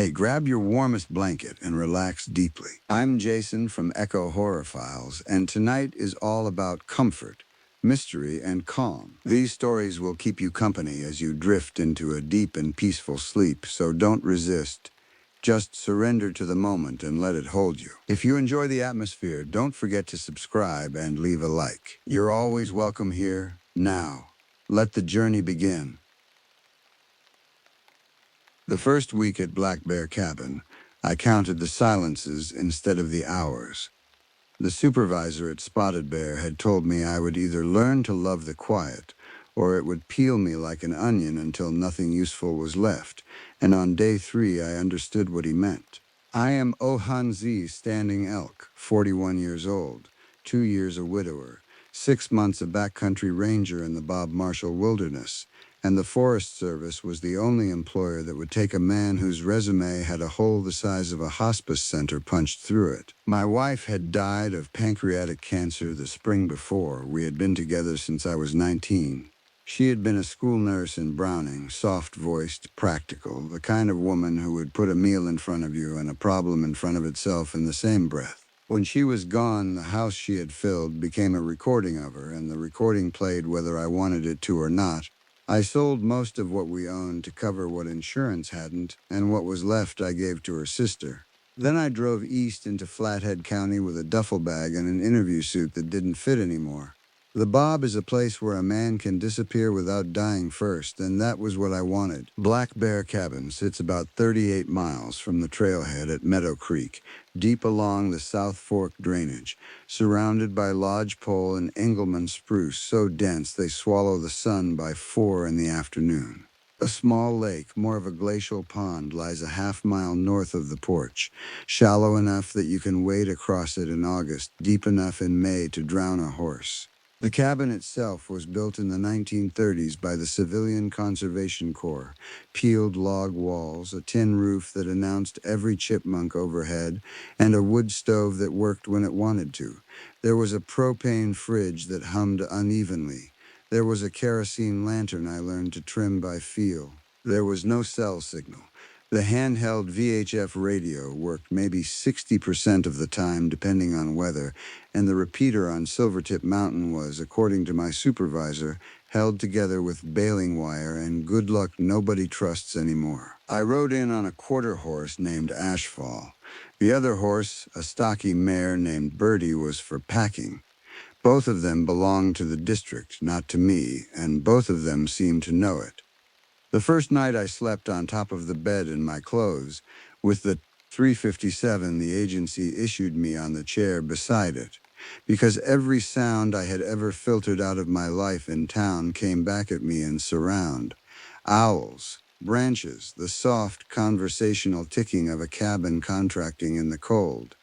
Hey, grab your warmest blanket and relax deeply. I'm Jason from Echo Horror Files, and tonight is all about comfort, mystery, and calm. These stories will keep you company as you drift into a deep and peaceful sleep, so don't resist. Just surrender to the moment and let it hold you. If you enjoy the atmosphere, don't forget to subscribe and leave a like. You're always welcome here. Now, let the journey begin. The first week at Black Bear Cabin, I counted the silences instead of the hours. The supervisor at Spotted Bear had told me I would either learn to love the quiet, or it would peel me like an onion until nothing useful was left, and on day 3 I understood what he meant. I am Ohanzi Standing Elk, 41 years old, 2 years a widower, 6 months a backcountry ranger in the Bob Marshall Wilderness, and the Forest Service was the only employer that would take a man whose resume had a hole the size of a hospice center punched through it. My wife had died of pancreatic cancer the spring before. We had been together since I was 19. She had been a school nurse in Browning, soft-voiced, practical, the kind of woman who would put a meal in front of you and a problem in front of itself in the same breath. When she was gone, the house she had filled became a recording of her, and the recording played whether I wanted it to or not. I sold most of what we owned to cover what insurance hadn't, and what was left I gave to her sister. Then I drove east into Flathead County with a duffel bag and an interview suit that didn't fit anymore. The Bob is a place where a man can disappear without dying first, and that was what I wanted. Black Bear Cabin sits about 38 miles from the trailhead at Meadow Creek, deep along the South Fork drainage, surrounded by lodgepole and Engelmann spruce so dense they swallow the sun by 4 in the afternoon. A small lake, more of a glacial pond, lies a half-mile north of the porch, shallow enough that you can wade across it in August, deep enough in May to drown a horse. The cabin itself was built in the 1930s by the Civilian Conservation Corps. Peeled log walls, a tin roof that announced every chipmunk overhead, and a wood stove that worked when it wanted to. There was a propane fridge that hummed unevenly. There was a kerosene lantern I learned to trim by feel. There was no cell signal. The handheld VHF radio worked maybe 60% of the time depending on weather, and the repeater on Silvertip Mountain was, according to my supervisor, held together with baling wire and good luck nobody trusts anymore. I rode in on a quarter horse named Ashfall. The other horse, a stocky mare named Birdie, was for packing. Both of them belonged to the district, not to me, and both of them seemed to know it. The first night I slept on top of the bed in my clothes, with the 357 the agency issued me on the chair beside it, because every sound I had ever filtered out of my life in town came back at me in surround. Owls, branches, the soft, conversational ticking of a cabin contracting in the cold.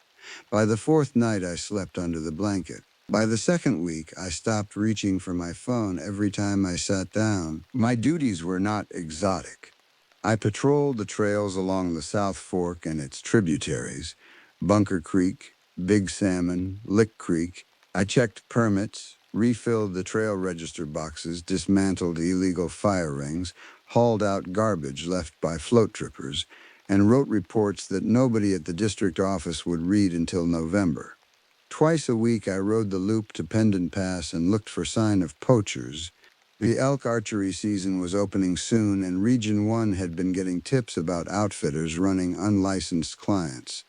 By the fourth night I slept under the blanket. By the second week, I stopped reaching for my phone every time I sat down. My duties were not exotic. I patrolled the trails along the South Fork and its tributaries, Bunker Creek, Big Salmon, Lick Creek. I checked permits, refilled the trail register boxes, dismantled illegal fire rings, hauled out garbage left by float trippers, and wrote reports that nobody at the district office would read until November. Twice a week I rode the loop to Pendant Pass and looked for sign of poachers. The elk archery season was opening soon, and Region 1 had been getting tips about outfitters running unlicensed clients.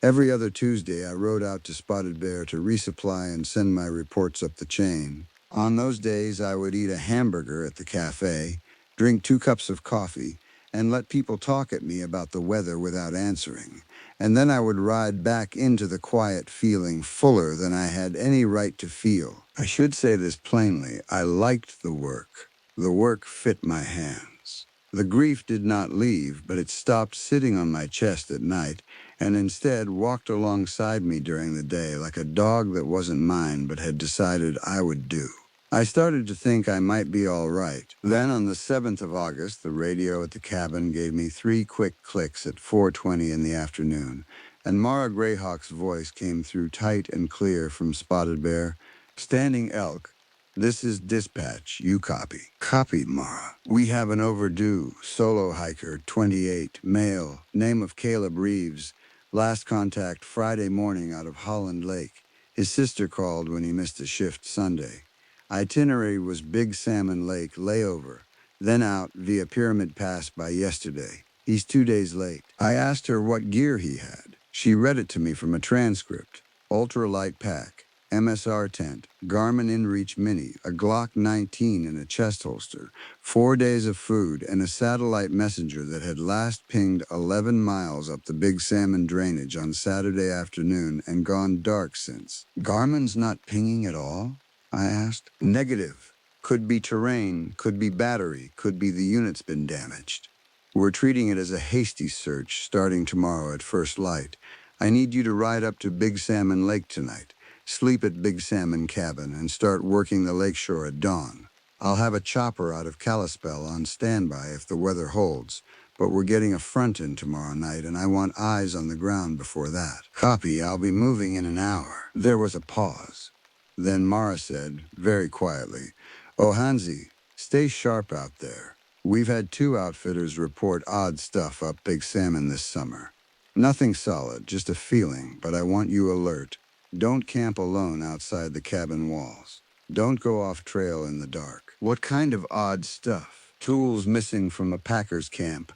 Every other Tuesday I rode out to Spotted Bear to resupply and send my reports up the chain. On those days I would eat a hamburger at the cafe, drink 2 cups of coffee, and let people talk at me about the weather without answering. And then I would ride back into the quiet feeling fuller than I had any right to feel. I should say this plainly, I liked the work. The work fit my hands. The grief did not leave, but it stopped sitting on my chest at night, and instead walked alongside me during the day like a dog that wasn't mine but had decided I would do. I started to think I might be all right. Then on the 7th of August, the radio at the cabin gave me 3 quick clicks at 4:20 in the afternoon, and Mara Greyhawk's voice came through tight and clear from Spotted Bear. Standing Elk, This is dispatch. You copy. Copy, Mara. We have an overdue. Solo hiker, 28, male. Name of Caleb Reeves. Last contact Friday morning out of Holland Lake. His sister called when he missed a shift Sunday. Itinerary was Big Salmon Lake layover, then out via Pyramid Pass by yesterday. He's 2 days late. I asked her what gear he had. She read it to me from a transcript. Ultralight pack. MSR tent, Garmin InReach Mini, a Glock 19 in a chest holster, 4 days of food, and a satellite messenger that had last pinged 11 miles up the Big Salmon drainage on Saturday afternoon and gone dark since. Garmin's not pinging at all? I asked. Negative. Could be terrain, could be battery, could be the unit's been damaged. We're treating it as a hasty search starting tomorrow at first light. I need you to ride up to Big Salmon Lake tonight. Sleep at Big Salmon Cabin and start working the lakeshore at dawn. I'll have a chopper out of Kalispell on standby if the weather holds, but we're getting a front in tomorrow night and I want eyes on the ground before that. Copy, I'll be moving in an hour. There was a pause. Then Mara said, very quietly, "Oh, Hansi, stay sharp out there. We've had 2 outfitters report odd stuff up Big Salmon this summer. Nothing solid, just a feeling, but I want you alert. Don't camp alone outside the cabin walls. Don't go off trail in the dark." What kind of odd stuff? Tools missing from a packer's camp.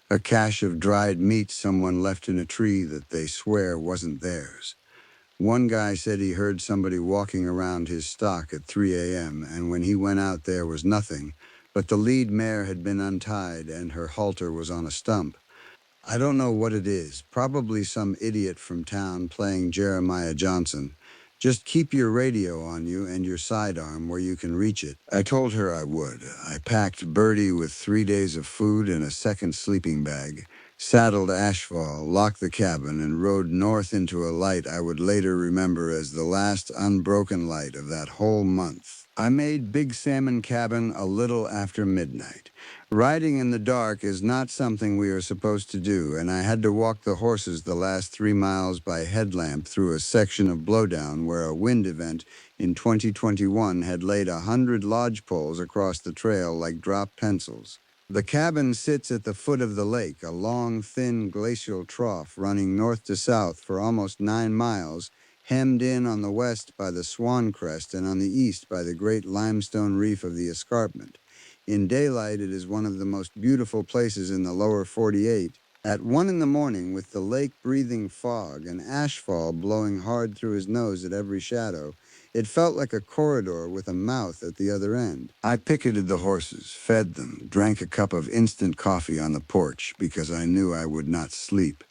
A cache of dried meat someone left in a tree that they swear wasn't theirs. One guy said he heard somebody walking around his stock at 3 a.m., and when he went out there was nothing, but the lead mare had been untied and her halter was on a stump. I don't know what it is, probably some idiot from town playing Jeremiah Johnson. Just keep your radio on you and your sidearm where you can reach it. I told her I would. I packed Birdie with 3 days of food and a second sleeping bag, saddled Ashfall, locked the cabin, and rode north into a light I would later remember as the last unbroken light of that whole month. I made Big Salmon Cabin a little after midnight. Riding in the dark is not something we are supposed to do, and I had to walk the horses the last 3 miles by headlamp through a section of blowdown where a wind event in 2021 had laid 100 lodge poles across the trail like drop pencils. The cabin sits at the foot of the lake, a long, thin glacial trough running north to south for almost 9 miles, hemmed in on the west by the Swan Crest and on the east by the great limestone reef of the escarpment. In daylight, it is one of the most beautiful places in the lower 48. At 1 in the morning, with the lake breathing fog and ashfall blowing hard through his nose at every shadow, it felt like a corridor with a mouth at the other end. I picketed the horses, fed them, drank a cup of instant coffee on the porch because I knew I would not sleep,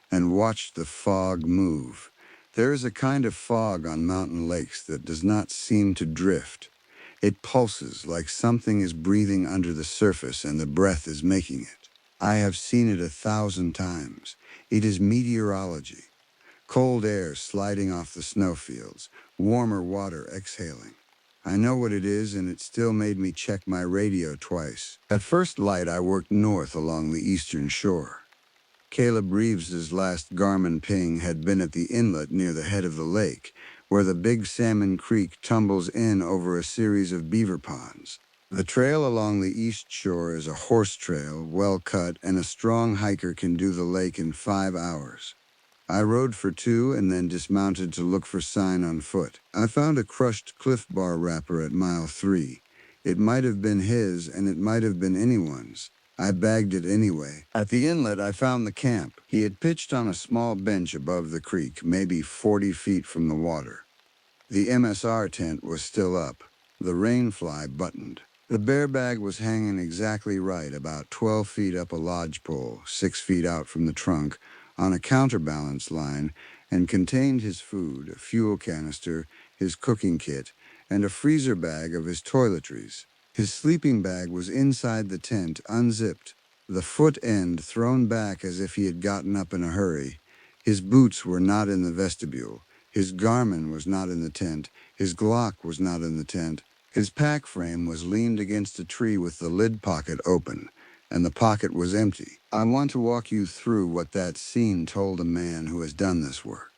and watched the fog move. There is a kind of fog on mountain lakes that does not seem to drift. It pulses like something is breathing under the surface and the breath is making it. I have seen it 1,000 times. It is meteorology. Cold air sliding off the snowfields, warmer water exhaling. I know what it is, and it still made me check my radio twice. At first light, I worked north along the eastern shore. Caleb Reeves's last Garmin ping had been at the inlet near the head of the lake, where the Big Salmon Creek tumbles in over a series of beaver ponds. The trail along the east shore is a horse trail, well cut, and a strong hiker can do the lake in 5 hours. I rode for 2 and then dismounted to look for sign on foot. I found a crushed Cliff Bar wrapper at mile 3. It might have been his, and it might have been anyone's. I bagged it anyway. At the inlet, I found the camp. He had pitched on a small bench above the creek, maybe 40 feet from the water. The MSR tent was still up, the rainfly buttoned. The bear bag was hanging exactly right, about 12 feet up a lodge pole, 6 feet out from the trunk, on a counterbalance line, and contained his food, a fuel canister, his cooking kit, and a freezer bag of his toiletries. His sleeping bag was inside the tent, unzipped, the foot end thrown back as if he had gotten up in a hurry. His boots were not in the vestibule. His Garmin was not in the tent. His Glock was not in the tent. His pack frame was leaned against a tree with the lid pocket open, and the pocket was empty. I want to walk you through what that scene told a man who has done this work.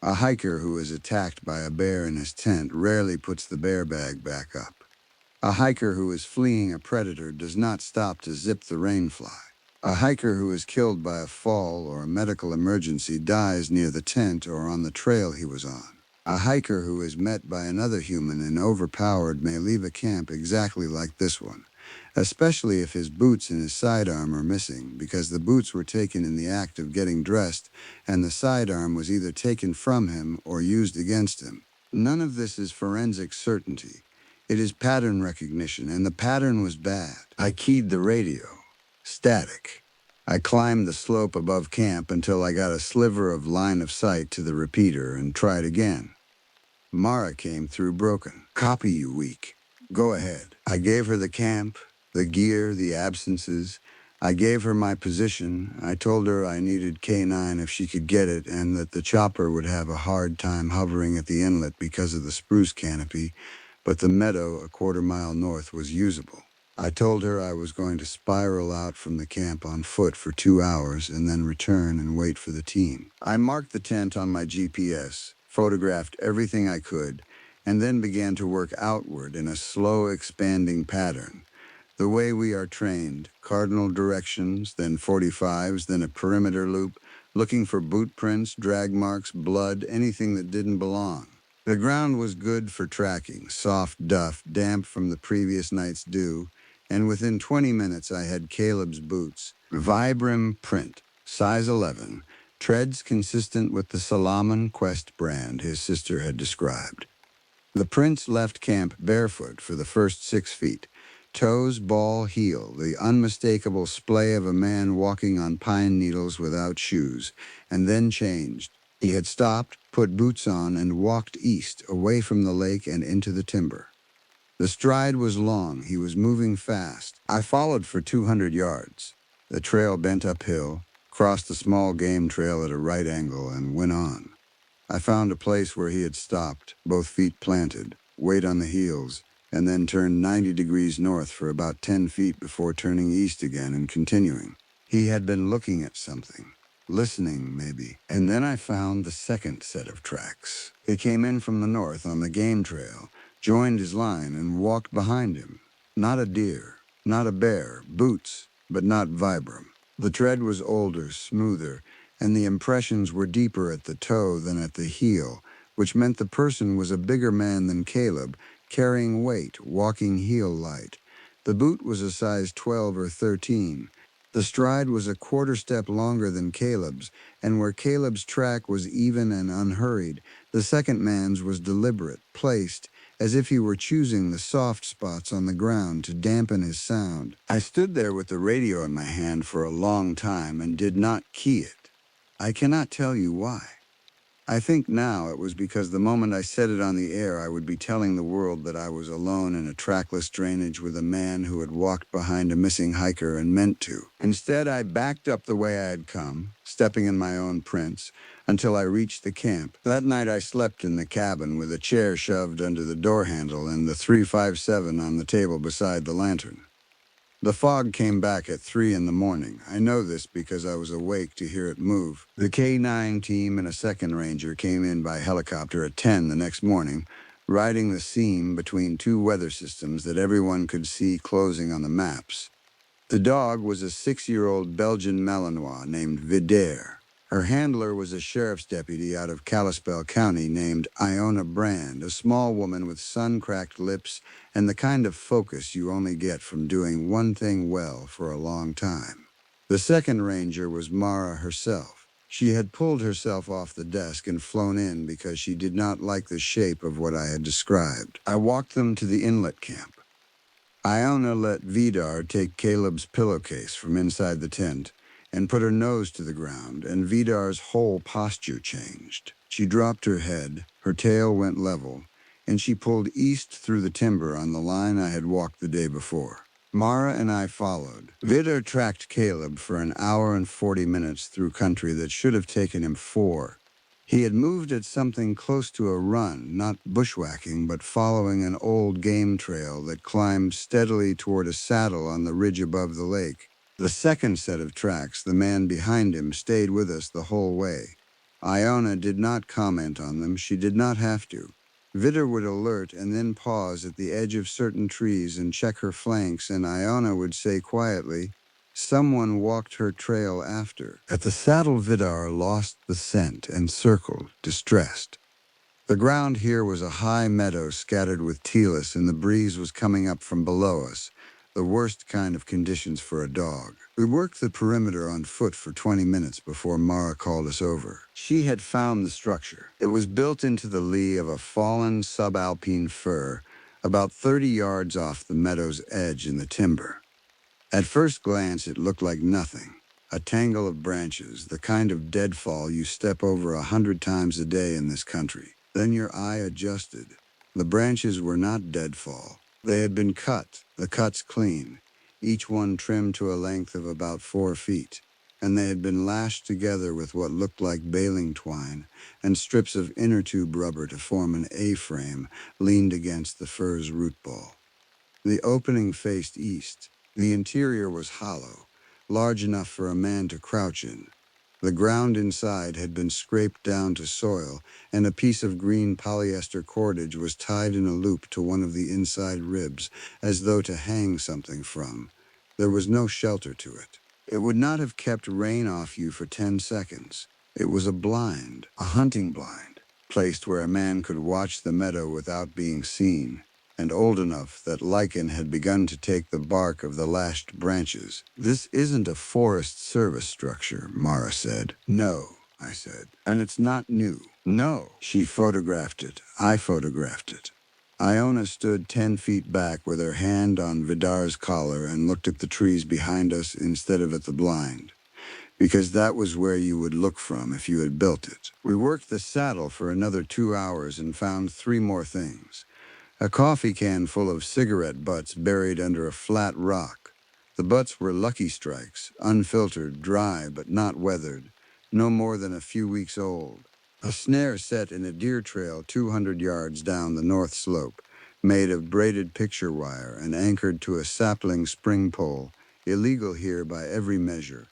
A hiker who is attacked by a bear in his tent rarely puts the bear bag back up. A hiker who is fleeing a predator does not stop to zip the rainfly. A hiker who is killed by a fall or a medical emergency dies near the tent or on the trail he was on. A hiker who is met by another human and overpowered may leave a camp exactly like this one, especially if his boots and his sidearm are missing, because the boots were taken in the act of getting dressed and the sidearm was either taken from him or used against him. None of this is forensic certainty. It is pattern recognition, and the pattern was bad. I keyed the radio. Static. I climbed the slope above camp until I got a sliver of line of sight to the repeater and tried again. Mara came through broken. Copy you, weak. Go ahead. I gave her the camp, the gear, the absences. I gave her my position. I told her I needed K9 if she could get it and that the chopper would have a hard time hovering at the inlet because of the spruce canopy, but the meadow a quarter-mile north was usable. I told her I was going to spiral out from the camp on foot for 2 hours and then return and wait for the team. I marked the tent on my GPS, photographed everything I could, and then began to work outward in a slow expanding pattern. The way we are trained, cardinal directions, then 45s, then a perimeter loop, looking for boot prints, drag marks, blood, anything that didn't belong. The ground was good for tracking, soft duff, damp from the previous night's dew, and within 20 minutes I had Caleb's boots. Vibram print, size 11, treads consistent with the Salomon Quest brand his sister had described. The prince left camp barefoot for the first 6 feet. Toes, ball, heel, the unmistakable splay of a man walking on pine needles without shoes, and then changed. He had stopped, put boots on, and walked east, away from the lake and into the timber. The stride was long. He was moving fast. I followed for 200 yards. The trail bent uphill, crossed the small game trail at a right angle, and went on. I found a place where he had stopped, both feet planted, weight on the heels, and then turned 90 degrees north for about 10 feet before turning east again and continuing. He had been looking at something, listening maybe. And then I found the second set of tracks. It came in from the north on the game trail, joined his line, and walked behind him. Not a deer, not a bear, boots, but not Vibram. The tread was older, smoother, and the impressions were deeper at the toe than at the heel, which meant the person was a bigger man than Caleb, carrying weight, walking heel light. The boot was a size 12 or 13. The stride was a quarter step longer than Caleb's, and where Caleb's track was even and unhurried, the second man's was deliberate, placed, as if he were choosing the soft spots on the ground to dampen his sound. I stood there with the radio in my hand for a long time and did not key it. I cannot tell you why. I think now it was because the moment I set it on the air, I would be telling the world that I was alone in a trackless drainage with a man who had walked behind a missing hiker and meant to. Instead, I backed up the way I had come, stepping in my own prints, until I reached the camp. That night I slept in the cabin with a chair shoved under the door handle and the 357 on the table beside the lantern. The fog came back at 3 in the morning. I know this because I was awake to hear it move. The K9 team and a second ranger came in by helicopter at 10 the next morning, riding the seam between 2 weather systems that everyone could see closing on the maps. The dog was a 6-year-old Belgian Malinois named Vidaire. Her handler was a sheriff's deputy out of Kalispell County named Iona Brand, a small woman with sun-cracked lips and the kind of focus you only get from doing one thing well for a long time. The second ranger was Mara herself. She had pulled herself off the desk and flown in because she did not like the shape of what I had described. I walked them to the inlet camp. Iona let Vidar take Caleb's pillowcase from inside the tent and put her nose to the ground, and Vidar's whole posture changed. She dropped her head, her tail went level, and she pulled east through the timber on the line I had walked the day before. Mara and I followed. Vidar tracked Caleb for an hour and 40 minutes through country that should have taken him 4. He had moved at something close to a run, not bushwhacking, but following an old game trail that climbed steadily toward a saddle on the ridge above the lake. The second set of tracks, the man behind him, stayed with us the whole way. Iona did not comment on them. She did not have to. Vidar would alert and then pause at the edge of certain trees and check her flanks, and Iona would say quietly, "Someone walked her trail after." At the saddle, Vidar lost the scent and circled, distressed. The ground here was a high meadow scattered with tillas, and the breeze was coming up from below us, the worst kind of conditions for a dog. We worked the perimeter on foot for 20 minutes before Mara called us over. She had found the structure. It was built into the lee of a fallen subalpine fir, about 30 yards off the meadow's edge in the timber. At first glance, it looked like nothing. A tangle of branches, the kind of deadfall you step over 100 times a day in this country. Then your eye adjusted. The branches were not deadfall. They had been cut, the cuts clean, each one trimmed to a length of about 4 feet, and they had been lashed together with what looked like baling twine and strips of inner tube rubber to form an A-frame leaned against the fir's root ball. The opening faced east. The interior was hollow, large enough for a man to crouch in. The ground inside had been scraped down to soil, and a piece of green polyester cordage was tied in a loop to one of the inside ribs, as though to hang something from. There was no shelter to it. It would not have kept rain off you for 10 seconds. It was a blind, a hunting blind, placed where a man could watch the meadow without being seen, and old enough that lichen had begun to take the bark of the lashed branches. "This isn't a Forest Service structure," Mara said. "No," I said. "And it's not new." "No." She photographed it. I photographed it. Iona stood 10 feet back with her hand on Vidar's collar and looked at the trees behind us instead of at the blind, because that was where you would look from if you had built it. We worked the saddle for another 2 hours and found 3 more things. A coffee can full of cigarette butts buried under a flat rock. The butts were Lucky Strikes, unfiltered, dry but not weathered, no more than a few weeks old. A snare set in a deer trail 200 yards down the north slope, made of braided picture wire and anchored to a sapling spring pole, illegal here by every measure,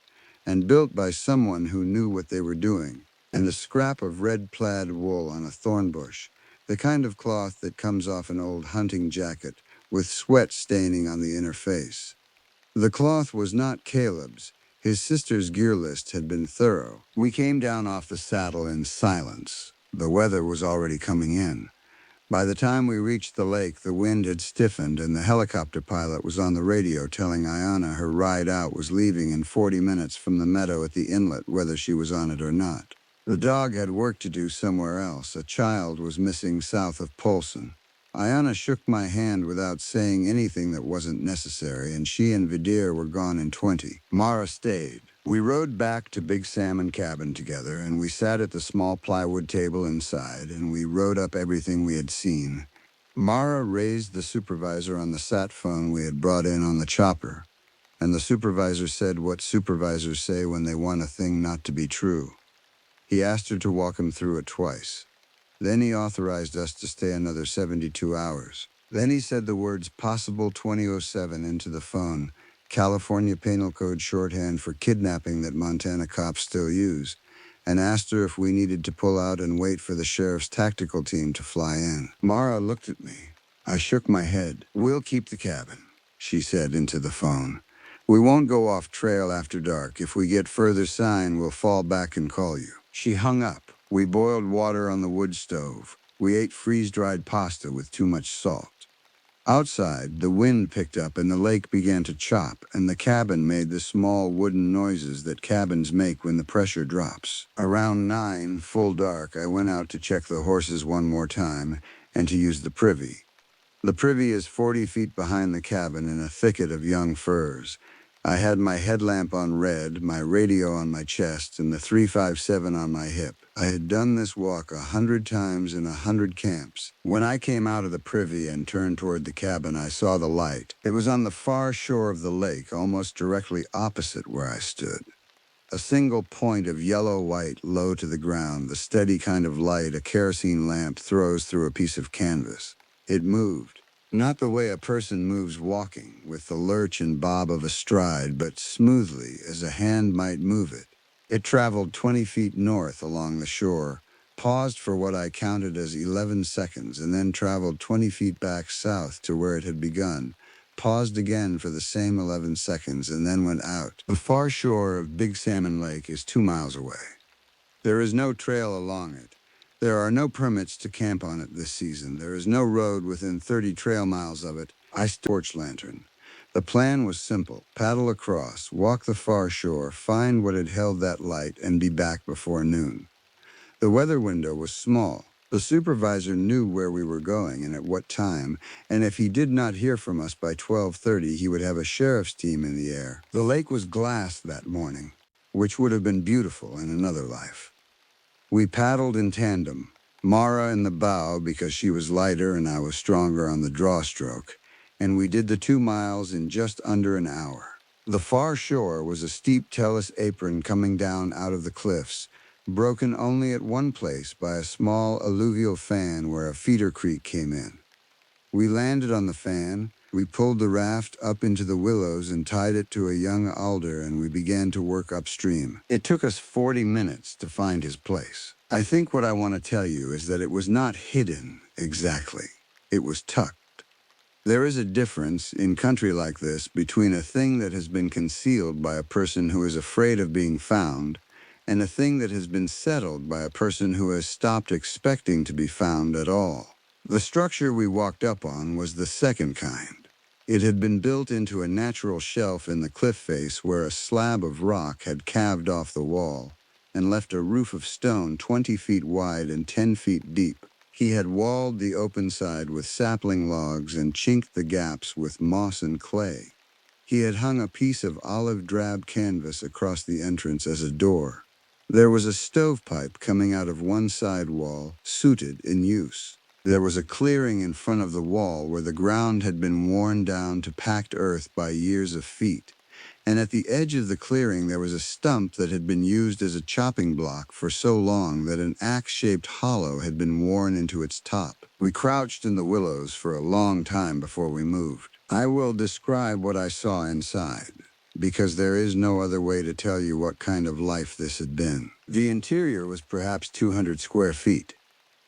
and built by someone who knew what they were doing. And a scrap of red plaid wool on a thorn bush, the kind of cloth that comes off an old hunting jacket, with sweat staining on the inner face. The cloth was not Caleb's. His sister's gear list had been thorough. We came down off the saddle in silence. The weather was already coming in. By the time we reached the lake, the wind had stiffened, and the helicopter pilot was on the radio telling Iona her ride out was leaving in 40 minutes from the meadow at the inlet, whether she was on it or not. The dog had work to do somewhere else. A child was missing south of Polson. Iona shook my hand without saying anything that wasn't necessary, and she and Vidar were gone in 20. Mara stayed. We rode back to Big Salmon Cabin together, and we sat at the small plywood table inside, and we wrote up everything we had seen. Mara raised the supervisor on the sat phone we had brought in on the chopper, and the supervisor said what supervisors say when they want a thing not to be true. He asked her to walk him through it twice. Then he authorized us to stay another 72 hours. Then he said the words possible 2007 into the phone, California Penal Code shorthand for kidnapping that Montana cops still use, and asked her if we needed to pull out and wait for the sheriff's tactical team to fly in. Mara looked at me. I shook my head. "We'll keep the cabin," she said into the phone. "We won't go off trail after dark. If we get further sign, we'll fall back and call you." She hung up. We boiled water on the wood stove. We ate freeze-dried pasta with too much salt. Outside, the wind picked up and the lake began to chop, and the cabin made the small wooden noises that cabins make when the pressure drops. Around 9, full dark, I went out to check the horses one more time and to use the privy. The privy is 40 feet behind the cabin in a thicket of young firs. I had my headlamp on red, my radio on my chest, and the 357 on my hip. I had done this walk 100 times in 100 camps. When I came out of the privy and turned toward the cabin, I saw the light. It was on the far shore of the lake, almost directly opposite where I stood. A single point of yellow-white low to the ground, the steady kind of light a kerosene lamp throws through a piece of canvas. It moved. Not the way a person moves walking, with the lurch and bob of a stride, but smoothly as a hand might move it. It traveled 20 feet north along the shore, paused for what I counted as 11 seconds, and then traveled 20 feet back south to where it had begun, paused again for the same 11 seconds, and then went out. The far shore of Big Salmon Lake is 2 miles away. There is no trail along it. There are no permits to camp on it this season. There is no road within 30 trail miles of it. I torch lantern. The plan was simple. Paddle across, walk the far shore, find what had held that light, and be back before noon. The weather window was small. The supervisor knew where we were going and at what time, and if he did not hear from us by 12:30, he would have a sheriff's team in the air. The lake was glass that morning, which would have been beautiful in another life. We paddled in tandem, Mara in the bow because she was lighter and I was stronger on the draw stroke, and we did the 2 miles in just under an hour. The far shore was a steep Tellus apron coming down out of the cliffs, broken only at one place by a small alluvial fan where a feeder creek came in. We landed on the fan, we pulled the raft up into the willows and tied it to a young alder, and we began to work upstream. It took us 40 minutes to find his place. I think what I want to tell you is that it was not hidden exactly. It was tucked. There is a difference in country like this between a thing that has been concealed by a person who is afraid of being found and a thing that has been settled by a person who has stopped expecting to be found at all. The structure we walked up on was the second kind. It had been built into a natural shelf in the cliff face where a slab of rock had calved off the wall and left a roof of stone 20 feet wide and 10 feet deep. He had walled the open side with sapling logs and chinked the gaps with moss and clay. He had hung a piece of olive drab canvas across the entrance as a door. There was a stovepipe coming out of one side wall, suited in use. There was a clearing in front of the wall where the ground had been worn down to packed earth by years of feet, and at the edge of the clearing there was a stump that had been used as a chopping block for so long that an axe-shaped hollow had been worn into its top. We crouched in the willows for a long time before we moved. I will describe what I saw inside, because there is no other way to tell you what kind of life this had been. The interior was perhaps 200 square feet.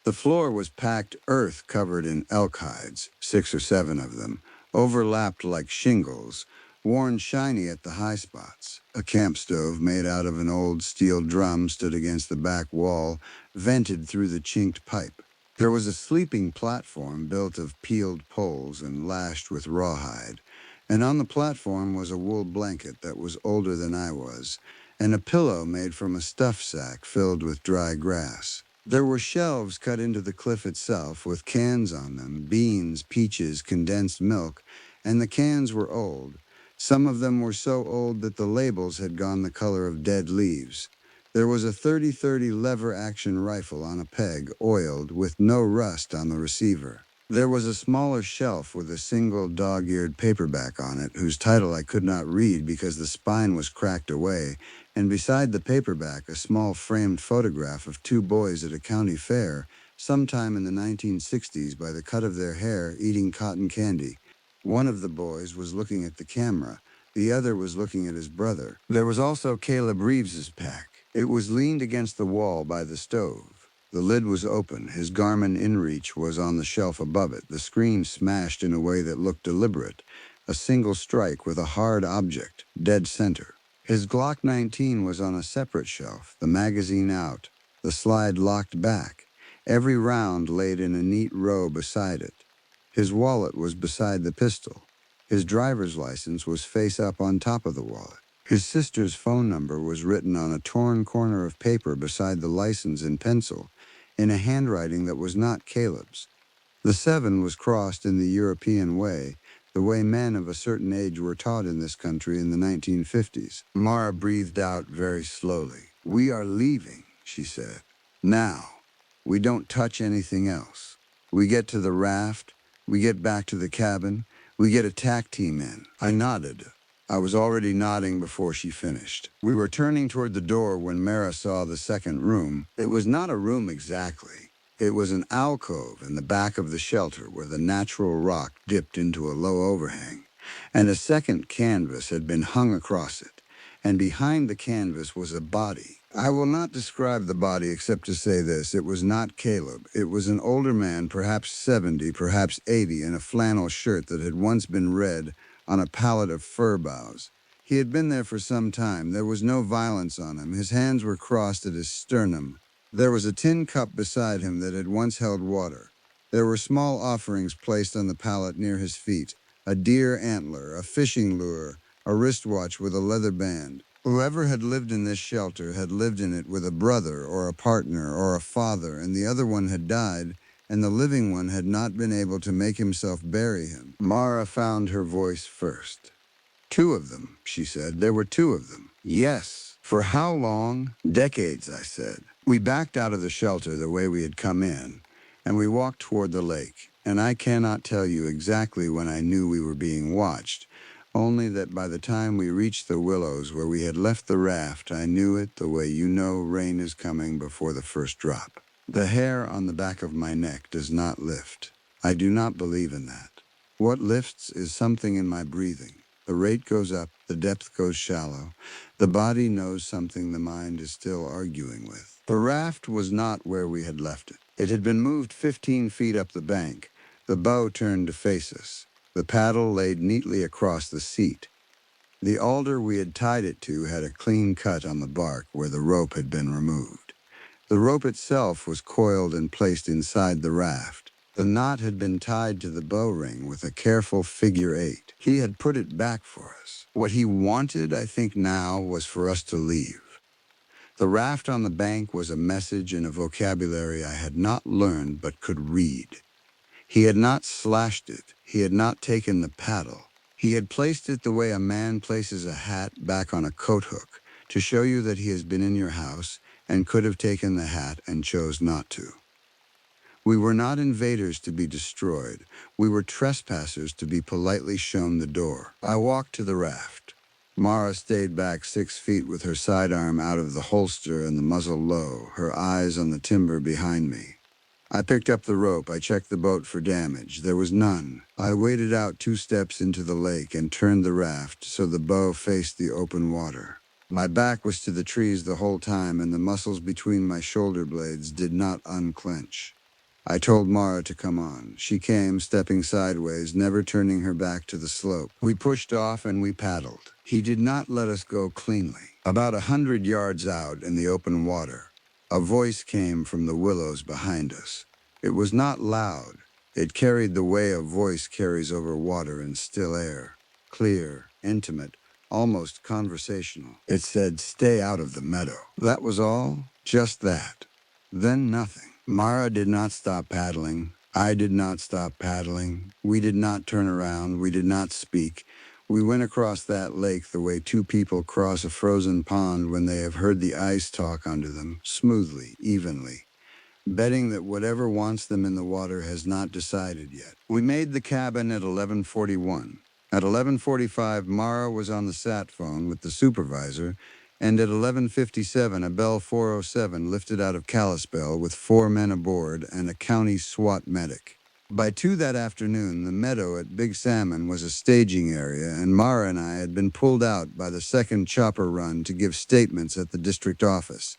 The floor was packed earth covered in elk hides, 6 or 7 of them, overlapped like shingles, worn shiny at the high spots. A camp stove made out of an old steel drum stood against the back wall, vented through the chinked pipe. There was a sleeping platform built of peeled poles and lashed with rawhide, and on the platform was a wool blanket that was older than I was, and a pillow made from a stuff sack filled with dry grass. There were shelves cut into the cliff itself with cans on them, beans, peaches, condensed milk, and the cans were old. Some of them were so old that the labels had gone the color of dead leaves. There was a 30-30 lever-action rifle on a peg, oiled, with no rust on the receiver. There was a smaller shelf with a single dog-eared paperback on it, whose title I could not read because the spine was cracked away, and beside the paperback a small framed photograph of 2 boys at a county fair, sometime in the 1960s, by the cut of their hair, eating cotton candy. One of the boys was looking at the camera. The other was looking at his brother. There was also Caleb Reeves's pack. It was leaned against the wall by the stove. The lid was open. His Garmin InReach was on the shelf above it, the screen smashed in a way that looked deliberate, a single strike with a hard object, dead center. His Glock 19 was on a separate shelf, the magazine out, the slide locked back, every round laid in a neat row beside it. His wallet was beside the pistol. His driver's license was face up on top of the wallet. His sister's phone number was written on a torn corner of paper beside the license in pencil, in a handwriting that was not Caleb's. The 7 was crossed in the European way, the way men of a certain age were taught in this country in the 1950s. Mara breathed out very slowly. "We are leaving," she said. "Now. We don't touch anything else. We get to the raft, we get back to the cabin, we get a tack team in." I nodded. I was already nodding before she finished. We were turning toward the door when Mara saw the second room. It was not a room exactly. It was an alcove in the back of the shelter where the natural rock dipped into a low overhang, and a second canvas had been hung across it, and behind the canvas was a body. I will not describe the body except to say this: it was not Caleb. It was an older man, perhaps 70, perhaps 80, in a flannel shirt that had once been red on a pallet of fir boughs. He had been there for some time. There was no violence on him. His hands were crossed at his sternum. There was a tin cup beside him that had once held water. There were small offerings placed on the pallet near his feet: a deer antler, a fishing lure, a wristwatch with a leather band. Whoever had lived in this shelter had lived in it with a brother or a partner or a father, and the other one had died, and the living one had not been able to make himself bury him. Mara found her voice first. Two of them, she said. There were two of them. Yes. For how long? Decades, I said. We backed out of the shelter the way we had come in, and we walked toward the lake, and I cannot tell you exactly when I knew we were being watched, only that by the time we reached the willows where we had left the raft, I knew it the way you know rain is coming before the first drop. The hair on the back of my neck does not lift. I do not believe in that. What lifts is something in my breathing. The rate goes up, the depth goes shallow. The body knows something the mind is still arguing with. The raft was not where we had left it. It had been moved 15 feet up the bank. The bow turned to face us. The paddle laid neatly across the seat. The alder we had tied it to had a clean cut on the bark where the rope had been removed. The rope itself was coiled and placed inside the raft. The knot had been tied to the bow ring with a careful figure 8. He had put it back for us. What he wanted, I think now, was for us to leave. The raft on the bank was a message in a vocabulary I had not learned but could read. He had not slashed it. He had not taken the paddle. He had placed it the way a man places a hat back on a coat hook, to show you that he has been in your house and could have taken the hat and chose not to. We were not invaders to be destroyed. We were trespassers to be politely shown the door. I walked to the raft. Mara stayed back 6 feet with her sidearm out of the holster and the muzzle low, her eyes on the timber behind me. I picked up the rope. I checked the boat for damage. There was none. I waded out 2 steps into the lake and turned the raft so the bow faced the open water. My back was to the trees the whole time, and the muscles between my shoulder blades did not unclench. I told Mara to come on. She came, stepping sideways, never turning her back to the slope. We pushed off and we paddled. He did not let us go cleanly. About 100 yards out in the open water, a voice came from the willows behind us. It was not loud. It carried the way a voice carries over water in still air. Clear, intimate, almost conversational. It said, "Stay out of the meadow." That was all. Just that. Then nothing. Mara did not stop paddling. I did not stop paddling. We did not turn around. We did not speak. We went across that lake the way 2 people cross a frozen pond when they have heard the ice talk under them, smoothly, evenly, betting that whatever wants them in the water has not decided yet. We made the cabin at 11:41. At 11:45, Mara was on the sat phone with the supervisor, and at 11:57, a Bell 407 lifted out of Kalispell with 4 men aboard and a county SWAT medic. By 2 that afternoon, the meadow at Big Salmon was a staging area, and Mara and I had been pulled out by the second chopper run to give statements at the district office.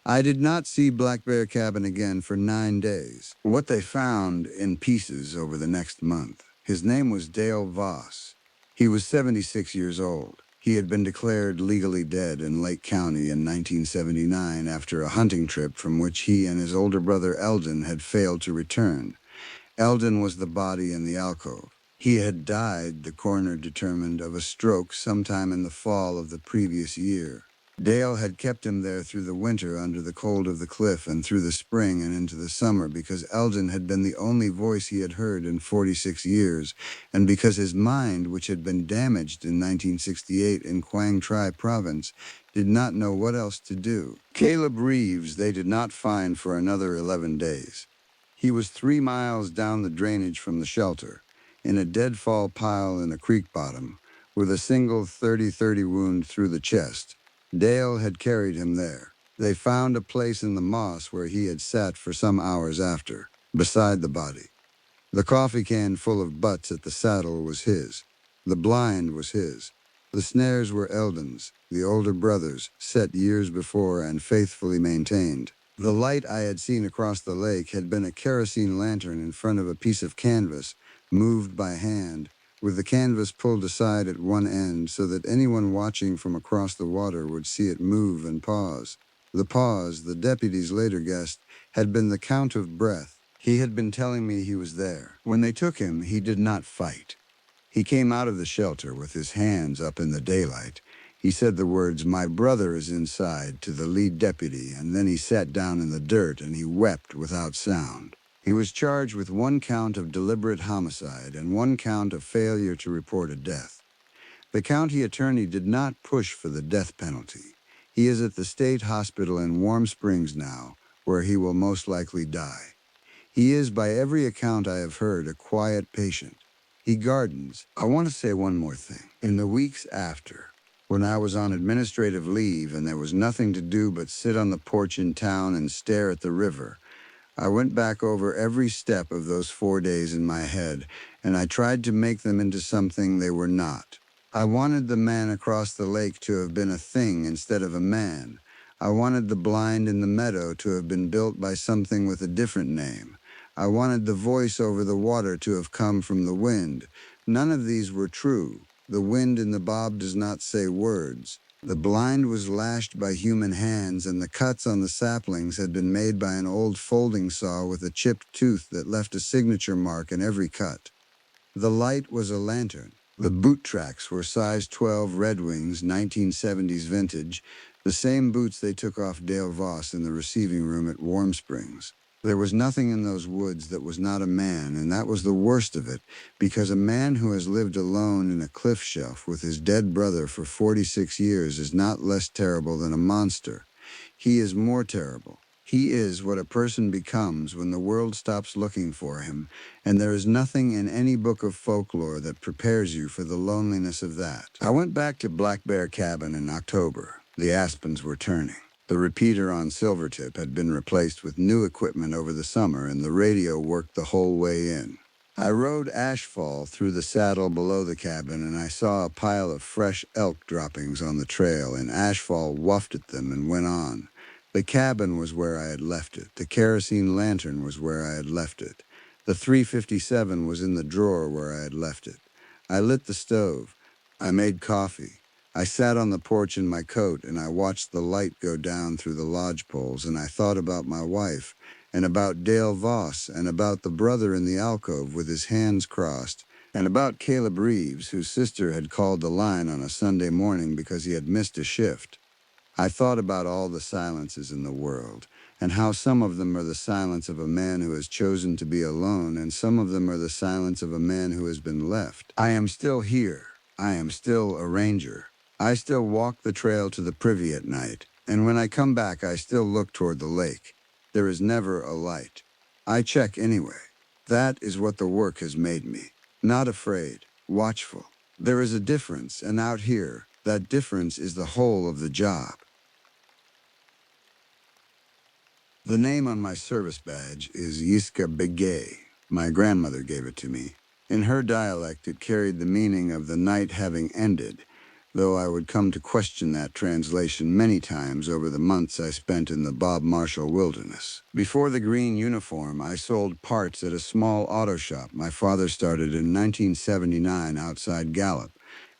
I did not see Black Bear Cabin again for 9 days. What they found in pieces over the next month. His name was Dale Voss. He was 76 years old. He had been declared legally dead in Lake County in 1979 after a hunting trip from which he and his older brother Eldon had failed to return. Eldon was the body in the alcove. He had died, the coroner determined, of a stroke sometime in the fall of the previous year. Dale had kept him there through the winter under the cold of the cliff and through the spring and into the summer because Eldon had been the only voice he had heard in 46 years, and because his mind, which had been damaged in 1968 in Quang Tri province, did not know what else to do. Caleb Reeves they did not find for another 11 days. He was 3 miles down the drainage from the shelter, in a deadfall pile in a creek bottom, with a single 30-30 wound through the chest. Dale had carried him there. They found a place in the moss where he had sat for some hours after, beside the body. The coffee can full of butts at the saddle was his. The blind was his. The snares were Eldon's, the older brother's, set years before and faithfully maintained. The light I had seen across the lake had been a kerosene lantern in front of a piece of canvas, moved by hand, with the canvas pulled aside at one end so that anyone watching from across the water would see it move and pause. The pause, the deputies later guessed, had been the count of breath. He had been telling me he was there. When they took him, he did not fight. He came out of the shelter with his hands up in the daylight. He said the words, "My brother is inside," to the lead deputy, and then he sat down in the dirt and he wept without sound. He was charged with one count of deliberate homicide and one count of failure to report a death. The county attorney did not push for the death penalty. He is at the state hospital in Warm Springs now, where he will most likely die. He is, by every account I have heard, a quiet patient. He gardens. I want to say one more thing. In the weeks after, when I was on administrative leave and there was nothing to do but sit on the porch in town and stare at the river, I went back over every step of those 4 days in my head, and I tried to make them into something they were not. I wanted the man across the lake to have been a thing instead of a man. I wanted the blind in the meadow to have been built by something with a different name. I wanted the voice over the water to have come from the wind. None of these were true. The wind in the bob does not say words. The blind was lashed by human hands, and the cuts on the saplings had been made by an old folding saw with a chipped tooth that left a signature mark in every cut. The light was a lantern. The boot tracks were size 12 Red Wings, 1970s vintage, the same boots they took off Dale Voss in the receiving room at Warm Springs. There was nothing in those woods that was not a man, and that was the worst of it, because a man who has lived alone in a cliff shelf with his dead brother for 46 years is not less terrible than a monster. He is more terrible. He is what a person becomes when the world stops looking for him, and there is nothing in any book of folklore that prepares you for the loneliness of that. I went back to Black Bear Cabin in October. The aspens were turning. The repeater on Silvertip had been replaced with new equipment over the summer, and the radio worked the whole way in. I rode Ashfall through the saddle below the cabin, and I saw a pile of fresh elk droppings on the trail, and Ashfall wafted at them and went on. The cabin was where I had left it. The kerosene lantern was where I had left it. The 357 was in the drawer where I had left it. I lit the stove. I made coffee. I sat on the porch in my coat, and I watched the light go down through the lodge poles, and I thought about my wife, and about Dale Voss, and about the brother in the alcove with his hands crossed, and about Caleb Reeves, whose sister had called the line on a Sunday morning because he had missed a shift. I thought about all the silences in the world, and how some of them are the silence of a man who has chosen to be alone, and some of them are the silence of a man who has been left. I am still here. I am still a ranger. I still walk the trail to the privy at night, and when I come back I still look toward the lake. There is never a light. I check anyway. That is what the work has made me. Not afraid, watchful. There is a difference, and out here, that difference is the whole of the job. The name on my service badge is Yiska Begay. My grandmother gave it to me. In her dialect, it carried the meaning of the night having ended, though I would come to question that translation many times over the months I spent in the Bob Marshall wilderness. Before the green uniform, I sold parts at a small auto shop my father started in 1979 outside Gallup.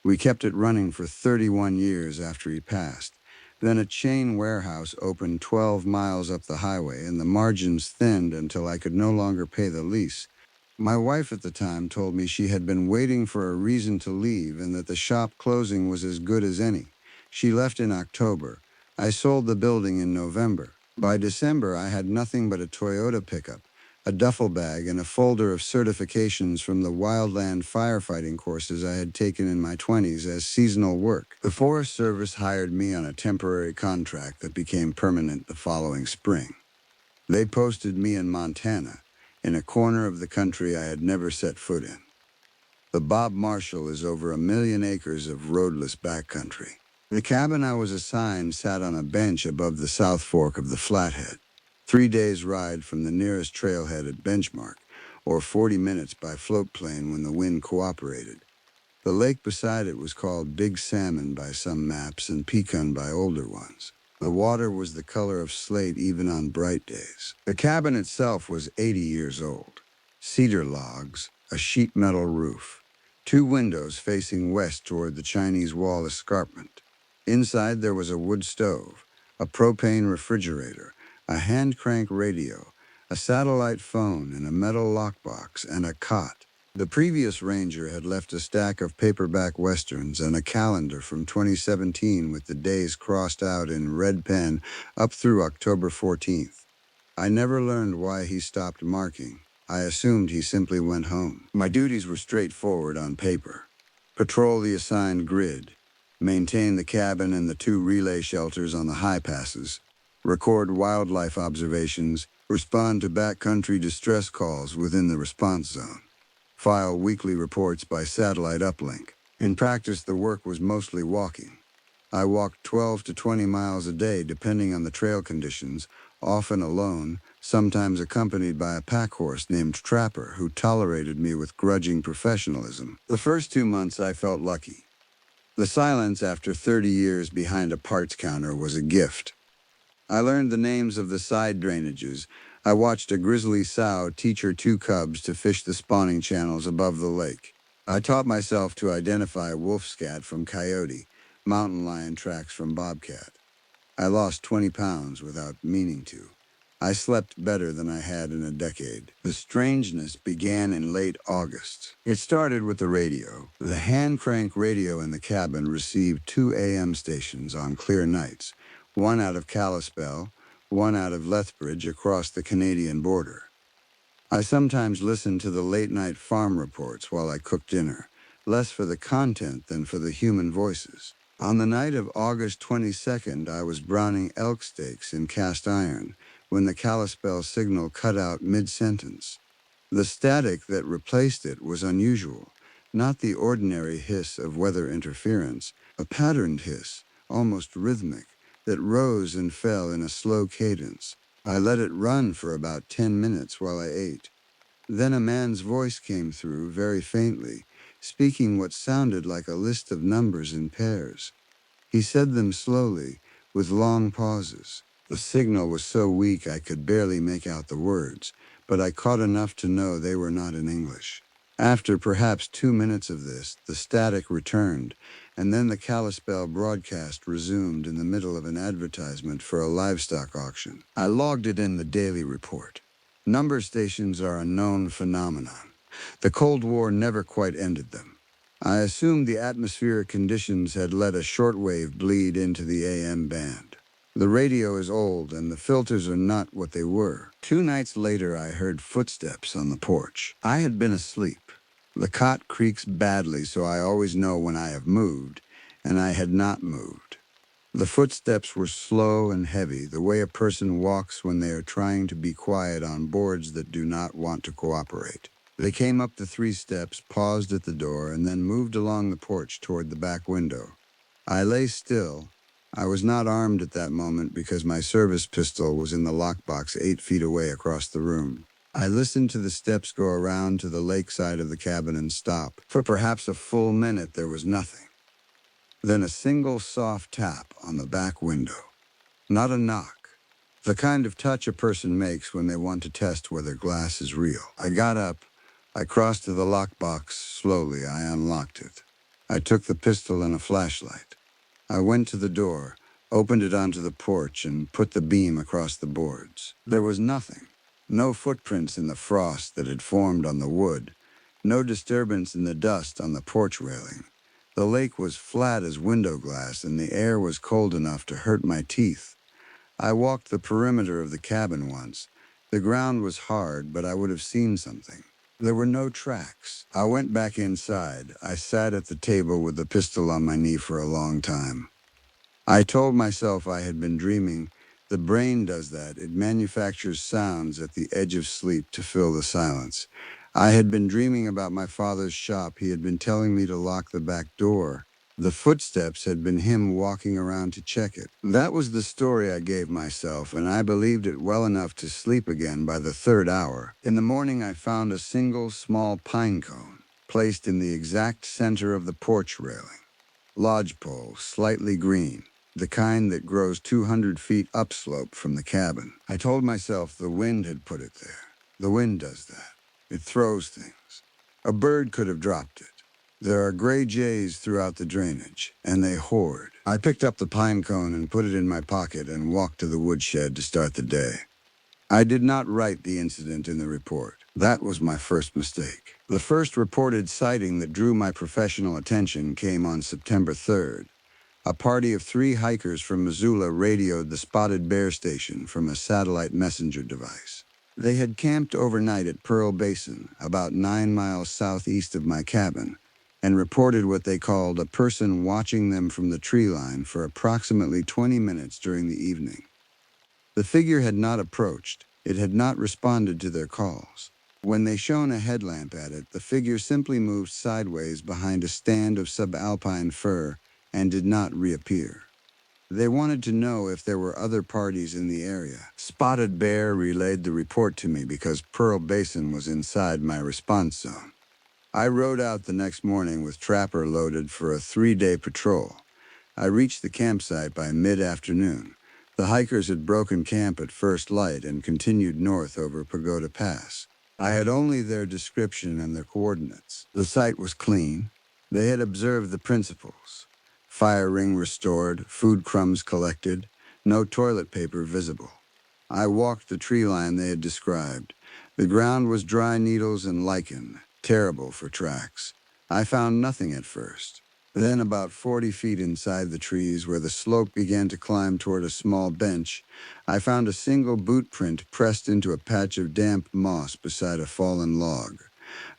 We kept it running for 31 years after he passed. Then a chain warehouse opened 12 miles up the highway, and the margins thinned until I could no longer pay the lease. My wife at the time told me she had been waiting for a reason to leave and that the shop closing was as good as any. She left in October. I sold the building in November. By December, I had nothing but a Toyota pickup, a duffel bag, and a folder of certifications from the wildland firefighting courses I had taken in my 20s as seasonal work. The Forest Service hired me on a temporary contract that became permanent the following spring. They posted me in Montana, in a corner of the country I had never set foot in. The Bob Marshall is over 1 million acres of roadless backcountry. The cabin I was assigned sat on a bench above the South Fork of the Flathead, 3 days' ride from the nearest trailhead at Benchmark, or 40 minutes by float plane when the wind cooperated. The lake beside it was called Big Salmon by some maps and Pecan by older ones. The water was the color of slate even on bright days. The cabin itself was 80 years old. Cedar logs, a sheet metal roof, two windows facing west toward the Chinese Wall escarpment. Inside there was a wood stove, a propane refrigerator, a hand-crank radio, a satellite phone and a metal lockbox, and a cot. The previous ranger had left a stack of paperback westerns and a calendar from 2017 with the days crossed out in red pen up through October 14th. I never learned why he stopped marking. I assumed he simply went home. My duties were straightforward on paper. Patrol the assigned grid, maintain the cabin and the two relay shelters on the high passes, record wildlife observations, respond to backcountry distress calls within the response zone, file weekly reports by satellite uplink. In practice, the work was mostly walking. I walked 12 to 20 miles a day depending on the trail conditions, often alone, sometimes accompanied by a pack horse named Trapper who tolerated me with grudging professionalism. The first 2 months I felt lucky. The silence after 30 years behind a parts counter was a gift. I learned the names of the side drainages. I watched a grizzly sow teach her two cubs to fish the spawning channels above the lake. I taught myself to identify wolf scat from coyote, mountain lion tracks from bobcat. I lost 20 pounds without meaning to. I slept better than I had in a decade. The strangeness began in late August. It started with the radio. The hand-crank radio in the cabin received 2 AM stations on clear nights, one out of Kalispell, one out of Lethbridge across the Canadian border. I sometimes listened to the late-night farm reports while I cooked dinner, less for the content than for the human voices. On the night of August 22nd, I was browning elk steaks in cast iron when the Kalispell signal cut out mid-sentence. The static that replaced it was unusual, not the ordinary hiss of weather interference, a patterned hiss, almost rhythmic, that rose and fell in a slow cadence. I let it run for about 10 minutes while I ate. Then a man's voice came through, very faintly, speaking what sounded like a list of numbers in pairs. He said them slowly, with long pauses. The signal was so weak I could barely make out the words, but I caught enough to know they were not in English. After perhaps 2 minutes of this, the static returned, and then the Kalispell broadcast resumed in the middle of an advertisement for a livestock auction. I logged it in the daily report. Number stations are a known phenomenon. The Cold War never quite ended them. I assumed the atmospheric conditions had let a shortwave bleed into the AM band. The radio is old and the filters are not what they were. 2 nights later, I heard footsteps on the porch. I had been asleep. The cot creaks badly, so I always know when I have moved, and I had not moved. The footsteps were slow and heavy, the way a person walks when they are trying to be quiet on boards that do not want to cooperate. They came up the 3 steps, paused at the door, and then moved along the porch toward the back window. I lay still. I was not armed at that moment because my service pistol was in the lockbox 8 feet away across the room. I listened to the steps go around to the lake side of the cabin and stop. For perhaps a full minute, there was nothing. Then a single soft tap on the back window. Not a knock. The kind of touch a person makes when they want to test whether glass is real. I got up. I crossed to the lockbox. Slowly, I unlocked it. I took the pistol and a flashlight. I went to the door, opened it onto the porch, and put the beam across the boards. There was nothing. No footprints in the frost that had formed on the wood. No disturbance in the dust on the porch railing. The lake was flat as window glass, and the air was cold enough to hurt my teeth. I walked the perimeter of the cabin once. The ground was hard, but I would have seen something. There were no tracks. I went back inside. I sat at the table with the pistol on my knee for a long time. I told myself I had been dreaming. The brain does that. It manufactures sounds at the edge of sleep to fill the silence. I had been dreaming about my father's shop. He had been telling me to lock the back door. The footsteps had been him walking around to check it. That was the story I gave myself, and I believed it well enough to sleep again by the 3rd hour. In the morning, I found a single small pine cone. placed in the exact center of the porch railing. Lodgepole, slightly green, the kind that grows 200 feet upslope from the cabin. I told myself the wind had put it there. The wind does that. It throws things. A bird could have dropped it. There are gray jays throughout the drainage, and they hoard. I picked up the pine cone and put it in my pocket and walked to the woodshed to start the day. I did not write the incident in the report. That was my first mistake. The first reported sighting that drew my professional attention came on September 3rd. A party of 3 hikers from Missoula radioed the Spotted Bear Station from a satellite messenger device. They had camped overnight at Pearl Basin, about 9 miles southeast of my cabin, and reported what they called a person watching them from the tree line for approximately 20 minutes during the evening. The figure had not approached. It had not responded to their calls. When they shone a headlamp at it, the figure simply moved sideways behind a stand of subalpine fir and did not reappear. They wanted to know if there were other parties in the area. Spotted Bear relayed the report to me because Pearl Basin was inside my response zone. I rode out the next morning with Trapper loaded for a 3-day patrol. I reached the campsite by mid-afternoon. The hikers had broken camp at first light and continued north over Pagoda Pass. I had only their description and their coordinates. The site was clean. They had observed the principles. Fire ring restored, food crumbs collected, no toilet paper visible. I walked the tree line they had described. The ground was dry needles and lichen, terrible for tracks. I found nothing at first. Then, about 40 feet inside the trees, where the slope began to climb toward a small bench, I found a single boot print pressed into a patch of damp moss beside a fallen log.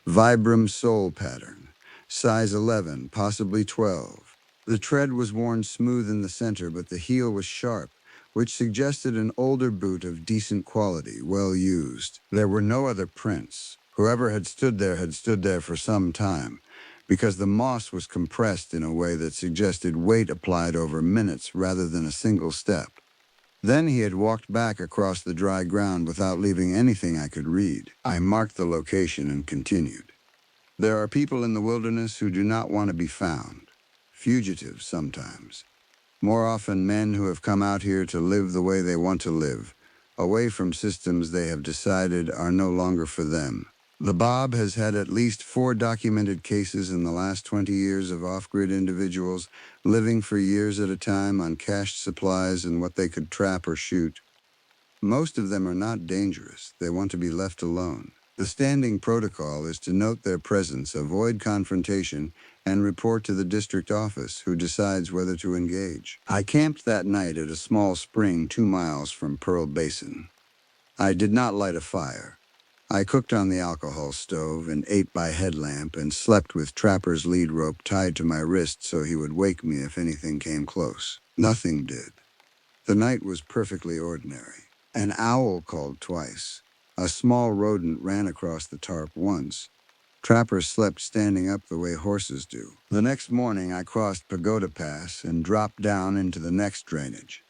Vibram sole pattern, size 11, possibly 12. The tread was worn smooth in the center, but the heel was sharp, which suggested an older boot of decent quality, well used. There were no other prints. Whoever had stood there for some time, because the moss was compressed in a way that suggested weight applied over minutes rather than a single step. Then he had walked back across the dry ground without leaving anything I could read. I marked the location and continued. There are people in the wilderness who do not want to be found. Fugitives sometimes. More often men who have come out here to live the way they want to live, away from systems they have decided are no longer for them. The Bob has had at least 4 documented cases in the last 20 years of off-grid individuals living for years at a time on cached supplies and what they could trap or shoot. Most of them are not dangerous. They want to be left alone. The standing protocol is to note their presence, avoid confrontation, and report to the district office, who decides whether to engage. I camped that night at a small spring 2 miles from Pearl Basin. I did not light a fire. I cooked on the alcohol stove and ate by headlamp and slept with Trapper's lead rope tied to my wrist so he would wake me if anything came close. Nothing did. The night was perfectly ordinary. An owl called twice. A small rodent ran across the tarp once. Trapper slept standing up the way horses do. The next morning, I crossed Pagoda Pass and dropped down into the next drainage.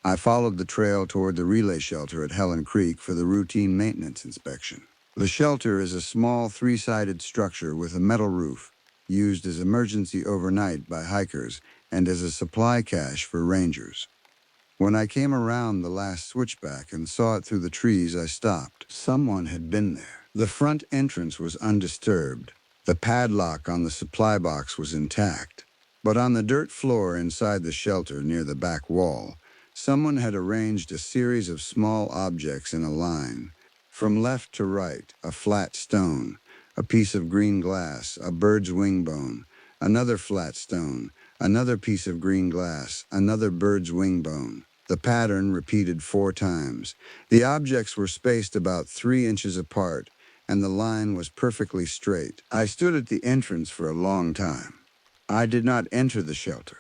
I followed the trail toward the relay shelter at Helen Creek for the routine maintenance inspection. The shelter is a small 3-sided structure with a metal roof, used as emergency overnight by hikers and as a supply cache for rangers. When I came around the last switchback and saw it through the trees, I stopped. Someone had been there. The front entrance was undisturbed. The padlock on the supply box was intact. But on the dirt floor inside the shelter near the back wall, someone had arranged a series of small objects in a line. From left to right, a flat stone, a piece of green glass, a bird's wing bone, another flat stone, another piece of green glass, another bird's wing bone. The pattern repeated 4 times. The objects were spaced about 3 inches apart, and the line was perfectly straight. I stood at the entrance for a long time. I did not enter the shelter.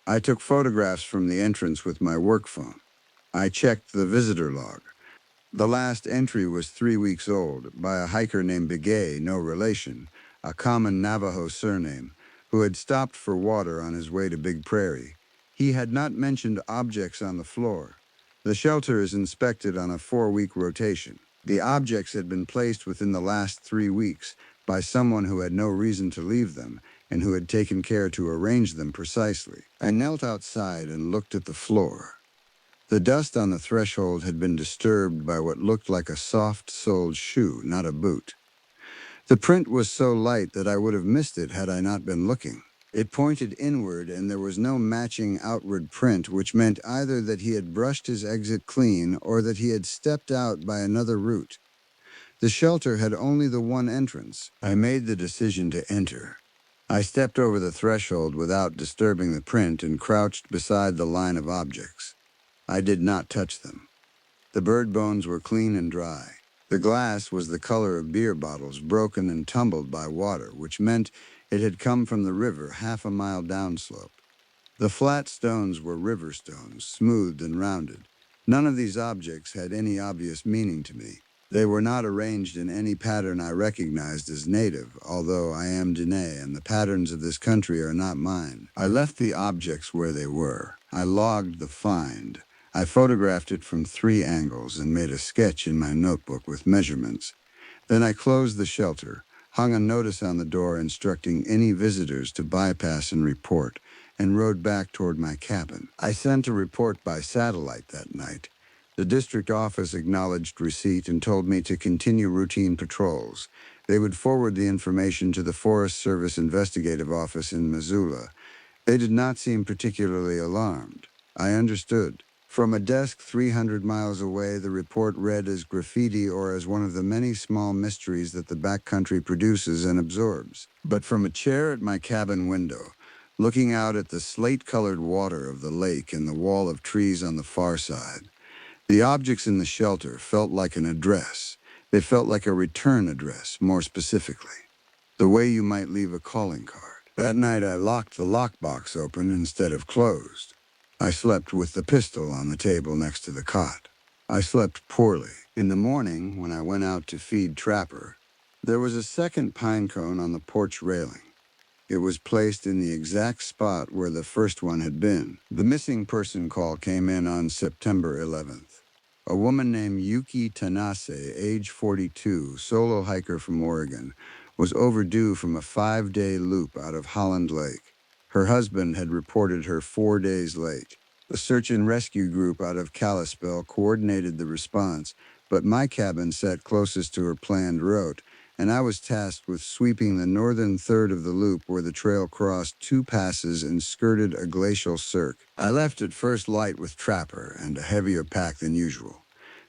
I took photographs from the entrance with my work phone. I checked the visitor log. The last entry was 3 weeks old, by a hiker named Begay, no relation, a common Navajo surname, who had stopped for water on his way to Big Prairie. He had not mentioned objects on the floor. The shelter is inspected on a 4-week rotation. The objects had been placed within the last 3 weeks, by someone who had no reason to leave them and who had taken care to arrange them precisely. I knelt outside and looked at the floor. The dust on the threshold had been disturbed by what looked like a soft-soled shoe, not a boot. The print was so light that I would have missed it had I not been looking. It pointed inward, and there was no matching outward print, which meant either that he had brushed his exit clean or that he had stepped out by another route. The shelter had only the one entrance. I made the decision to enter. I stepped over the threshold without disturbing the print and crouched beside the line of objects. I did not touch them. The bird bones were clean and dry. The glass was the color of beer bottles broken and tumbled by water, which meant it had come from the river half a mile downslope. The flat stones were river stones, smoothed and rounded. None of these objects had any obvious meaning to me. They were not arranged in any pattern I recognized as native, although I am Dene and the patterns of this country are not mine. I left the objects where they were. I logged the find. I photographed it from 3 angles and made a sketch in my notebook with measurements. Then I closed the shelter, hung a notice on the door instructing any visitors to bypass and report, and rode back toward my cabin. I sent a report by satellite that night. The district office acknowledged receipt and told me to continue routine patrols. They would forward the information to the Forest Service Investigative Office in Missoula. They did not seem particularly alarmed. I understood. From a desk 300 miles away, the report read as graffiti or as one of the many small mysteries that the backcountry produces and absorbs. But from a chair at my cabin window, looking out at the slate-colored water of the lake and the wall of trees on the far side, the objects in the shelter felt like an address. They felt like a return address, more specifically. The way you might leave a calling card. That night I locked the lockbox open instead of closed. I slept with the pistol on the table next to the cot. I slept poorly. In the morning, when I went out to feed Trapper, there was a second pine cone on the porch railing. It was placed in the exact spot where the first one had been. The missing person call came in on September 11th. A woman named Yuki Tanase, age 42, solo hiker from Oregon, was overdue from a 5-day loop out of Holland Lake. Her husband had reported her 4 days late. The search and rescue group out of Kalispell coordinated the response, but my cabin sat closest to her planned route, and I was tasked with sweeping the northern third of the loop where the trail crossed 2 passes and skirted a glacial cirque. I left at first light with Trapper and a heavier pack than usual.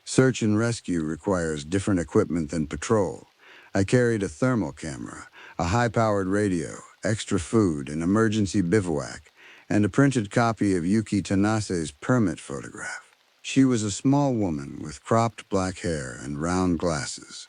Search and rescue requires different equipment than patrol. I carried a thermal camera, a high-powered radio, extra food, an emergency bivouac, and a printed copy of Yuki Tanase's permit photograph. She was a small woman with cropped black hair and round glasses.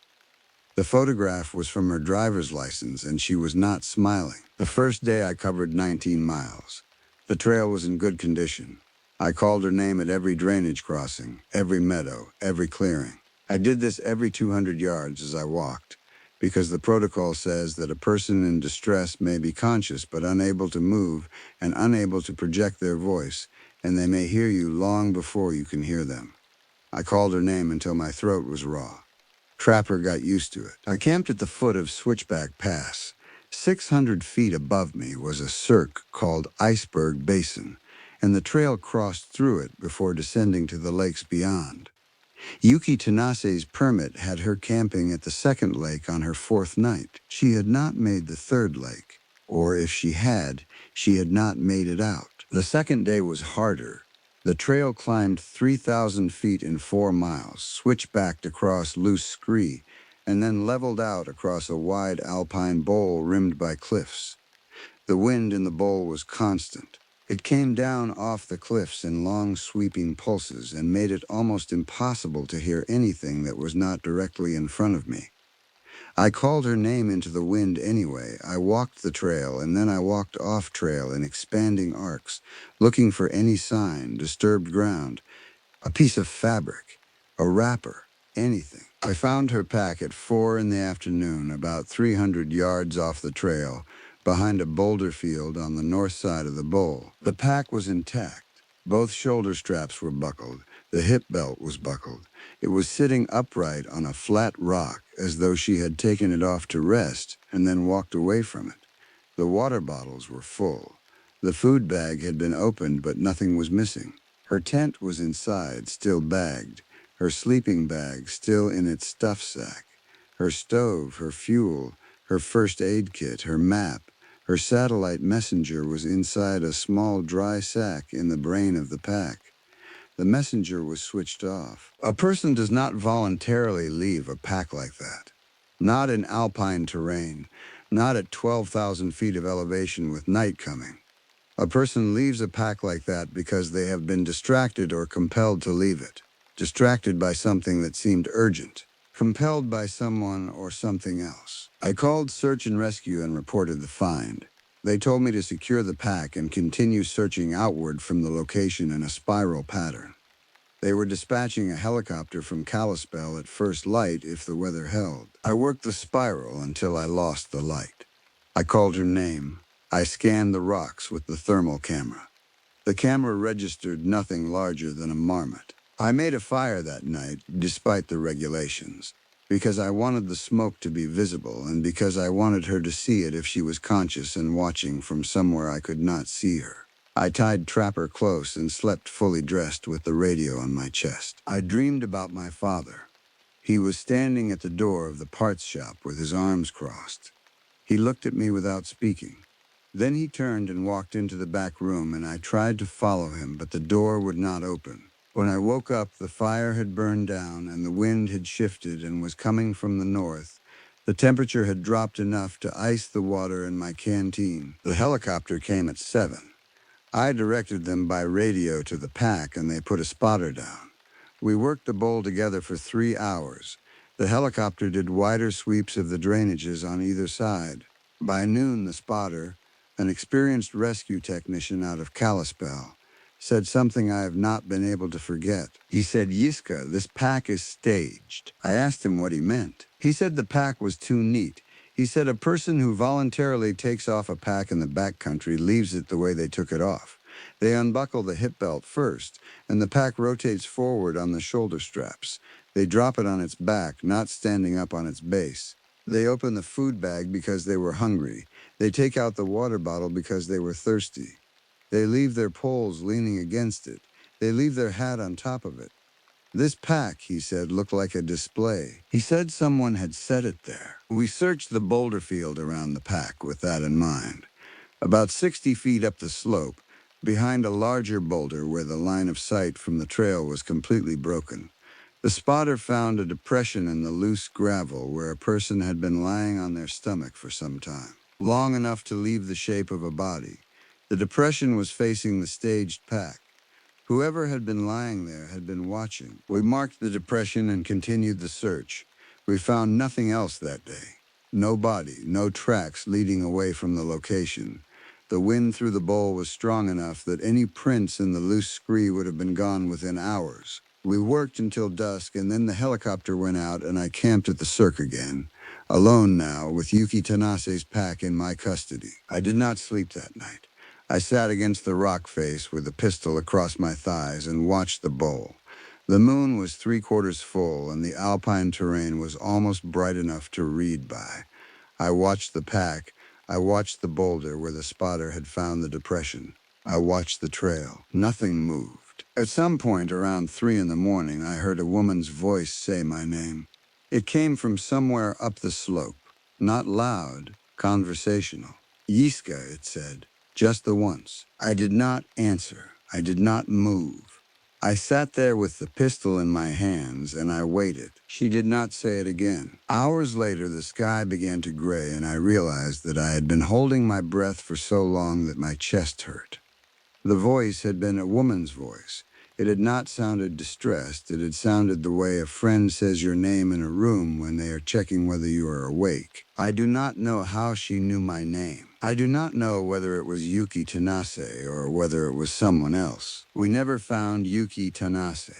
The photograph was from her driver's license, and she was not smiling. The first day I covered 19 miles. The trail was in good condition. I called her name at every drainage crossing, every meadow, every clearing. I did this every 200 yards as I walked, because the protocol says that a person in distress may be conscious but unable to move and unable to project their voice, and they may hear you long before you can hear them. I called her name until my throat was raw. Trapper got used to it. I camped at the foot of Switchback Pass. 600 feet above me was a cirque called Iceberg Basin, and the trail crossed through it before descending to the lakes beyond. Yuki Tanase's permit had her camping at the second lake on her 4th night. She had not made the third lake, or if she had not made it out. The second day was harder. The trail climbed 3,000 feet in 4 miles, switchbacked across loose scree, and then leveled out across a wide alpine bowl rimmed by cliffs. The wind in the bowl was constant. It came down off the cliffs in long sweeping pulses and made it almost impossible to hear anything that was not directly in front of me. I called her name into the wind anyway. I walked the trail, and then I walked off trail in expanding arcs, looking for any sign, disturbed ground, a piece of fabric, a wrapper, anything. I found her pack at 4 in the afternoon, about 300 yards off the trail, behind a boulder field on the north side of the bowl. The pack was intact. Both shoulder straps were buckled. The hip belt was buckled. It was sitting upright on a flat rock, as though she had taken it off to rest and then walked away from it. The water bottles were full. The food bag had been opened, but nothing was missing. Her tent was inside, still bagged, her sleeping bag still in its stuff sack. Her stove, her fuel, her first aid kit, her map, her satellite messenger was inside a small dry sack in the brain of the pack. The messenger was switched off. A person does not voluntarily leave a pack like that. Not in alpine terrain, not at 12,000 feet of elevation with night coming. A person leaves a pack like that because they have been distracted or compelled to leave it. Distracted by something that seemed urgent. Compelled by someone or something else. I called search and rescue and reported the find. They told me to secure the pack and continue searching outward from the location in a spiral pattern. They were dispatching a helicopter from Kalispell at first light if the weather held. I worked the spiral until I lost the light. I called her name. I scanned the rocks with the thermal camera. The camera registered nothing larger than a marmot. I made a fire that night, despite the regulations, because I wanted the smoke to be visible and because I wanted her to see it if she was conscious and watching from somewhere I could not see her. I tied Trapper close and slept fully dressed with the radio on my chest. I dreamed about my father. He was standing at the door of the parts shop with his arms crossed. He looked at me without speaking. Then he turned and walked into the back room, and I tried to follow him, but the door would not open. When I woke up, the fire had burned down and the wind had shifted and was coming from the north. The temperature had dropped enough to ice the water in my canteen. The helicopter came at 7. I directed them by radio to the pack, and they put a spotter down. We worked the bowl together for 3 hours. The helicopter did wider sweeps of the drainages on either side. By noon, the spotter, an experienced rescue technician out of Kalispell, said something I have not been able to forget. He said, "Yiska, this pack is staged." I asked him what he meant. He said the pack was too neat. He said a person who voluntarily takes off a pack in the backcountry leaves it the way they took it off. They unbuckle the hip belt first, and the pack rotates forward on the shoulder straps. They drop it on its back, not standing up on its base. They open the food bag because they were hungry. They take out the water bottle because they were thirsty. They leave their poles leaning against it. They leave their hat on top of it. This pack, he said, looked like a display. He said someone had set it there. We searched the boulder field around the pack with that in mind. About 60 feet up the slope, behind a larger boulder where the line of sight from the trail was completely broken, the spotter found a depression in the loose gravel where a person had been lying on their stomach for some time, long enough to leave the shape of a body. The depression was facing the staged pack. Whoever had been lying there had been watching. We marked the depression and continued the search. We found nothing else that day. No body, no tracks leading away from the location. The wind through the bowl was strong enough that any prints in the loose scree would have been gone within hours. We worked until dusk, and then the helicopter went out and I camped at the cirque again, alone now with Yuki Tanase's pack in my custody. I did not sleep that night. I sat against the rock face with a pistol across my thighs and watched the bowl. The moon was 3/4 full, and the alpine terrain was almost bright enough to read by. I watched the pack. I watched the boulder where the spotter had found the depression. I watched the trail. Nothing moved. At some point around 3 in the morning, I heard a woman's voice say my name. It came from somewhere up the slope. Not loud, conversational. "Yiska," it said. Just the once. I did not answer. I did not move. I sat there with the pistol in my hands, and I waited. She did not say it again. Hours later, the sky began to gray, and I realized that I had been holding my breath for so long that my chest hurt. The voice had been a woman's voice. It had not sounded distressed. It had sounded the way a friend says your name in a room when they are checking whether you are awake. I do not know how she knew my name. I do not know whether it was Yuki Tanase or whether it was someone else. We never found Yuki Tanase.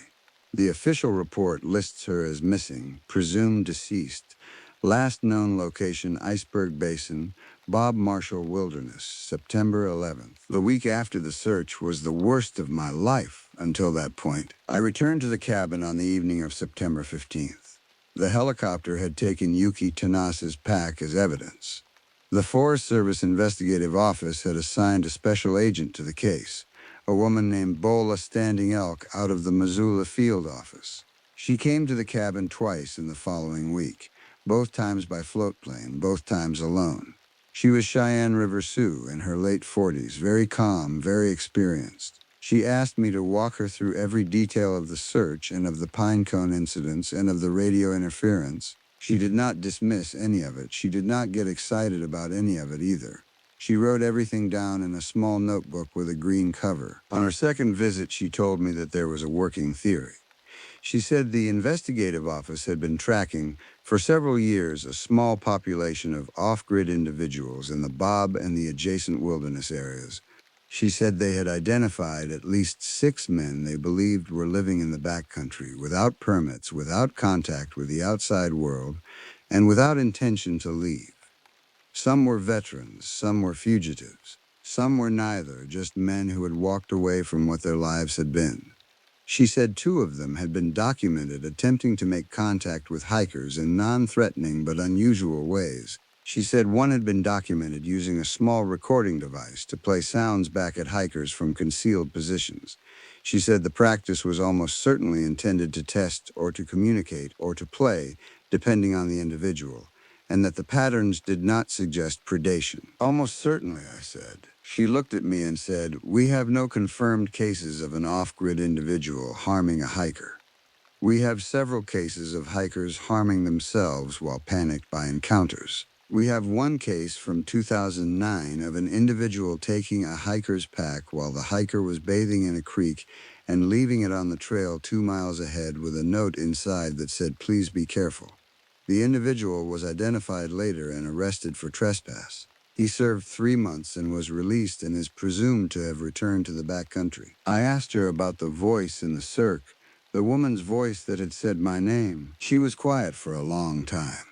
The official report lists her as missing, presumed deceased. Last known location, Iceberg Basin, Bob Marshall Wilderness, September 11th. The week after the search was the worst of my life. until that point. I returned to the cabin on the evening of September 15th. The helicopter had taken Yuki Tanas's pack as evidence. The Forest Service Investigative Office had assigned a special agent to the case, a woman named Bola Standing Elk out of the Missoula Field Office. She came to the cabin twice in the following week, both times by float plane, both times alone. She was Cheyenne River Sue in her late 40s, very calm, very experienced. She asked me to walk her through every detail of the search and of the Pinecone incidents and of the radio interference. She did not dismiss any of it. She did not get excited about any of it either. She wrote everything down in a small notebook with a green cover. On her second visit, she told me that there was a working theory. She said the investigative office had been tracking for several years a small population of off-grid individuals in the Bob and the adjacent wilderness areas. She said they had identified at least 6 men they believed were living in the backcountry without permits, without contact with the outside world, and without intention to leave. Some were veterans, some were fugitives, some were neither, just men who had walked away from what their lives had been. She said 2 of them had been documented attempting to make contact with hikers in non-threatening but unusual ways. She said 1 had been documented using a small recording device to play sounds back at hikers from concealed positions. She said the practice was almost certainly intended to test or to communicate or to play, depending on the individual, and that the patterns did not suggest predation. Almost certainly, I said. She looked at me and said, "We have no confirmed cases of an off-grid individual harming a hiker. We have several cases of hikers harming themselves while panicked by encounters. We have one case from 2009 of an individual taking a hiker's pack while the hiker was bathing in a creek and leaving it on the trail 2 miles ahead with a note inside that said, 'Please be careful.' The individual was identified later and arrested for trespass. He served 3 months and was released and is presumed to have returned to the backcountry. I asked her about the voice in the circ, the woman's voice that had said my name. She was quiet for a long time.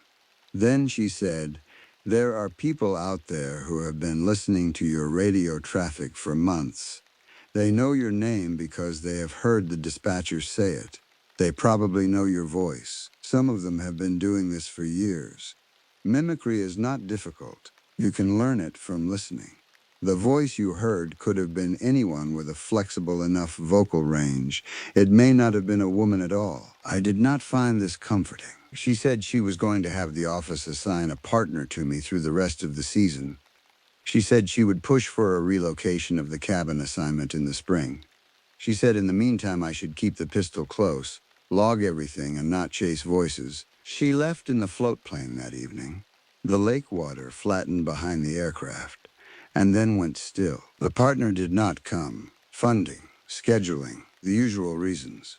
Then she said, "There are people out there who have been listening to your radio traffic for months. They know your name because they have heard the dispatchers say it. They probably know your voice. Some of them have been doing this for years. Mimicry is not difficult. You can learn it from listening. The voice you heard could have been anyone with a flexible enough vocal range. It may not have been a woman at all." I did not find this comforting. She said she was going to have the office assign a partner to me through the rest of the season. She said she would push for a relocation of the cabin assignment in the spring. She said in the meantime I should keep the pistol close, log everything, and not chase voices. She left in the float plane that evening. The lake water flattened behind the aircraft, and then went still. The partner did not come. Funding, scheduling, the usual reasons.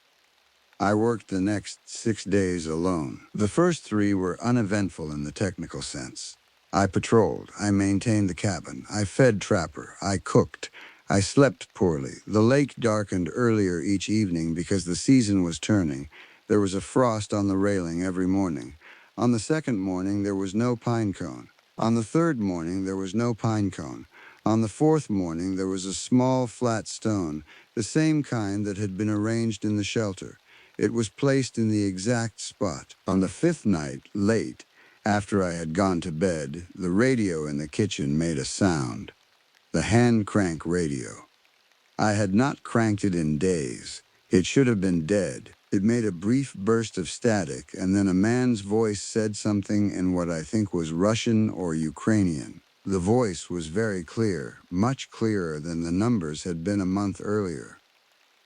I worked the next 6 days alone. The first 3 were uneventful in the technical sense. I patrolled, I maintained the cabin, I fed Trapper, I cooked, I slept poorly. The lake darkened earlier each evening because the season was turning. There was a frost on the railing every morning. On the second morning, there was no pine cone. On the third morning, there was no pine cone. On the fourth morning, there was a small flat stone, the same kind that had been arranged in the shelter. It was placed in the exact spot. On the 5th night, late, after I had gone to bed, the radio in the kitchen made a sound. The hand crank radio. I had not cranked it in days. It should have been dead. It made a brief burst of static, and then a man's voice said something in what I think was Russian or Ukrainian. The voice was very clear, much clearer than the numbers had been a month earlier.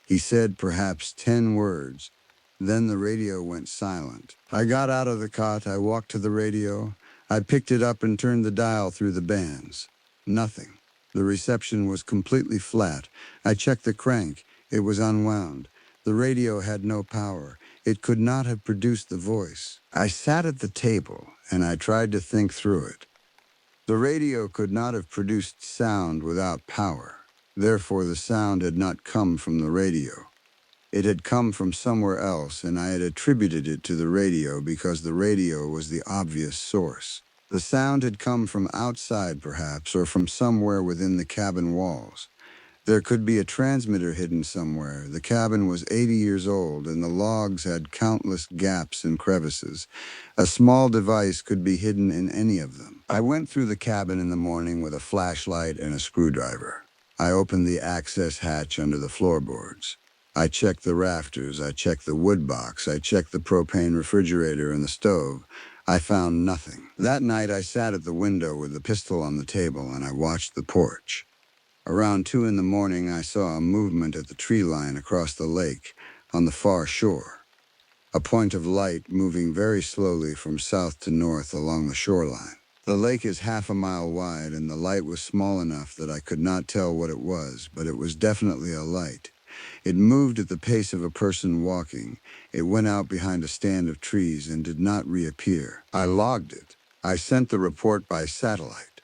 He said perhaps 10 words. Then the radio went silent. I got out of the cot, I walked to the radio. I picked it up and turned the dial through the bands. Nothing. The reception was completely flat. I checked the crank. It was unwound. The radio had no power. It could not have produced the voice. I sat at the table, and I tried to think through it. The radio could not have produced sound without power. Therefore, the sound had not come from the radio. It had come from somewhere else, and I had attributed it to the radio because the radio was the obvious source. The sound had come from outside, perhaps, or from somewhere within the cabin walls. There could be a transmitter hidden somewhere. The cabin was 80 years old, and the logs had countless gaps and crevices. A small device could be hidden in any of them. I went through the cabin in the morning with a flashlight and a screwdriver. I opened the access hatch under the floorboards. I checked the rafters, I checked the wood box, I checked the propane refrigerator and the stove. I found nothing. That night I sat at the window with the pistol on the table and I watched the porch. Around 2 in the morning, I saw a movement at the tree line across the lake on the far shore. A point of light moving very slowly from south to north along the shoreline. The lake is half a mile wide, and the light was small enough that I could not tell what it was, but it was definitely a light. It moved at the pace of a person walking. It went out behind a stand of trees and did not reappear. I logged it. I sent the report by satellite.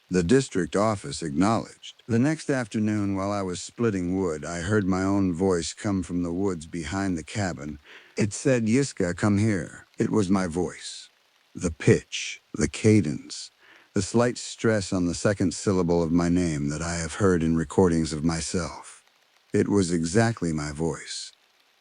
The district office acknowledged. The next afternoon, while I was splitting wood, I heard my own voice come from the woods behind the cabin. It said, "Yiska, come here." It was my voice. The pitch, the cadence, the slight stress on the second syllable of my name that I have heard in recordings of myself. It was exactly my voice.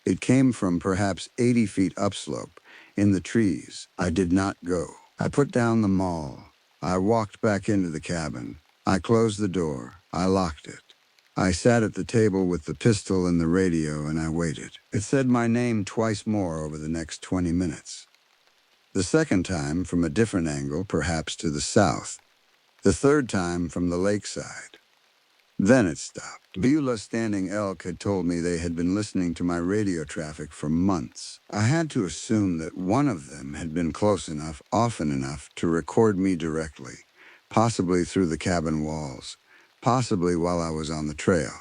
It came from perhaps 80 feet upslope, in the trees. I did not go. I put down the maul. I walked back into the cabin. I closed the door. I locked it. I sat at the table with the pistol and the radio and I waited. It said my name twice more over the next 20 minutes. The second time from a different angle, perhaps to the south. The third time from the lakeside. Then it stopped. Beulah Standing Elk had told me they had been listening to my radio traffic for months. I had to assume that one of them had been close enough, often enough, to record me directly, possibly through the cabin walls, possibly while I was on the trail.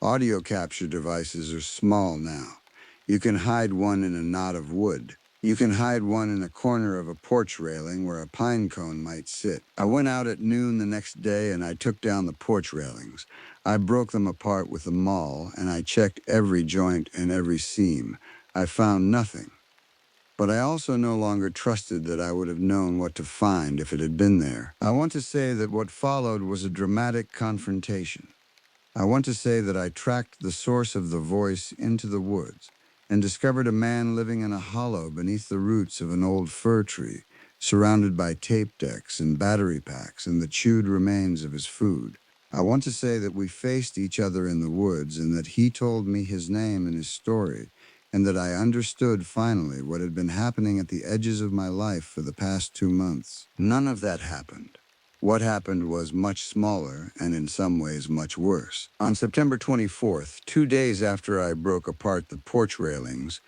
Audio capture devices are small now. You can hide one in a knot of wood. You can hide one in a corner of a porch railing where a pine cone might sit. I went out at noon the next day and I took down the porch railings. I broke them apart with a maul and I checked every joint and every seam. I found nothing. But I also no longer trusted that I would have known what to find if it had been there. I want to say that what followed was a dramatic confrontation. I want to say that I tracked the source of the voice into the woods and discovered a man living in a hollow beneath the roots of an old fir tree, surrounded by tape decks and battery packs and the chewed remains of his food. I want to say that we faced each other in the woods and that he told me his name and his story, and that I understood finally what had been happening at the edges of my life for the past 2 months. None of that happened. What happened was much smaller and in some ways much worse. On September 24th, 2 days after I broke apart the porch railings,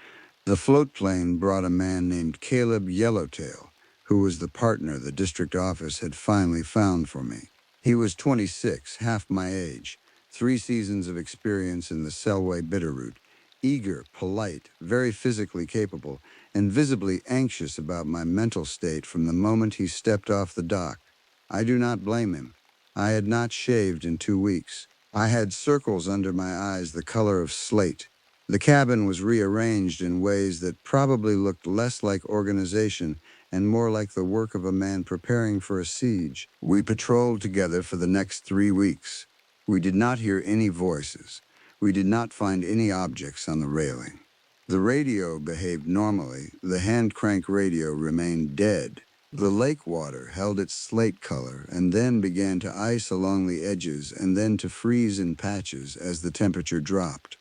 the float plane brought a man named Caleb Yellowtail, who was the partner the district office had finally found for me. He was 26, half my age, 3 seasons of experience in the Selway Bitterroot, eager, polite, very physically capable, and visibly anxious about my mental state from the moment he stepped off the dock. I do not blame him. I had not shaved in 2 weeks. I had circles under my eyes the color of slate. The cabin was rearranged in ways that probably looked less like organization and more like the work of a man preparing for a siege. We patrolled together for the next 3 weeks. We did not hear any voices. We did not find any objects on the railing. The radio behaved normally. The hand crank radio remained dead. The lake water held its slate color and then began to ice along the edges and then to freeze in patches as the temperature dropped.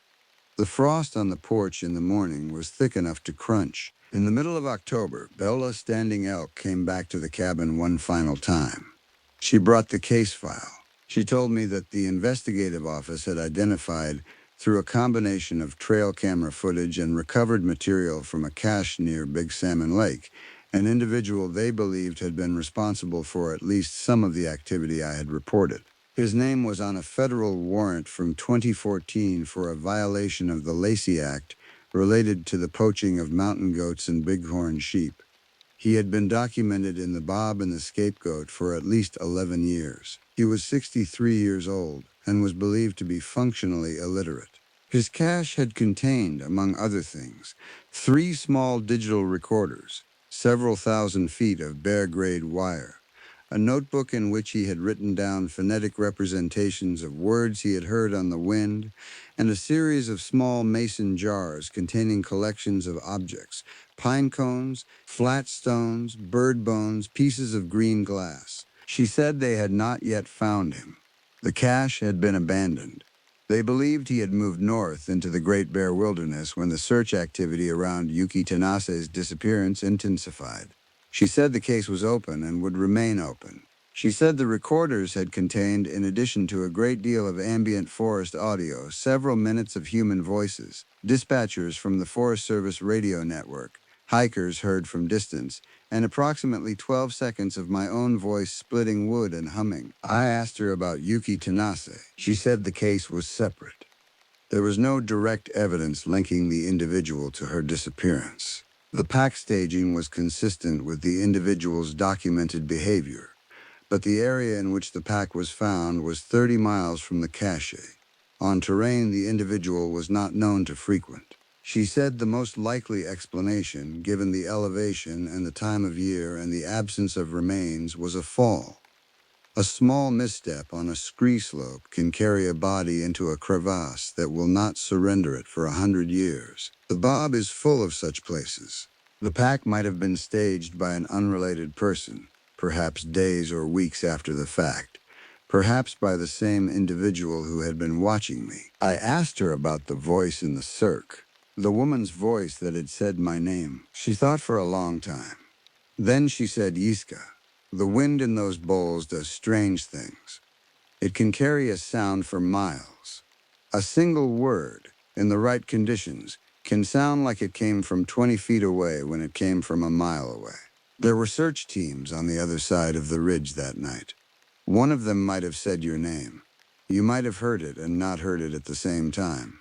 The frost on the porch in the morning was thick enough to crunch. In the middle of October, Beulah Standing Elk came back to the cabin one final time. She brought the case file. She told me that the investigative office had identified, through a combination of trail camera footage and recovered material from a cache near Big Salmon Lake, an individual they believed had been responsible for at least some of the activity I had reported. His name was on a federal warrant from 2014 for a violation of the Lacey Act related to the poaching of mountain goats and bighorn sheep. He had been documented in the Bob and the Scapegoat for at least 11 years. He was 63 years old and was believed to be functionally illiterate. His cache had contained, among other things, 3 small digital recorders, several thousand feet of bare-grade wire, a notebook in which he had written down phonetic representations of words he had heard on the wind, and a series of small mason jars containing collections of objects, pine cones, flat stones, bird bones, pieces of green glass. She said they had not yet found him. The cache had been abandoned. They believed he had moved north into the Great Bear Wilderness when the search activity around Yuki Tanase's disappearance intensified. She said the case was open and would remain open. She said the recorders had contained, in addition to a great deal of ambient forest audio, several minutes of human voices, dispatchers from the Forest Service radio network, hikers heard from distance, and approximately 12 seconds of my own voice splitting wood and humming. I asked her about Yuki Tanase. She said the case was separate. There was no direct evidence linking the individual to her disappearance. The pack staging was consistent with the individual's documented behavior, but the area in which the pack was found was 30 miles from the cache, on terrain the individual was not known to frequent. She said the most likely explanation, given the elevation and the time of year and the absence of remains, was a fall. A small misstep on a scree slope can carry a body into a crevasse that will not surrender it for 100 years. The Bob is full of such places. The pack might have been staged by an unrelated person, perhaps days or weeks after the fact, perhaps by the same individual who had been watching me. I asked her about the voice in the cirque, the woman's voice that had said my name. She thought for a long time. Then she said Yiska. The wind in those bowls does strange things. It can carry a sound for miles. A single word, in the right conditions, can sound like it came from 20 feet away when it came from a mile away. There were search teams on the other side of the ridge that night. One of them might have said your name. You might have heard it and not heard it at the same time.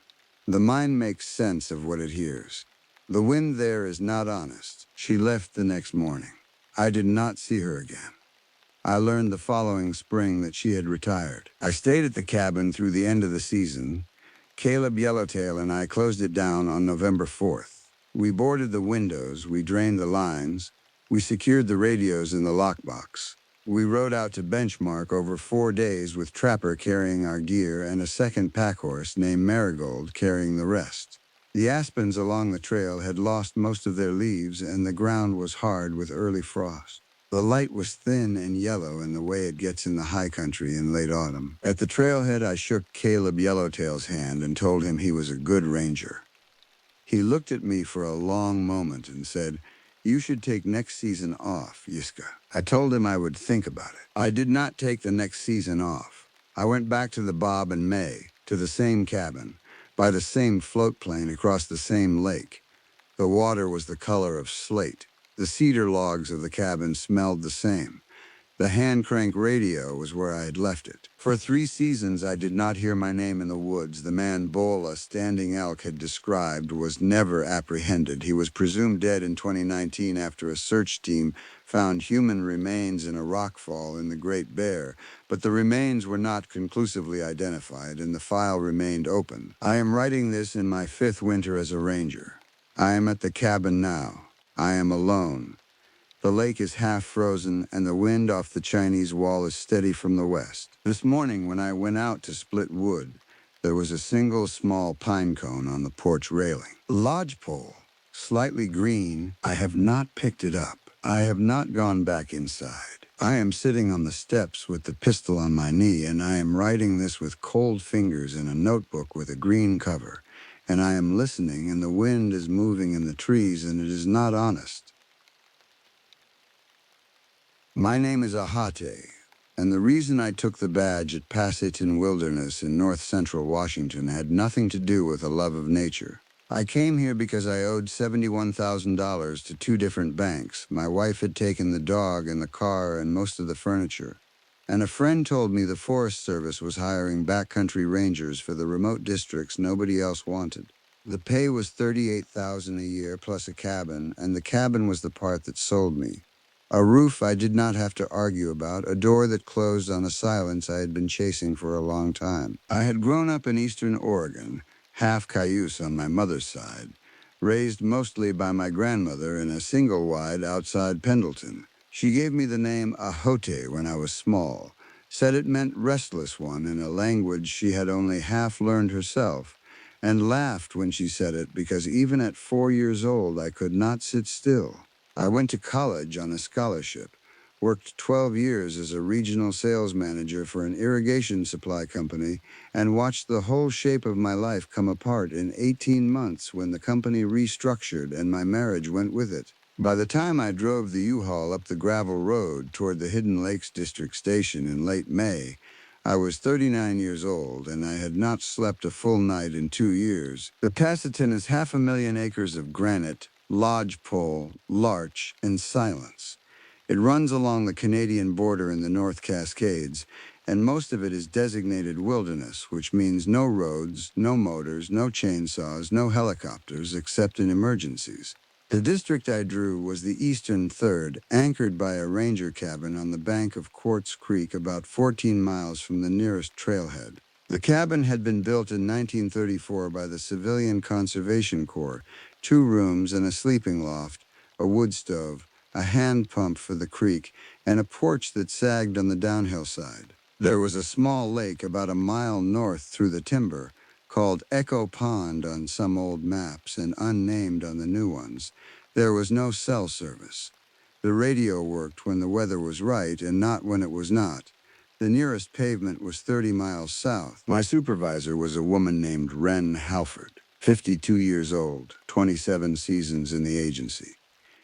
The mind makes sense of what it hears. The wind there is not honest. She left the next morning. I did not see her again. I learned the following spring that she had retired. I stayed at the cabin through the end of the season. Caleb Yellowtail and I closed it down on November 4th. We boarded the windows, we drained the lines, we secured the radios in the lockbox. We rode out to Benchmark over 4 days with Trapper carrying our gear and a second pack horse named Marigold carrying the rest. The aspens along the trail had lost most of their leaves and the ground was hard with early frost. The light was thin and yellow in the way it gets in the high country in late autumn. At the trailhead, I shook Caleb Yellowtail's hand and told him he was a good ranger. He looked at me for a long moment and said, "You should take next season off, Yiska." I told him I would think about it. I did not take the next season off. I went back to the Bob in May, to the same cabin, by the same float plane across the same lake. The water was the color of slate. The cedar logs of the cabin smelled the same. The hand-crank radio was where I had left it. For 3 seasons I did not hear my name in the woods. The man Bola, Standing Elk, had described was never apprehended. He was presumed dead in 2019 after a search team found human remains in a rockfall in the Great Bear, but the remains were not conclusively identified and the file remained open. I am writing this in my 5th winter as a ranger. I am at the cabin now. I am alone. The lake is half frozen and the wind off the Chinese wall is steady from the west. This morning when I went out to split wood, there was a single small pine cone on the porch railing. Lodgepole, slightly green. I have not picked it up. I have not gone back inside. I am sitting on the steps with the pistol on my knee and I am writing this with cold fingers in a notebook with a green cover. And I am listening and the wind is moving in the trees and it is not honest. My name is Ahate, and the reason I took the badge at Pasayten Wilderness in north-central Washington had nothing to do with a love of nature. I came here because I owed $71,000 to 2 different banks. My wife had taken the dog and the car and most of the furniture, and a friend told me the Forest Service was hiring backcountry rangers for the remote districts nobody else wanted. The pay was $38,000 a year plus a cabin, and the cabin was the part that sold me. A roof I did not have to argue about, a door that closed on a silence I had been chasing for a long time. I had grown up in eastern Oregon, half Cayuse on my mother's side, raised mostly by my grandmother in a single wide outside Pendleton. She gave me the name Ahote when I was small, said it meant restless one in a language she had only half learned herself, and laughed when she said it because even at 4 years old I could not sit still. I went to college on a scholarship, worked 12 years as a regional sales manager for an irrigation supply company, and watched the whole shape of my life come apart in 18 months when the company restructured and my marriage went with it. By the time I drove the U-Haul up the gravel road toward the Hidden Lakes District Station in late May, I was 39 years old and I had not slept a full night in 2 years. The Passiton is 500,000 acres of granite, lodgepole, larch, and silence. It runs along the Canadian border in the North Cascades, and most of it is designated wilderness, which means no roads, no motors, no chainsaws, no helicopters except in emergencies. The district I drew was the eastern third, anchored by a ranger cabin on the bank of Quartz Creek about 14 miles from the nearest trailhead. The cabin had been built in 1934 by the Civilian Conservation Corps, 2 rooms and a sleeping loft, a wood stove, a hand pump for the creek, and a porch that sagged on the downhill side. There was a small lake about a mile north through the timber, called Echo Pond on some old maps and unnamed on the new ones. There was no cell service. The radio worked when the weather was right and not when it was not. The nearest pavement was 30 miles south. My supervisor was a woman named Wren Halford, 52 years old, 27 seasons in the agency.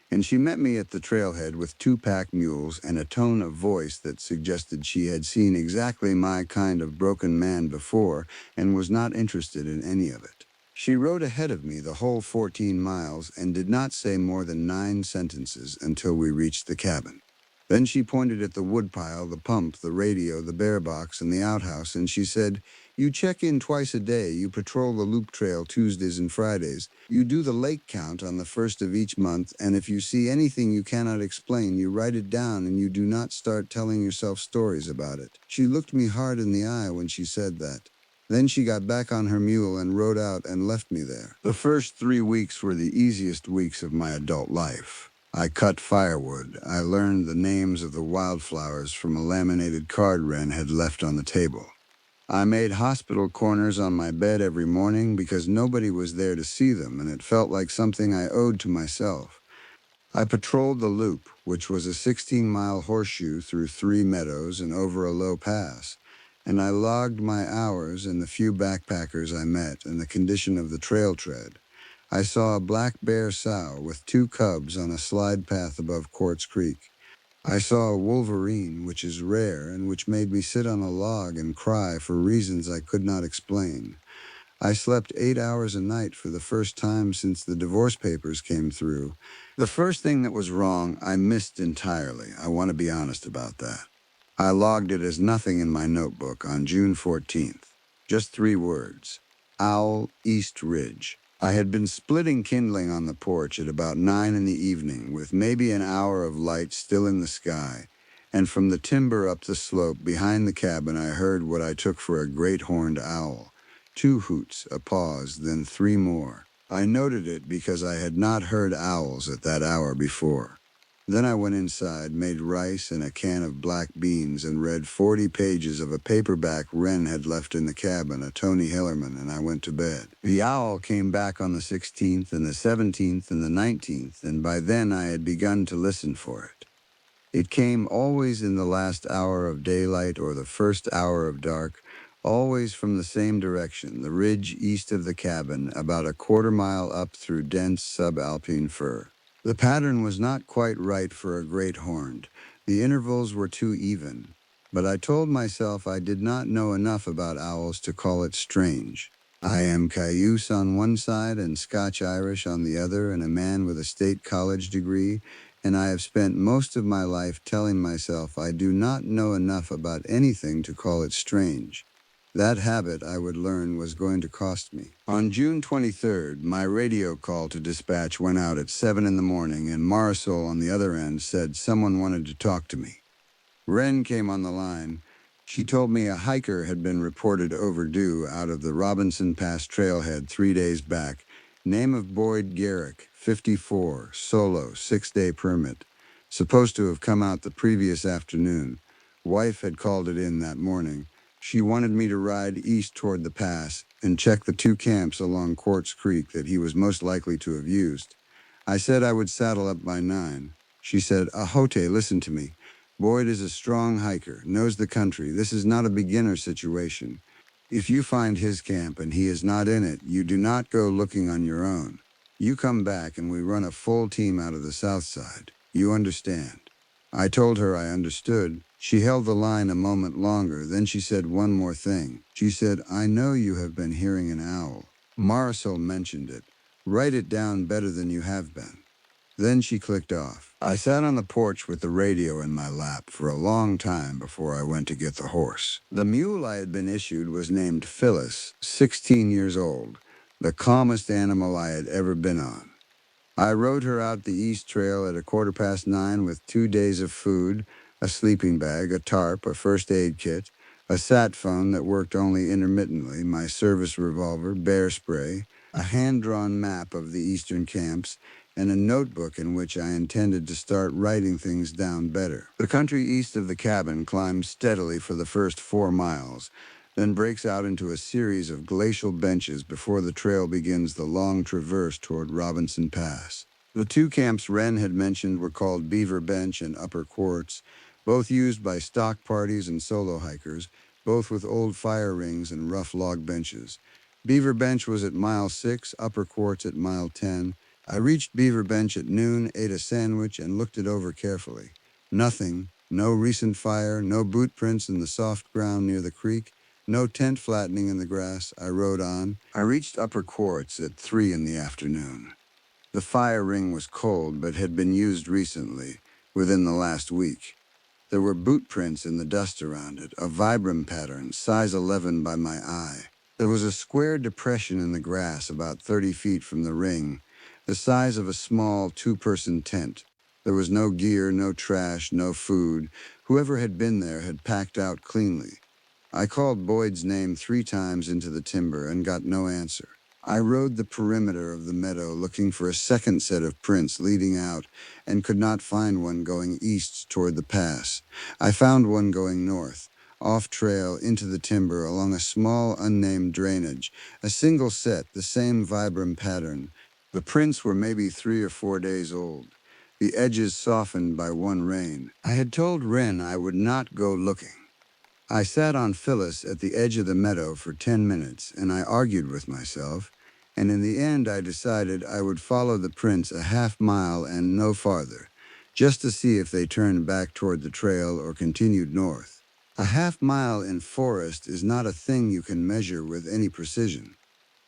And she met me at the trailhead with 2 pack mules and a tone of voice that suggested she had seen exactly my kind of broken man before and was not interested in any of it. She rode ahead of me the whole 14 miles and did not say more than 9 sentences until we reached the cabin. Then she pointed at the woodpile, the pump, the radio, the bear box, and the outhouse, and she said, "You check in twice a day, you patrol the loop trail Tuesdays and Fridays, you do the lake count on the first of each month, and if you see anything you cannot explain, you write it down and you do not start telling yourself stories about it." She looked me hard in the eye when she said that. Then she got back on her mule and rode out and left me there. The first 3 weeks were the easiest weeks of my adult life. I cut firewood. I learned the names of the wildflowers from a laminated card Wren had left on the table. I made hospital corners on my bed every morning because nobody was there to see them, and it felt like something I owed to myself. I patrolled the loop, which was a 16-mile horseshoe through 3 meadows and over a low pass, and I logged my hours and the few backpackers I met and the condition of the trail tread. I saw a black bear sow with 2 cubs on a slide path above Quartz Creek. I saw a wolverine, which is rare and which made me sit on a log and cry for reasons I could not explain. I slept 8 hours a night for the first time since the divorce papers came through. The first thing that was wrong, I missed entirely. I want to be honest about that. I logged it as nothing in my notebook on June 14th. Just 3 words. Owl, East Ridge. I had been splitting kindling on the porch at about 9 in the evening, with maybe an hour of light still in the sky, and from the timber up the slope behind the cabin I heard what I took for a great horned owl. 2 hoots, a pause, then 3 more. I noted it because I had not heard owls at that hour before. Then I went inside, made rice and a can of black beans, and read 40 pages of a paperback Wren had left in the cabin, a Tony Hillerman, and I went to bed. The owl came back on the 16th and the 17th and the 19th, and by then I had begun to listen for it. It came always in the last hour of daylight or the first hour of dark, always from the same direction, the ridge east of the cabin, about a quarter-mile up through dense subalpine fir. The pattern was not quite right for a great horned. The intervals were too even, but I told myself I did not know enough about owls to call it strange. I am Cayuse on one side and Scotch-Irish on the other, and a man with a state college degree, and I have spent most of my life telling myself I do not know enough about anything to call it strange. That habit I would learn was going to cost me. On June 23rd, my radio call to dispatch went out at 7 in the morning, and Marisol on the other end said someone wanted to talk to me. Wren came on the line. She told me a hiker had been reported overdue out of the Robinson Pass trailhead 3 days back. Name of Boyd Garrick, 54, solo, 6-day permit. Supposed to have come out the previous afternoon. Wife had called it in that morning. She wanted me to ride east toward the pass and check the 2 camps along Quartz Creek that he was most likely to have used. I said I would saddle up by 9. She said, Ahote, listen to me. Boyd is a strong hiker, knows the country. This is not a beginner situation. If you find his camp and he is not in it, you do not go looking on your own. You come back and we run a full team out of the south side. You understand. I told her I understood. She held the line a moment longer, then she said one more thing. She said, I know you have been hearing an owl. Marisol mentioned it. Write it down better than you have been. Then she clicked off. I sat on the porch with the radio in my lap for a long time before I went to get the horse. The mule I had been issued was named Phyllis, 16 years old, the calmest animal I had ever been on. I rode her out the east trail at 9:15 with 2 days of food, a sleeping bag, a tarp, a first aid kit, a sat phone that worked only intermittently, my service revolver, bear spray, a hand-drawn map of the eastern camps, and a notebook in which I intended to start writing things down better. The country east of the cabin climbs steadily for the first 4 miles, then breaks out into a series of glacial benches before the trail begins the long traverse toward Robinson Pass. The 2 camps Wren had mentioned were called Beaver Bench and Upper Quartz, both used by stock parties and solo hikers, both with old fire rings and rough log benches. Beaver Bench was at mile 6, Upper Quartz at mile 10. I reached Beaver Bench at noon, ate a sandwich, and looked it over carefully. Nothing, no recent fire, no boot prints in the soft ground near the creek, no tent flattening in the grass. I rode on. I reached Upper Quartz at 3 in the afternoon. The fire ring was cold, but had been used recently, within the last week. There were boot prints in the dust around it, a Vibram pattern, size 11 by my eye. There was a square depression in the grass about 30 feet from the ring, the size of a small 2-person tent. There was no gear, no trash, no food. Whoever had been there had packed out cleanly. I called Boyd's name 3 times into the timber and got no answer. I rode the perimeter of the meadow looking for a second set of prints leading out and could not find one going east toward the pass. I found one going north, off trail into the timber along a small unnamed drainage, a single set, the same Vibram pattern. The prints were maybe 3 or 4 days old, the edges softened by one rain. I had told Wren I would not go looking. I sat on Phyllis at the edge of the meadow for 10 minutes, and I argued with myself, and in the end I decided I would follow the prints a half mile and no farther, just to see if they turned back toward the trail or continued north. A half mile in forest is not a thing you can measure with any precision.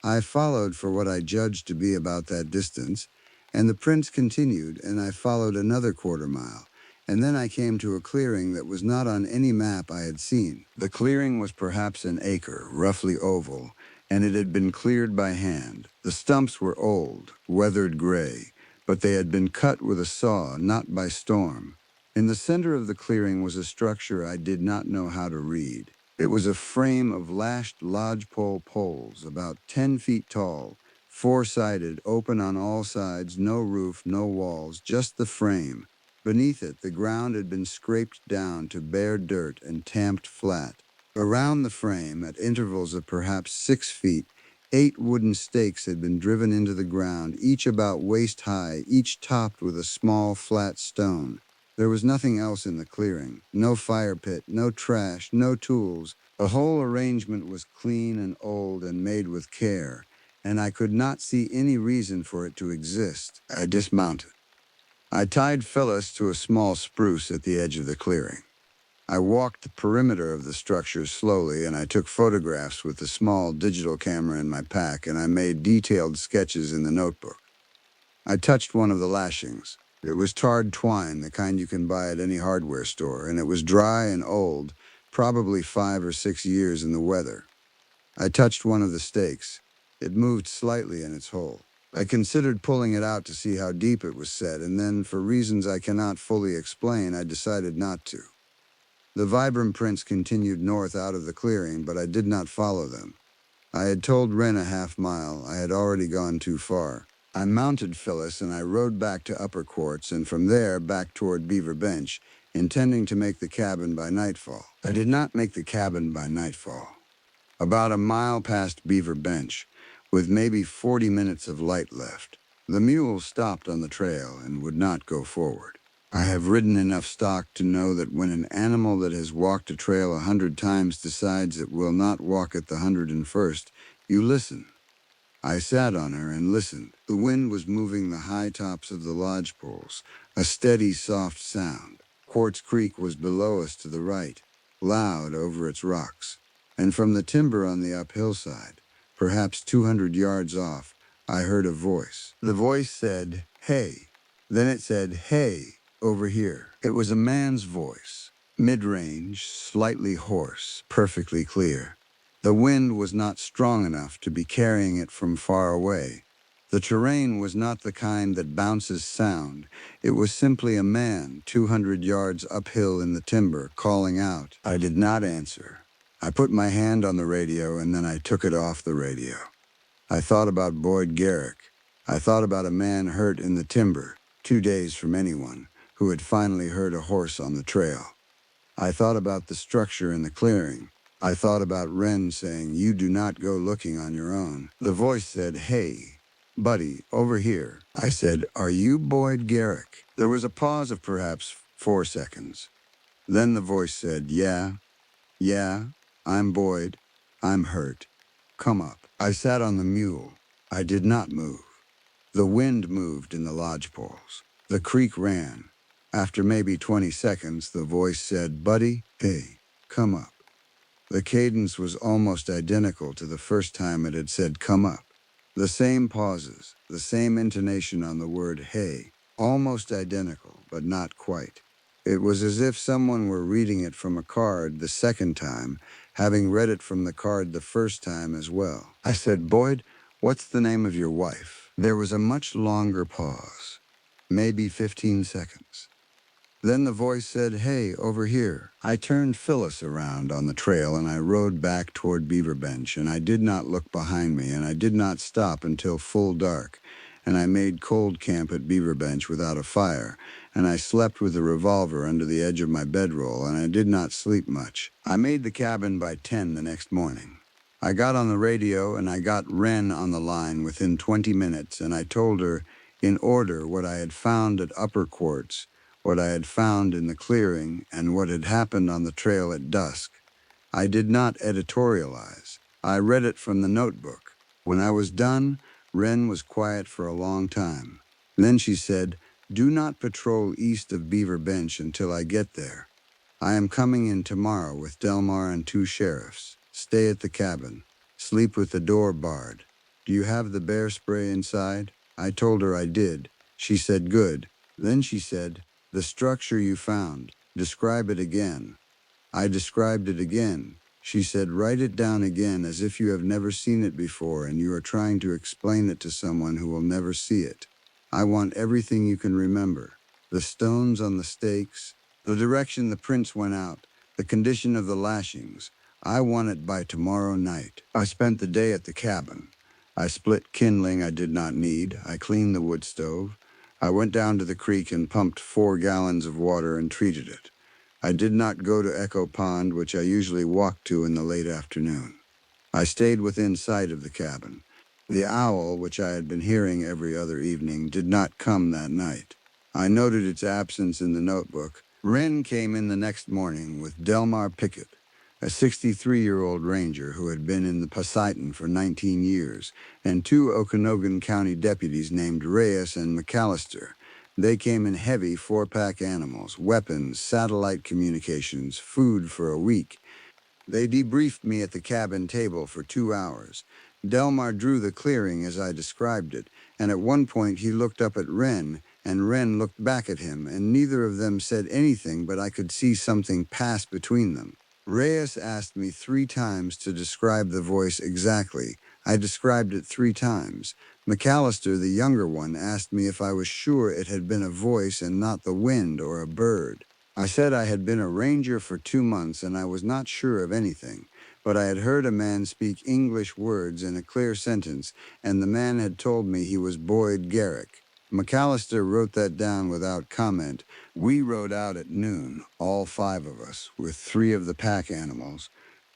I followed for what I judged to be about that distance, and the prints continued, and I followed another quarter mile, and then I came to a clearing that was not on any map I had seen. The clearing was perhaps an acre, roughly oval, and it had been cleared by hand. The stumps were old, weathered gray, but they had been cut with a saw, not by storm. In the center of the clearing was a structure I did not know how to read. It was a frame of lashed lodgepole poles, about 10 feet tall, 4-sided, open on all sides, no roof, no walls, just the frame. Beneath it, the ground had been scraped down to bare dirt and tamped flat. Around the frame, at intervals of perhaps 6 feet, 8 wooden stakes had been driven into the ground, each about waist high, each topped with a small flat stone. There was nothing else in the clearing. No fire pit, no trash, no tools. The whole arrangement was clean and old and made with care, and I could not see any reason for it to exist. I dismounted. I tied Phyllis to a small spruce at the edge of the clearing. I walked the perimeter of the structure slowly, and I took photographs with the small digital camera in my pack, and I made detailed sketches in the notebook. I touched one of the lashings. It was tarred twine, the kind you can buy at any hardware store, and it was dry and old, probably 5 or 6 years in the weather. I touched one of the stakes. It moved slightly in its hole. I considered pulling it out to see how deep it was set, and then, for reasons I cannot fully explain, I decided not to. The Vibram prints continued north out of the clearing, but I did not follow them. I had told Wren a half mile. I had already gone too far. I mounted Phyllis and I rode back to Upper Quartz and from there back toward Beaver Bench, intending to make the cabin by nightfall. I did not make the cabin by nightfall. About a mile past Beaver Bench, with maybe 40 minutes of light left, the mule stopped on the trail and would not go forward. I have ridden enough stock to know that when an animal that has walked a trail 100 times decides it will not walk it the 101st, you listen. I sat on her and listened. The wind was moving the high tops of the lodge poles, a steady, soft sound. Quartz Creek was below us to the right, loud over its rocks. And from the timber on the uphill side, perhaps 200 yards off, I heard a voice. The voice said, "Hey." Then it said, "Hey, over here." It was a man's voice, mid-range, slightly hoarse, perfectly clear. The wind was not strong enough to be carrying it from far away. The terrain was not the kind that bounces sound. It was simply a man 200 yards uphill in the timber calling out. I did not answer. I put my hand on the radio and then I took it off the radio. I thought about Boyd Garrick. I thought about a man hurt in the timber, 2 days from anyone, who had finally heard a horse on the trail. I thought about the structure in the clearing. I thought about Wren saying, "You do not go looking on your own." The voice said, "Hey, buddy, over here." I said, "Are you Boyd Garrick?" There was a pause of perhaps 4 seconds. Then the voice said, Yeah, I'm Boyd. I'm hurt. Come up." I sat on the mule. I did not move. The wind moved in the lodge poles. The creek ran. After maybe 20 seconds, the voice said, "Buddy, hey, come up." The cadence was almost identical to the first time it had said, "Come up." The same pauses, the same intonation on the word "hey," almost identical, but not quite. It was as if someone were reading it from a card the second time, having read it from the card the first time as well. I said, "Boyd, what's the name of your wife?" There was a much longer pause, maybe 15 seconds. Then the voice said, "Hey, over here." I turned Phyllis around on the trail and I rode back toward Beaver Bench, and I did not look behind me, and I did not stop until full dark, and I made cold camp at Beaver Bench without a fire, and I slept with a revolver under the edge of my bedroll, and I did not sleep much. I made the cabin by 10 the next morning. I got on the radio and I got Wren on the line within 20 minutes, and I told her, in order, what I had found at Upper Quartz, what I had found in the clearing, and what had happened on the trail at dusk. I did not editorialize. I read it from the notebook. When I was done, Wren was quiet for a long time. Then she said, "Do not patrol east of Beaver Bench until I get there. I am coming in tomorrow with Delmar and 2 sheriffs. Stay at the cabin. Sleep with the door barred. Do you have the bear spray inside?" I told her I did. She said, "Good." Then she said, "The structure you found, describe it again." I described it again. She said, "Write it down again as if you have never seen it before and you are trying to explain it to someone who will never see it. I want everything you can remember. The stones on the stakes, the direction the prints went out, the condition of the lashings. I want it by tomorrow night." I spent the day at the cabin. I split kindling I did not need. I cleaned the wood stove. I went down to the creek and pumped 4 gallons of water and treated it. I did not go to Echo Pond, which I usually walked to in the late afternoon. I stayed within sight of the cabin. The owl, which I had been hearing every other evening, did not come that night. I noted its absence in the notebook. Wren came in the next morning with Delmar Pickett, a 63-year-old ranger who had been in the Poseidon for 19 years, and 2 Okanogan County deputies named Reyes and McAllister. They came in heavy 4-pack animals, weapons, satellite communications, food for a week. They debriefed me at the cabin table for 2 hours. Delmar drew the clearing as I described it, and at one point he looked up at Wren, and Wren looked back at him, and neither of them said anything, but I could see something pass between them. Reyes asked me 3 times to describe the voice exactly. I described it 3 times. McAllister, the younger one, asked me if I was sure it had been a voice and not the wind or a bird. I said I had been a ranger for 2 months and I was not sure of anything, but I had heard a man speak English words in a clear sentence, and the man had told me he was Boyd Garrick. McAllister wrote that down without comment. We rode out at noon, all 5 of us, with 3 of the pack animals.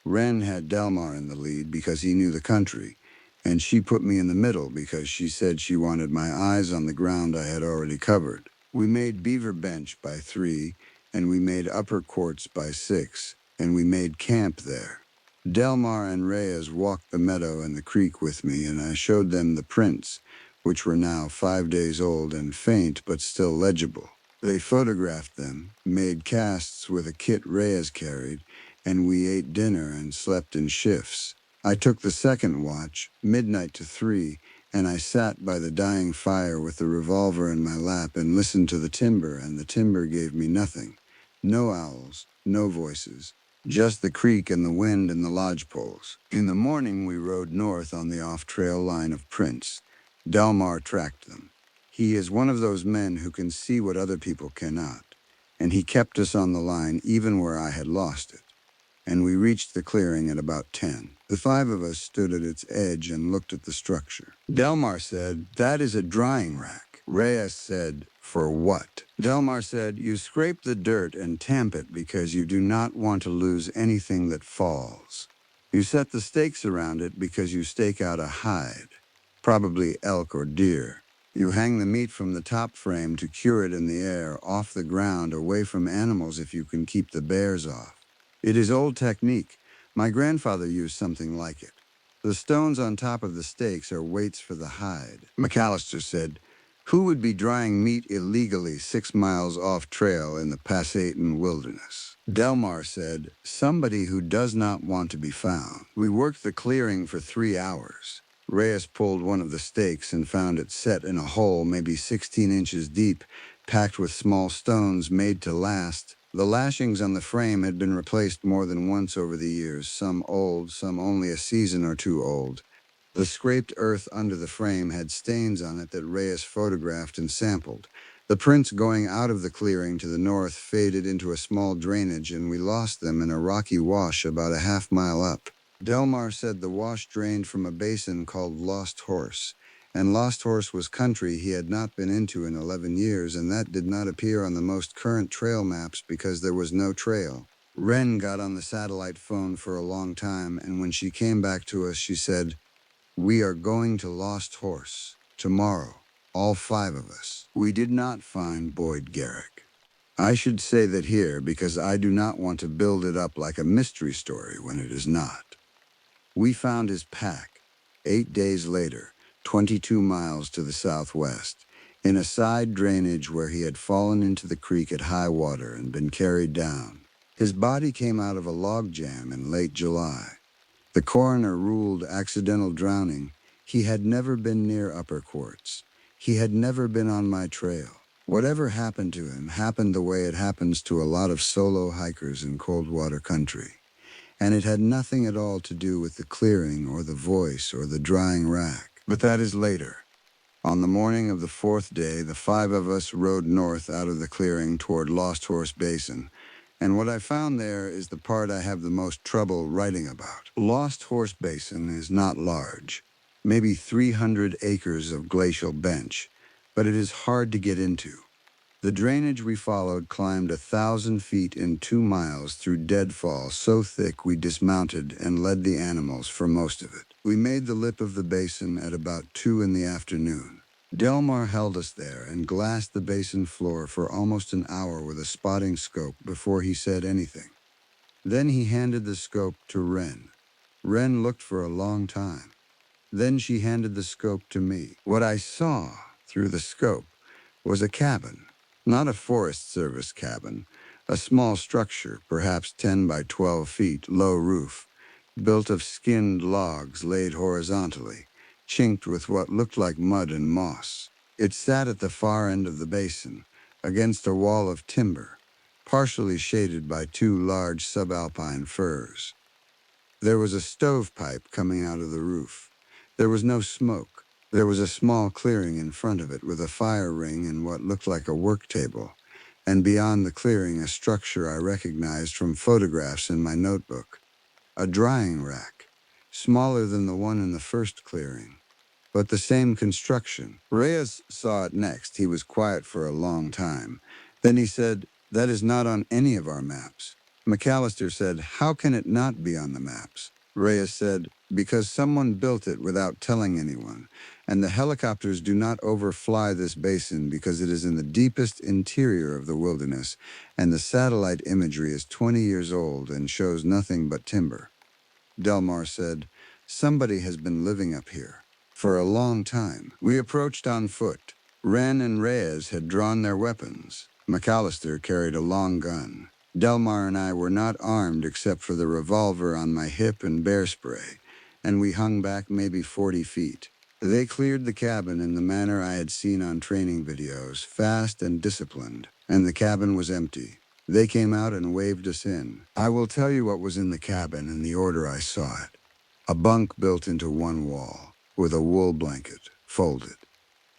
Wren had Delmar in the lead because he knew the country, and she put me in the middle because she said she wanted my eyes on the ground I had already covered. We made Beaver Bench by 3, and we made Upper Quartz by 6, and we made camp there. Delmar and Reyes walked the meadow and the creek with me, and I showed them the prints, which were now 5 days old and faint but still legible. They photographed them, made casts with a kit Reyes carried, and we ate dinner and slept in shifts. I took the second watch, midnight to 3, and I sat by the dying fire with the revolver in my lap and listened to the timber, and the timber gave me nothing. No owls, no voices, just the creek and the wind and the lodgepoles. In the morning we rode north on the off-trail line of prints. Delmar tracked them. He is one of those men who can see what other people cannot, and he kept us on the line even where I had lost it. And we reached the clearing at about 10. The 5 of us stood at its edge and looked at the structure. Delmar said, "That is a drying rack." Reyes said, "For what?" Delmar said, "You scrape the dirt and tamp it because you do not want to lose anything that falls. You set the stakes around it because you stake out a hide, probably elk or deer. You hang the meat from the top frame to cure it in the air, off the ground, away from animals if you can keep the bears off. It is old technique. My grandfather used something like it. The stones on top of the stakes are weights for the hide." McAllister said, "Who would be drying meat illegally 6 miles off trail in the Pasayten wilderness?" Delmar said, "Somebody who does not want to be found." We worked the clearing for 3 hours. Reyes pulled one of the stakes and found it set in a hole maybe 16 inches deep, packed with small stones made to last. The lashings on the frame had been replaced more than once over the years, some old, some only a season or 2 old. The scraped earth under the frame had stains on it that Reyes photographed and sampled. The prints going out of the clearing to the north faded into a small drainage, and we lost them in a rocky wash about a half-mile up. Delmar said the wash drained from a basin called Lost Horse, and Lost Horse was country he had not been into in 11 years, and that did not appear on the most current trail maps because there was no trail. Wren got on the satellite phone for a long time, and when she came back to us, she said, "We are going to Lost Horse tomorrow, all 5 of us." We did not find Boyd Garrick. I should say that here because I do not want to build it up like a mystery story when it is not. We found his pack 8 days later, 22 miles to the southwest, in a side drainage where he had fallen into the creek at high water and been carried down. His body came out of a log jam in late July. The coroner ruled accidental drowning. He had never been near Upper Quartz. He had never been on my trail. Whatever happened to him happened the way it happens to a lot of solo hikers in cold water country. And it had nothing at all to do with the clearing or the voice or the drying rack. But that is later. On the morning of the 4th day, the 5 of us rode north out of the clearing toward Lost Horse Basin, and what I found there is the part I have the most trouble writing about. Lost Horse Basin is not large, maybe 300 acres of glacial bench, but it is hard to get into. The drainage we followed climbed 1,000 feet in 2 miles through deadfall so thick we dismounted and led the animals for most of it. We made the lip of the basin at about 2 in the afternoon. Delmar held us there and glassed the basin floor for almost an hour with a spotting scope before he said anything. Then he handed the scope to Wren. Wren looked for a long time. Then she handed the scope to me. What I saw through the scope was a cabin. Not a Forest Service cabin, a small structure, perhaps 10 by 12 feet, low roof, built of skinned logs laid horizontally, chinked with what looked like mud and moss. It sat at the far end of the basin, against a wall of timber, partially shaded by 2 large subalpine firs. There was a stovepipe coming out of the roof. There was no smoke. There was a small clearing in front of it with a fire ring and what looked like a work table, and beyond the clearing a structure I recognized from photographs in my notebook. a drying rack, smaller than the one in the first clearing, but the same construction. Reyes saw it next. He was quiet for a long time. Then he said, "That is not on any of our maps." McAllister said, "How can it not be on the maps?" Reyes said, "Because someone built it without telling anyone, and the helicopters do not overfly this basin because it is in the deepest interior of the wilderness, and the satellite imagery is 20 years old and shows nothing but timber." Delmar said, "Somebody has been living up here for a long time." We approached on foot. Wren and Reyes had drawn their weapons. McAllister carried a long gun. Delmar and I were not armed except for the revolver on my hip and bear spray, and we hung back maybe 40 feet. They cleared the cabin in the manner I had seen on training videos, fast and disciplined, and the cabin was empty. They came out and waved us in. I will tell you what was in the cabin in the order I saw it. A bunk built into one wall, with a wool blanket, folded.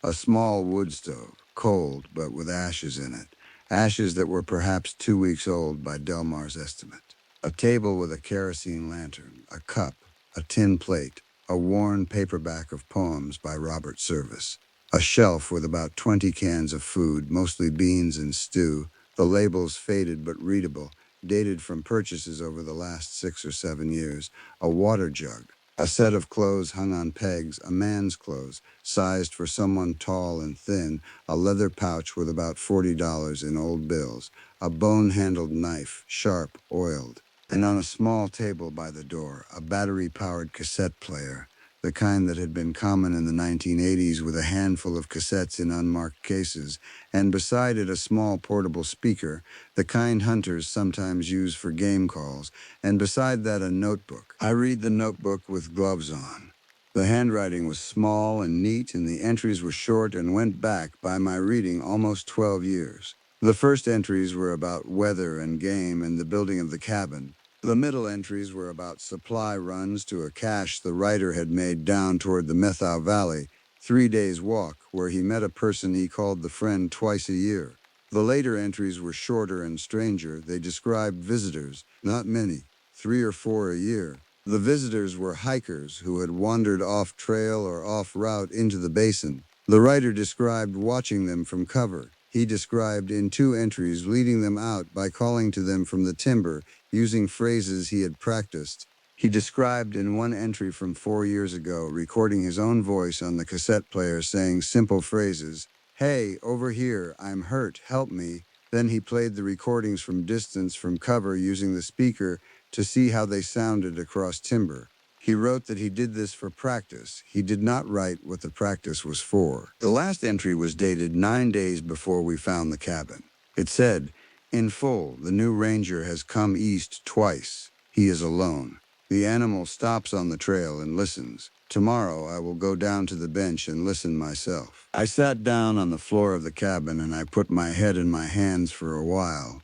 A small wood stove, cold but with ashes in it, ashes that were perhaps 2 weeks old by Delmar's estimate. A table with a kerosene lantern, a cup, a tin plate, a worn paperback of poems by Robert Service. A shelf with about 20 cans of food, mostly beans and stew, the labels faded but readable, dated from purchases over the last 6 or 7 years. A water jug. A set of clothes hung on pegs, a man's clothes, sized for someone tall and thin, a leather pouch with about $40 in old bills, a bone-handled knife, sharp, oiled, and on a small table by the door, a battery-powered cassette player, the kind that had been common in the 1980s with a handful of cassettes in unmarked cases, and beside it a small portable speaker, the kind hunters sometimes use for game calls, and beside that a notebook. I read the notebook with gloves on. The handwriting was small and neat, and the entries were short and went back, by my reading, almost 12 years. The first entries were about weather and game and the building of the cabin. The middle entries were about supply runs to a cache the writer had made down toward the Methau Valley, 3 days' walk, where he met a person he called the friend twice a year. The later entries were shorter and stranger. They described visitors, not many, 3 or 4 a year. The visitors were hikers who had wandered off trail or off route into the basin. The writer described watching them from cover. He described in 2 entries leading them out by calling to them from the timber, using phrases he had practiced. He described in one entry from 4 years ago recording his own voice on the cassette player saying simple phrases, "Hey, over here, I'm hurt, help me." Then he played the recordings from distance from cover using the speaker to see how they sounded across timber. He wrote that he did this for practice. He did not write what the practice was for. The last entry was dated 9 days before we found the cabin. It said, "In full, the new ranger has come east twice. He is alone. The animal stops on the trail and listens. Tomorrow I will go down to the bench and listen myself." I sat down on the floor of the cabin and I put my head in my hands for a while.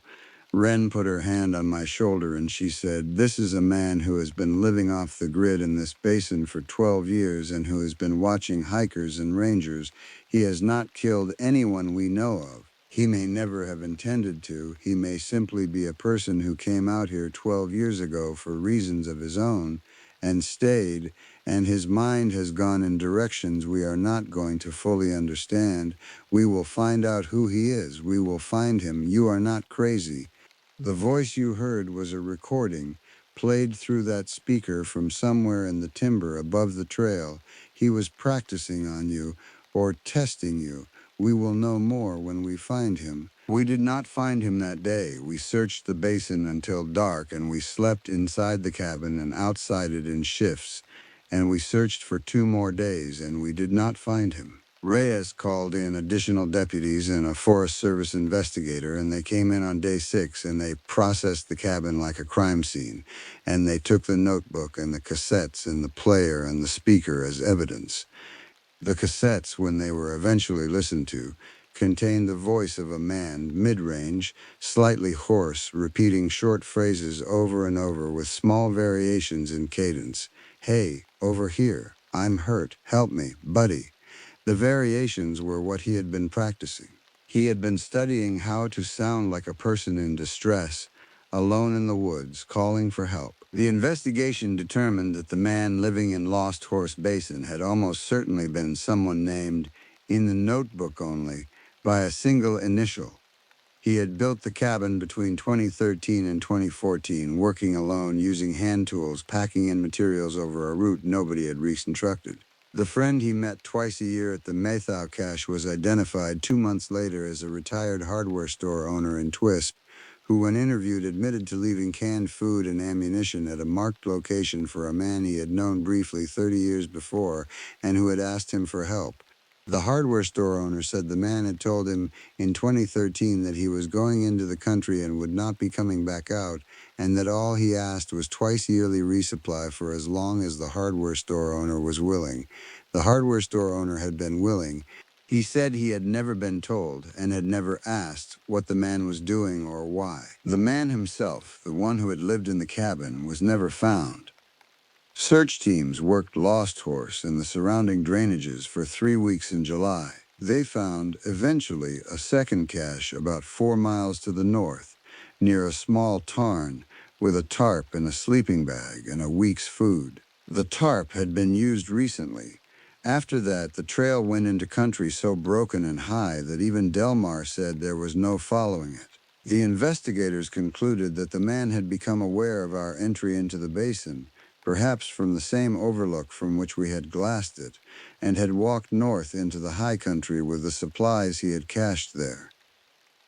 Wren put her hand on my shoulder and she said, "This is a man who has been living off the grid in this basin for 12 years and who has been watching hikers and rangers. He has not killed anyone we know of. He may never have intended to. He may simply be a person who came out here 12 years ago for reasons of his own and stayed, and his mind has gone in directions we are not going to fully understand. We will find out who he is. We will find him. You are not crazy." The voice you heard was a recording, played through that speaker from somewhere in the timber above the trail. He was practicing on you, or testing you. We will know more when we find him. We did not find him that day. We searched the basin until dark, and we slept inside the cabin and outside it in shifts. And we searched for 2 more days, and we did not find him. Reyes called in additional deputies and a Forest Service investigator, and they came in on day 6, and they processed the cabin like a crime scene, and they took the notebook and the cassettes and the player and the speaker as evidence. The cassettes, when they were eventually listened to, contained the voice of a man, mid-range, slightly hoarse, repeating short phrases over and over with small variations in cadence. "Hey, over here, I'm hurt, help me, buddy." The variations were what he had been practicing. He had been studying how to sound like a person in distress, alone in the woods, calling for help. The investigation determined that the man living in Lost Horse Basin had almost certainly been someone named, in the notebook only, by a single initial. He had built the cabin between 2013 and 2014, working alone, using hand tools, packing in materials over a route nobody had reconstructed. The friend he met twice a year at the Maythow cache was identified 2 months later as a retired hardware store owner in Twisp, who, when interviewed, admitted to leaving canned food and ammunition at a marked location for a man he had known briefly 30 years before and who had asked him for help. The hardware store owner said the man had told him in 2013 that he was going into the country and would not be coming back out, and that all he asked was twice yearly resupply for as long as the hardware store owner was willing. The hardware store owner had been willing. He said he had never been told and had never asked what the man was doing or why. The man himself, the one who had lived in the cabin, was never found. Search teams worked Lost Horse and the surrounding drainages for 3 weeks in July. They found, eventually, a second cache about 4 miles to the north, near a small tarn, with a tarp and a sleeping bag and a week's food. The tarp had been used recently. After that, the trail went into country so broken and high that even Delmar said there was no following it. The investigators concluded that the man had become aware of our entry into the basin, perhaps from the same overlook from which we had glassed it, and had walked north into the high country with the supplies he had cached there.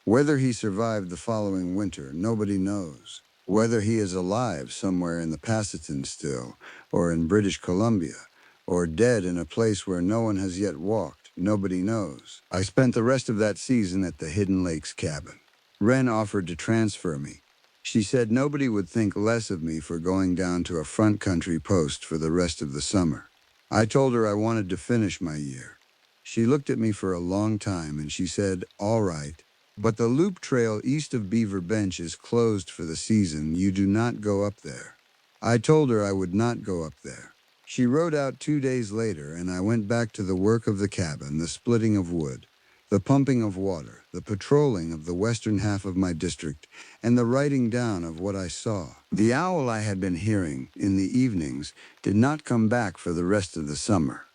Whether he survived the following winter, nobody knows. Whether he is alive somewhere in the Pasitton still, or in British Columbia, or dead in a place where no one has yet walked, nobody knows. I spent the rest of that season at the Hidden Lakes cabin. Wren offered to transfer me. She said nobody would think less of me for going down to a front country post for the rest of the summer. I told her I wanted to finish my year. She looked at me for a long time and she said, "All right, but the loop trail east of Beaver Bench is closed for the season. You do not go up there." I told her I would not go up there. She rode out 2 days later, and I went back to the work of the cabin, the splitting of wood, the pumping of water, the patrolling of the western half of my district, and the writing down of what I saw. The owl I had been hearing in the evenings did not come back for the rest of the summer.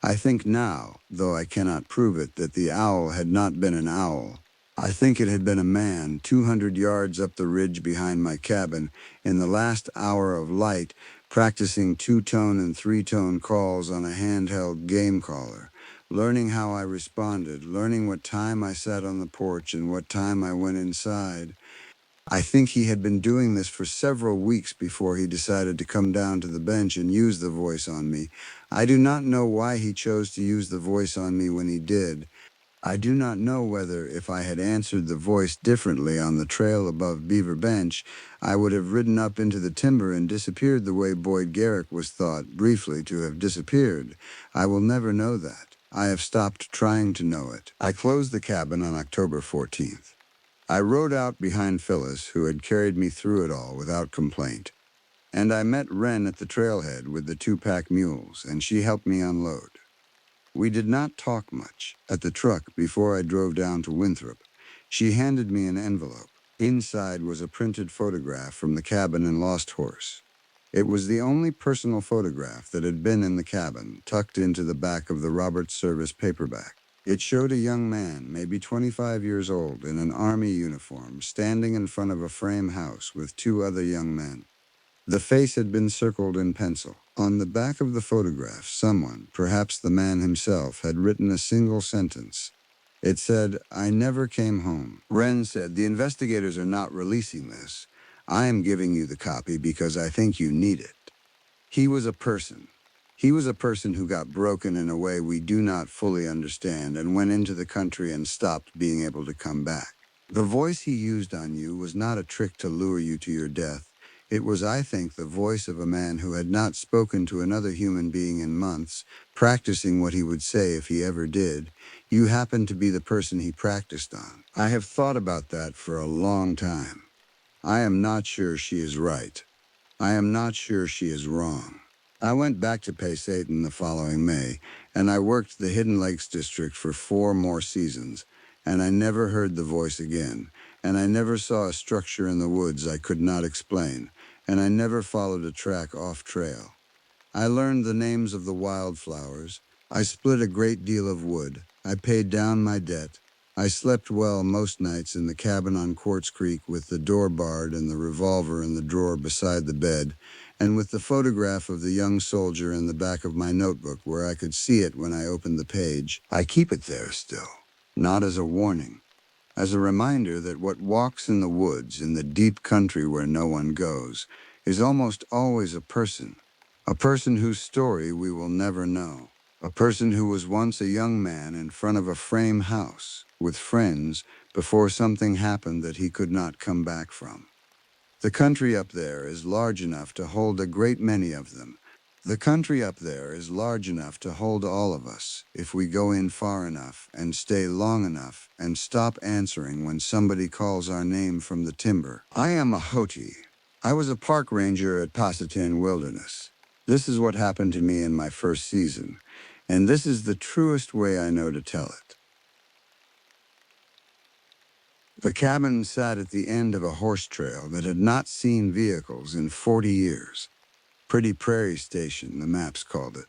I think now, though I cannot prove it, that the owl had not been an owl. I think it had been a man 200 yards up the ridge behind my cabin in the last hour of light, practicing 2-tone and 3-tone calls on a handheld game caller, learning how I responded, learning what time I sat on the porch and what time I went inside. I think he had been doing this for several weeks before he decided to come down to the bench and use the voice on me. I do not know why he chose to use the voice on me when he did. I do not know whether, if I had answered the voice differently on the trail above Beaver Bench, I would have ridden up into the timber and disappeared the way Boyd Garrick was thought, briefly, to have disappeared. I will never know that. I have stopped trying to know it. I closed the cabin on October 14th. I rode out behind Phyllis, who had carried me through it all without complaint, and I met Wren at the trailhead with the 2-pack mules, and she helped me unload. We did not talk much. At the truck, before I drove down to Winthrop, she handed me an envelope. Inside was a printed photograph from the cabin in Lost Horse. It was the only personal photograph that had been in the cabin, tucked into the back of the Roberts Service paperback. It showed a young man, maybe 25 years old, in an army uniform, standing in front of a frame house with 2 other young men. The face had been circled in pencil. On the back of the photograph, someone, perhaps the man himself, had written a single sentence. It said, "I never came home." Wren said, "The investigators are not releasing this. I am giving you the copy because I think you need it." He was a person. He was a person who got broken in a way we do not fully understand and went into the country and stopped being able to come back. The voice he used on you was not a trick to lure you to your death. It was, I think, the voice of a man who had not spoken to another human being in months, practicing what he would say if he ever did. You happened to be the person he practiced on. I have thought about that for a long time. I am not sure she is right. I am not sure she is wrong. I went back to Pay Satan the following May, and I worked the Hidden Lakes District for 4 more seasons, and I never heard the voice again, and I never saw a structure in the woods I could not explain, and I never followed a track off trail. I learned the names of the wildflowers. I split a great deal of wood. I paid down my debt. I slept well most nights in the cabin on Quartz Creek with the door barred and the revolver in the drawer beside the bed, and with the photograph of the young soldier in the back of my notebook where I could see it when I opened the page. I keep it there still, not as a warning, as a reminder that what walks in the woods in the deep country where no one goes is almost always a person whose story we will never know, a person who was once a young man in front of a frame house with friends before something happened that he could not come back from. The country up there is large enough to hold a great many of them. The country up there is large enough to hold all of us if we go in far enough and stay long enough and stop answering when somebody calls our name from the timber. I am a Hoti. I was a park ranger at Passatin Wilderness. This is what happened to me in my first season, and this is the truest way I know to tell it. The cabin sat at the end of a horse trail that had not seen vehicles in 40 years. Pretty Prairie Station, the maps called it,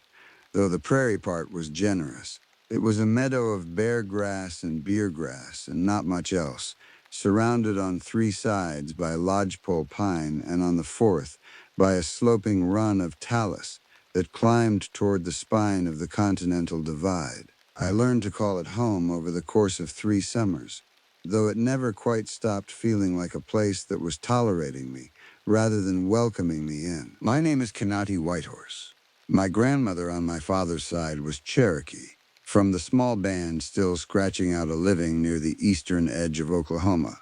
though the prairie part was generous. It was a meadow of bare grass and beer grass and not much else, surrounded on 3 sides by lodgepole pine and on the 4th by a sloping run of talus that climbed toward the spine of the Continental Divide. I learned to call it home over the course of 3 summers, though it never quite stopped feeling like a place that was tolerating me rather than welcoming me in. My name is Kanati Whitehorse. My grandmother on my father's side was Cherokee, from the small band still scratching out a living near the eastern edge of Oklahoma,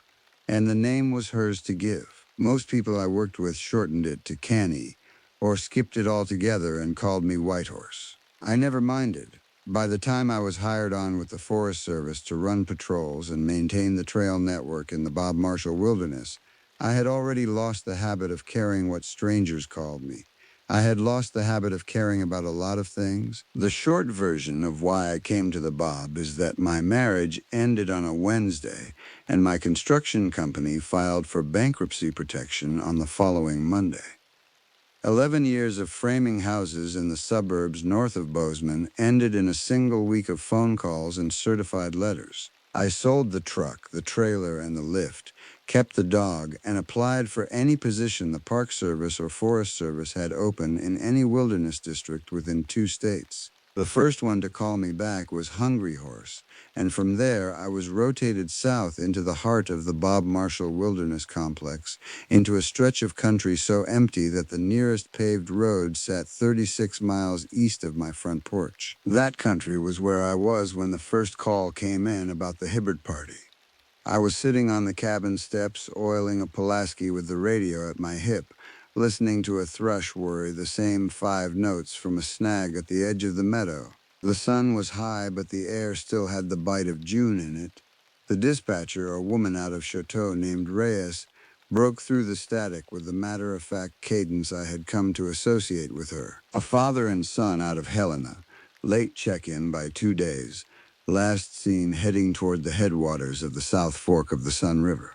and the name was hers to give. Most people I worked with shortened it to Canny, or skipped it altogether and called me Whitehorse. I never minded. By the time I was hired on with the Forest Service to run patrols and maintain the trail network in the Bob Marshall Wilderness, I had already lost the habit of caring what strangers called me. I had lost the habit of caring about a lot of things. The short version of why I came to the Bob is that my marriage ended on a Wednesday, and my construction company filed for bankruptcy protection on the following Monday. 11 years of framing houses in the suburbs north of Bozeman ended in a single week of phone calls and certified letters. I sold the truck, the trailer, and the lift, kept the dog, and applied for any position the Park Service or Forest Service had open in any wilderness district within 2 states. The first one to call me back was Hungry Horse, and from there I was rotated south into the heart of the Bob Marshall Wilderness Complex, into a stretch of country so empty that the nearest paved road sat 36 miles east of my front porch. That country was where I was when the first call came in about the Hibbert party. I was sitting on the cabin steps, oiling a Pulaski with the radio at my hip, listening to a thrush worry the same 5 notes from a snag at the edge of the meadow. The sun was high, but the air still had the bite of June in it. The dispatcher, a woman out of Chateau named Reyes, broke through the static with the matter-of-fact cadence I had come to associate with her. A father and son out of Helena, late check-in by 2 days, last seen heading toward the headwaters of the South Fork of the Sun River.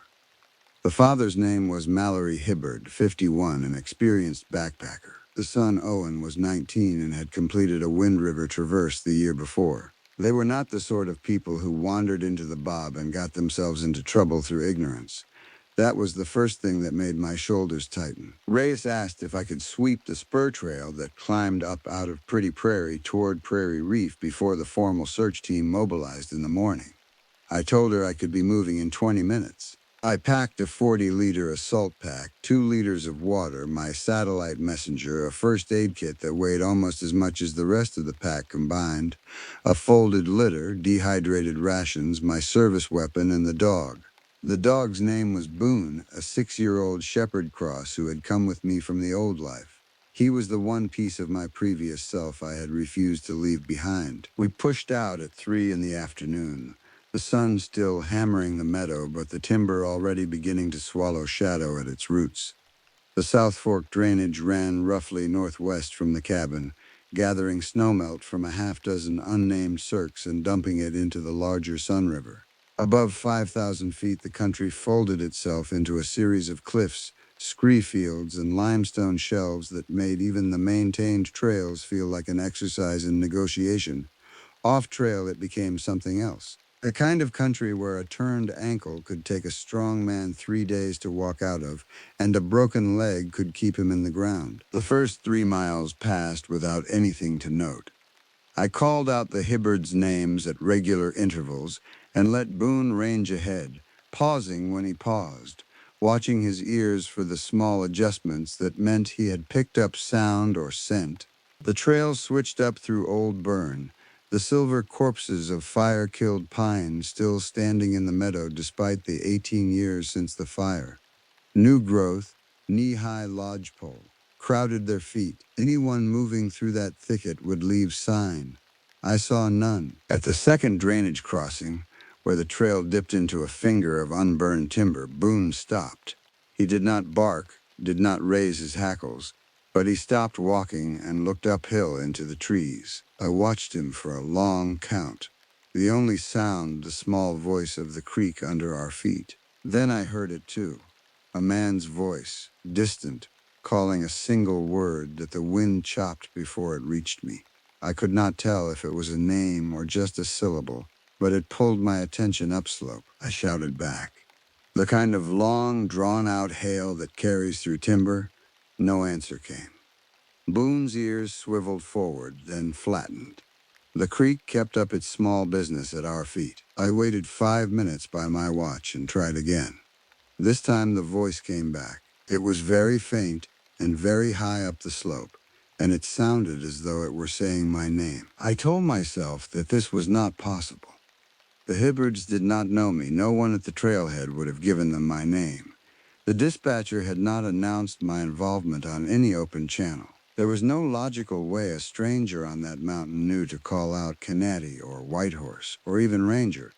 The father's name was Mallory Hibbard, 51, an experienced backpacker. The son, Owen, was 19 and had completed a Wind River traverse the year before. They were not the sort of people who wandered into the Bob and got themselves into trouble through ignorance. That was the first thing that made my shoulders tighten. Reyes asked if I could sweep the spur trail that climbed up out of Pretty Prairie toward Prairie Reef before the formal search team mobilized in the morning. I told her I could be moving in 20 minutes. I packed a 40-liter assault pack, 2 liters of water, my satellite messenger, a first aid kit that weighed almost as much as the rest of the pack combined, a folded litter, dehydrated rations, my service weapon, and the dog. The dog's name was Boone, a 6-year-old shepherd cross who had come with me from the old life. He was the one piece of my previous self I had refused to leave behind. We pushed out at 3 in the afternoon. The sun still hammering the meadow, but the timber already beginning to swallow shadow at its roots. The South Fork drainage ran roughly northwest from the cabin, gathering snowmelt from a half-dozen unnamed cirques and dumping it into the larger Sun River. Above 5,000 feet, the country folded itself into a series of cliffs scree fields, and limestone shelves that made even the maintained trails feel like an exercise in negotiation. Off trail, it became something else. A kind of country where a turned ankle could take a strong man 3 days to walk out of, and a broken leg could keep him in the ground. The first 3 miles passed without anything to note. I called out the Hibbards' names at regular intervals and let Boone range ahead, pausing when he paused, watching his ears for the small adjustments that meant he had picked up sound or scent. The trail switched up through Old Burn, the silver corpses of fire-killed pine still standing in the meadow despite the 18 years since the fire. New growth, knee-high lodgepole, crowded their feet. Anyone moving through that thicket would leave sign. I saw none. At the second drainage crossing, where the trail dipped into a finger of unburned timber, Boone stopped. He did not bark, did not raise his hackles, but he stopped walking and looked uphill into the trees. I watched him for a long count, the only sound the small voice of the creek under our feet. Then I heard it too. A man's voice, distant, calling a single word that the wind chopped before it reached me. I could not tell if it was a name or just a syllable, but it pulled my attention upslope. I shouted back. The kind of long, drawn-out hail that carries through timber. No answer came. Boone's ears swiveled forward, then flattened. The creek kept up its small business at our feet. I waited 5 minutes by my watch and tried again. This time the voice came back. It was very faint and very high up the slope, and it sounded as though it were saying my name. I told myself that this was not possible. The Hibbards did not know me. No one at the trailhead would have given them my name. The dispatcher had not announced my involvement on any open channel. There was no logical way a stranger on that mountain knew to call out Canati or Whitehorse or even Ranger.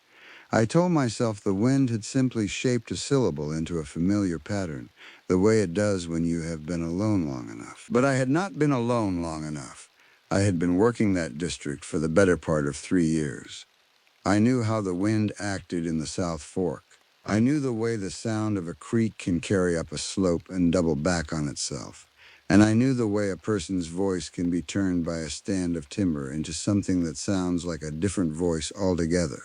I told myself the wind had simply shaped a syllable into a familiar pattern, the way it does when you have been alone long enough. But I had not been alone long enough. I had been working that district for the better part of 3 years. I knew how the wind acted in the South Fork. I knew the way the sound of a creek can carry up a slope and double back on itself. And I knew the way a person's voice can be turned by a stand of timber into something that sounds like a different voice altogether.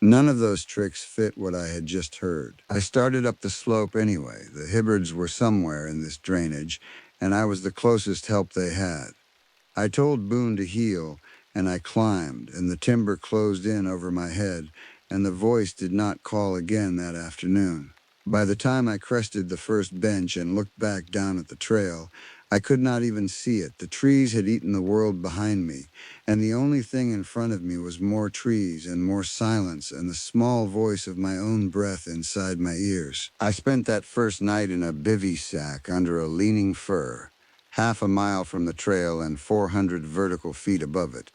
None of those tricks fit what I had just heard. I started up the slope anyway. The Hibbards were somewhere in this drainage, and I was the closest help they had. I told Boone to heel, and I climbed, and the timber closed in over my head, and the voice did not call again that afternoon. By the time I crested the first bench and looked back down at the trail, I could not even see it. The trees had eaten the world behind me, and the only thing in front of me was more trees and more silence and the small voice of my own breath inside my ears. I spent that first night in a bivy sack under a leaning fir, half a mile from the trail and 400 vertical feet above it.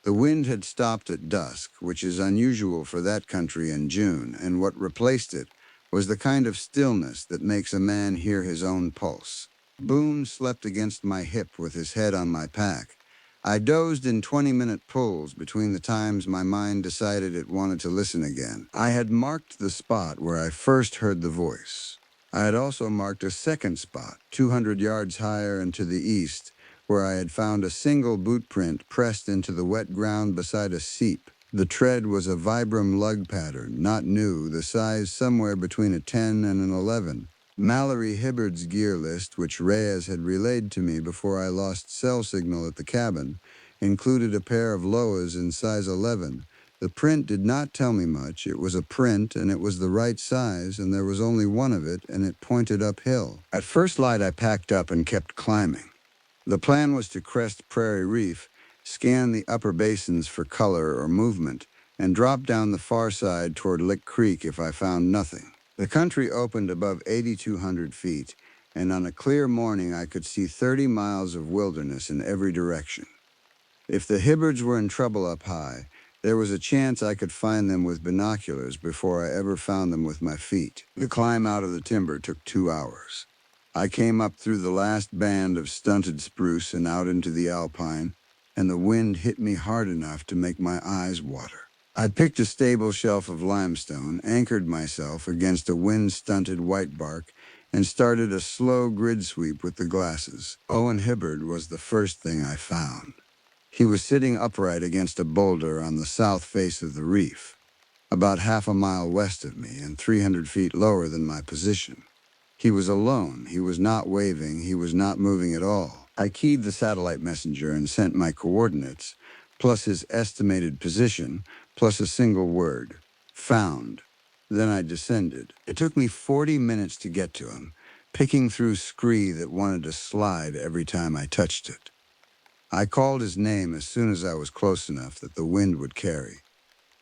The wind had stopped at dusk, which is unusual for that country in June, and what replaced it was the kind of stillness that makes a man hear his own pulse. Boone slept against my hip with his head on my pack. I dozed in 20-minute pulls between the times my mind decided it wanted to listen again. I had marked the spot where I first heard the voice. I had also marked a second spot, 200 yards higher and to the east, where I had found a single boot print pressed into the wet ground beside a seep. The tread was a Vibram lug pattern, not new, the size somewhere between a 10 and an 11. Mallory Hibbard's gear list, which Reyes had relayed to me before I lost cell signal at the cabin, included a pair of Loas in size 11. The print did not tell me much. It was a print, and it was the right size, and there was only one of it, and it pointed uphill. At first light, I packed up and kept climbing. The plan was to crest Prairie Reef, scan the upper basins for color or movement, and drop down the far side toward Lick Creek if I found nothing. The country opened above 8,200 feet, and on a clear morning I could see 30 miles of wilderness in every direction. If the Hibbards were in trouble up high, there was a chance I could find them with binoculars before I ever found them with my feet. The climb out of the timber took 2 hours. I came up through the last band of stunted spruce and out into the alpine, and the wind hit me hard enough to make my eyes water. I picked a stable shelf of limestone, anchored myself against a wind-stunted white bark, and started a slow grid sweep with the glasses. Owen Hibbard was the first thing I found. He was sitting upright against a boulder on the south face of the reef, about half a mile west of me and 300 feet lower than my position. He was alone. He was not waving. He was not moving at all. I keyed the satellite messenger and sent my coordinates, plus his estimated position, plus a single word: found. Then I descended. It took me 40 minutes to get to him, picking through scree that wanted to slide every time I touched it. I called his name as soon as I was close enough that the wind would carry.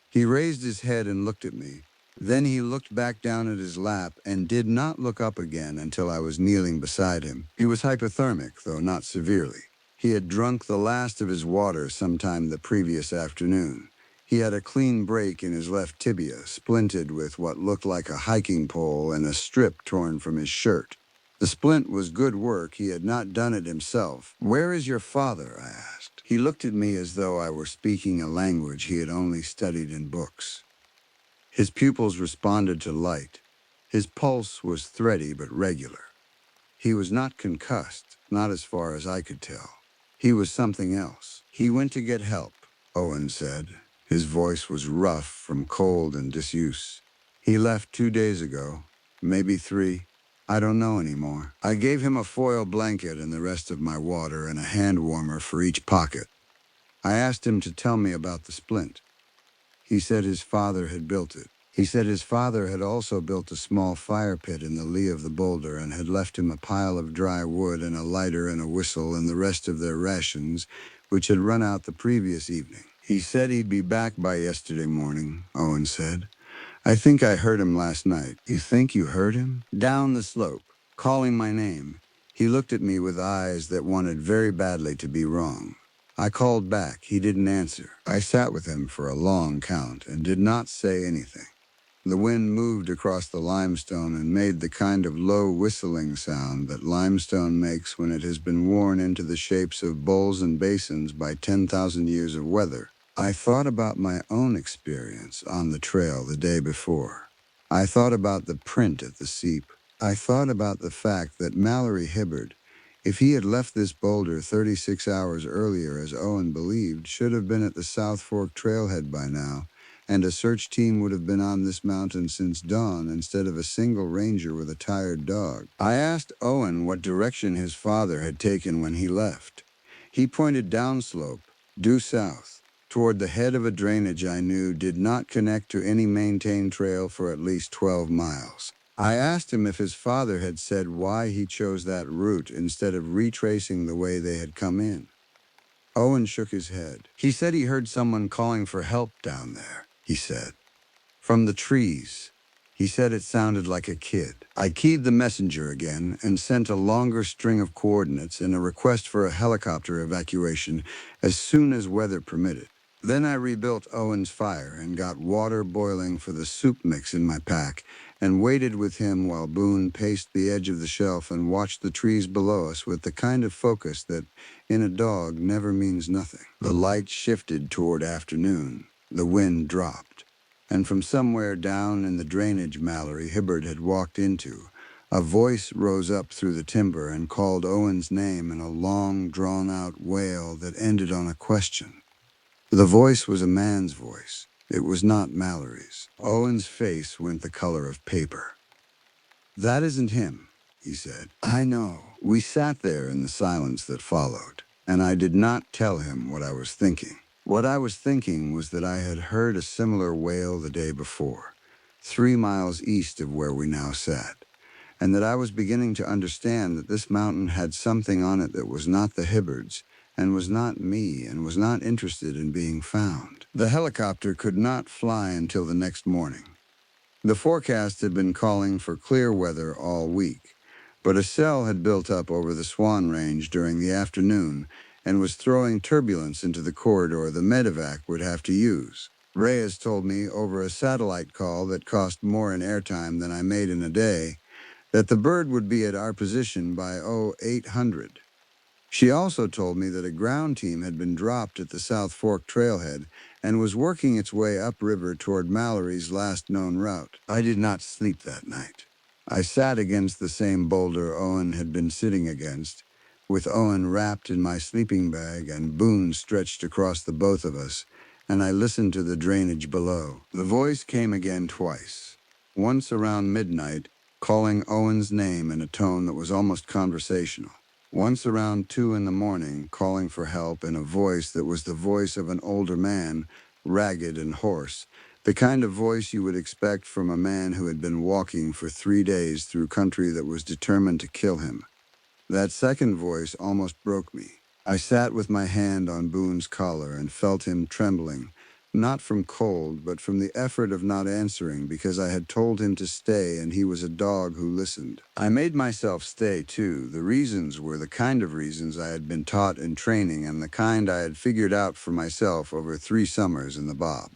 He raised his head and looked at me. Then he looked back down at his lap and did not look up again until I was kneeling beside him. He was hypothermic, though not severely. He had drunk the last of his water sometime the previous afternoon. He had a clean break in his left tibia, splinted with what looked like a hiking pole and a strip torn from his shirt. The splint was good work. He had not done it himself. "Where is your father?" I asked. He looked at me as though I were speaking a language he had only studied in books. His pupils responded to light. His pulse was thready but regular. He was not concussed, not as far as I could tell. He was something else. "He went to get help," Owen said. His voice was rough from cold and disuse. "He left 2 days ago, maybe 3. I don't know anymore." I gave him a foil blanket and the rest of my water and a hand warmer for each pocket. I asked him to tell me about the splint. He said his father had built it. He said his father had also built a small fire pit in the lee of the boulder and had left him a pile of dry wood and a lighter and a whistle and the rest of their rations, which had run out the previous evening. "He said he'd be back by yesterday morning," Owen said. "I think I heard him last night." "You think you heard him?" "Down the slope, calling my name." He looked at me with eyes that wanted very badly to be wrong. I called back. He didn't answer. I sat with him for a long count and did not say anything. The wind moved across the limestone and made the kind of low whistling sound that limestone makes when it has been worn into the shapes of bowls and basins by 10,000 years of weather. I thought about my own experience on the trail the day before. I thought about the print at the seep. I thought about the fact that Mallory Hibbard, if he had left this boulder 36 hours earlier as Owen believed, should have been at the South Fork trailhead by now, and a search team would have been on this mountain since dawn instead of a single ranger with a tired dog. I asked Owen what direction his father had taken when he left. He pointed downslope, due south, toward the head of a drainage I knew did not connect to any maintained trail for at least 12 miles. I asked him if his father had said why he chose that route instead of retracing the way they had come in. Owen shook his head. "He said he heard someone calling for help down there," he said. "From the trees." He said it sounded like a kid. I keyed the messenger again and sent a longer string of coordinates and a request for a helicopter evacuation as soon as weather permitted. Then I rebuilt Owen's fire and got water boiling for the soup mix in my pack and waited with him while Boone paced the edge of the shelf and watched the trees below us with the kind of focus that, in a dog, never means nothing. The light shifted toward afternoon. The wind dropped. And from somewhere down in the drainage Mallory Hibbard had walked into, a voice rose up through the timber and called Owen's name in a long, drawn-out wail that ended on a question. The voice was a man's voice. It was not Mallory's. Owen's face went the color of paper. "That isn't him," he said. "I know." We sat there in the silence that followed, and I did not tell him what I was thinking. What I was thinking was that I had heard a similar wail the day before, 3 miles east of where we now sat, and that I was beginning to understand that this mountain had something on it that was not the Hibbards, and was not me, and was not interested in being found. The helicopter could not fly until the next morning. The forecast had been calling for clear weather all week, but a cell had built up over the Swan Range during the afternoon and was throwing turbulence into the corridor the medevac would have to use. Reyes told me over a satellite call that cost more in airtime than I made in a day that the bird would be at our position by 0800. She also told me that a ground team had been dropped at the South Fork trailhead and was working its way upriver toward Mallory's last known route. I did not sleep that night. I sat against the same boulder Owen had been sitting against, with Owen wrapped in my sleeping bag and Boone stretched across the both of us, and I listened to the drainage below. The voice came again twice, once around midnight, calling Owen's name in a tone that was almost conversational. Once around 2 in the morning, calling for help in a voice that was the voice of an older man, ragged and hoarse, the kind of voice you would expect from a man who had been walking for 3 days through country that was determined to kill him. That second voice almost broke me. I sat with my hand on Boone's collar and felt him trembling, not from cold, but from the effort of not answering because I had told him to stay and he was a dog who listened. I made myself stay too. The reasons were the kind of reasons I had been taught in training and the kind I had figured out for myself over 3 summers in the Bob.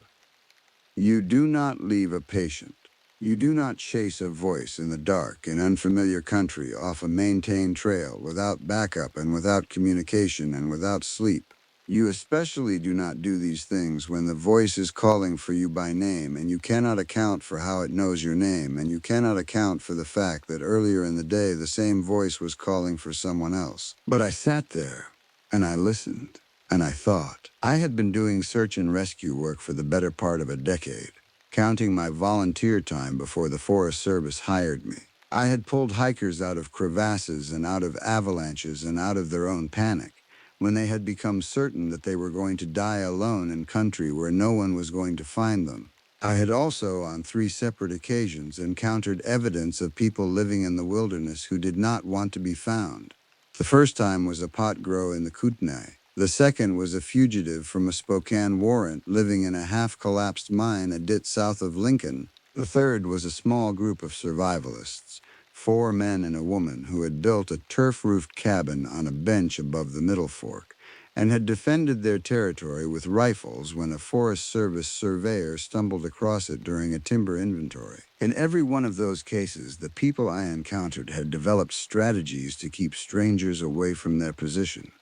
You do not leave a patient. You do not chase a voice in the dark in unfamiliar country off a maintained trail without backup and without communication and without sleep. You especially do not do these things when the voice is calling for you by name and you cannot account for how it knows your name and you cannot account for the fact that earlier in the day the same voice was calling for someone else. But I sat there and I listened. And I thought, I had been doing search and rescue work for the better part of a decade, counting my volunteer time before the Forest Service hired me. I had pulled hikers out of crevasses and out of avalanches and out of their own panic, when they had become certain that they were going to die alone in country where no one was going to find them. I had also, on 3 separate occasions, encountered evidence of people living in the wilderness who did not want to be found. The first time was a pot grow in the Kootenai. The second was a fugitive from a Spokane warrant living in a half-collapsed mine a dit south of Lincoln. The third was a small group of survivalists, 4 men and a woman who had built a turf-roofed cabin on a bench above the Middle Fork and had defended their territory with rifles when a Forest Service surveyor stumbled across it during a timber inventory. In every one of those cases, the people I encountered had developed strategies to keep strangers away from their position.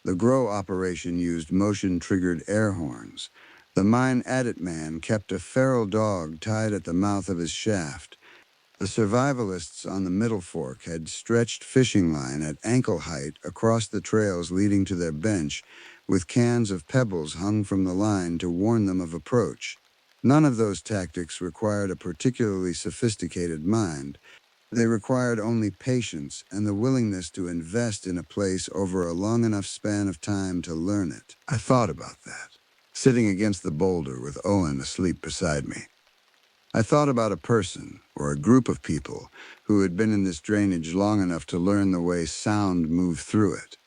The grow operation used motion-triggered air horns. The mine adit man kept a feral dog tied at the mouth of his shaft. The survivalists on the Middle Fork had stretched fishing line at ankle height across the trails leading to their bench, with cans of pebbles hung from the line to warn them of approach. None of those tactics required a particularly sophisticated mind. They required only patience and the willingness to invest in a place over a long enough span of time to learn it. I thought about that, sitting against the boulder with Owen asleep beside me. I thought about a person, or a group of people, who had been in this drainage long enough to learn the way sound moved through it,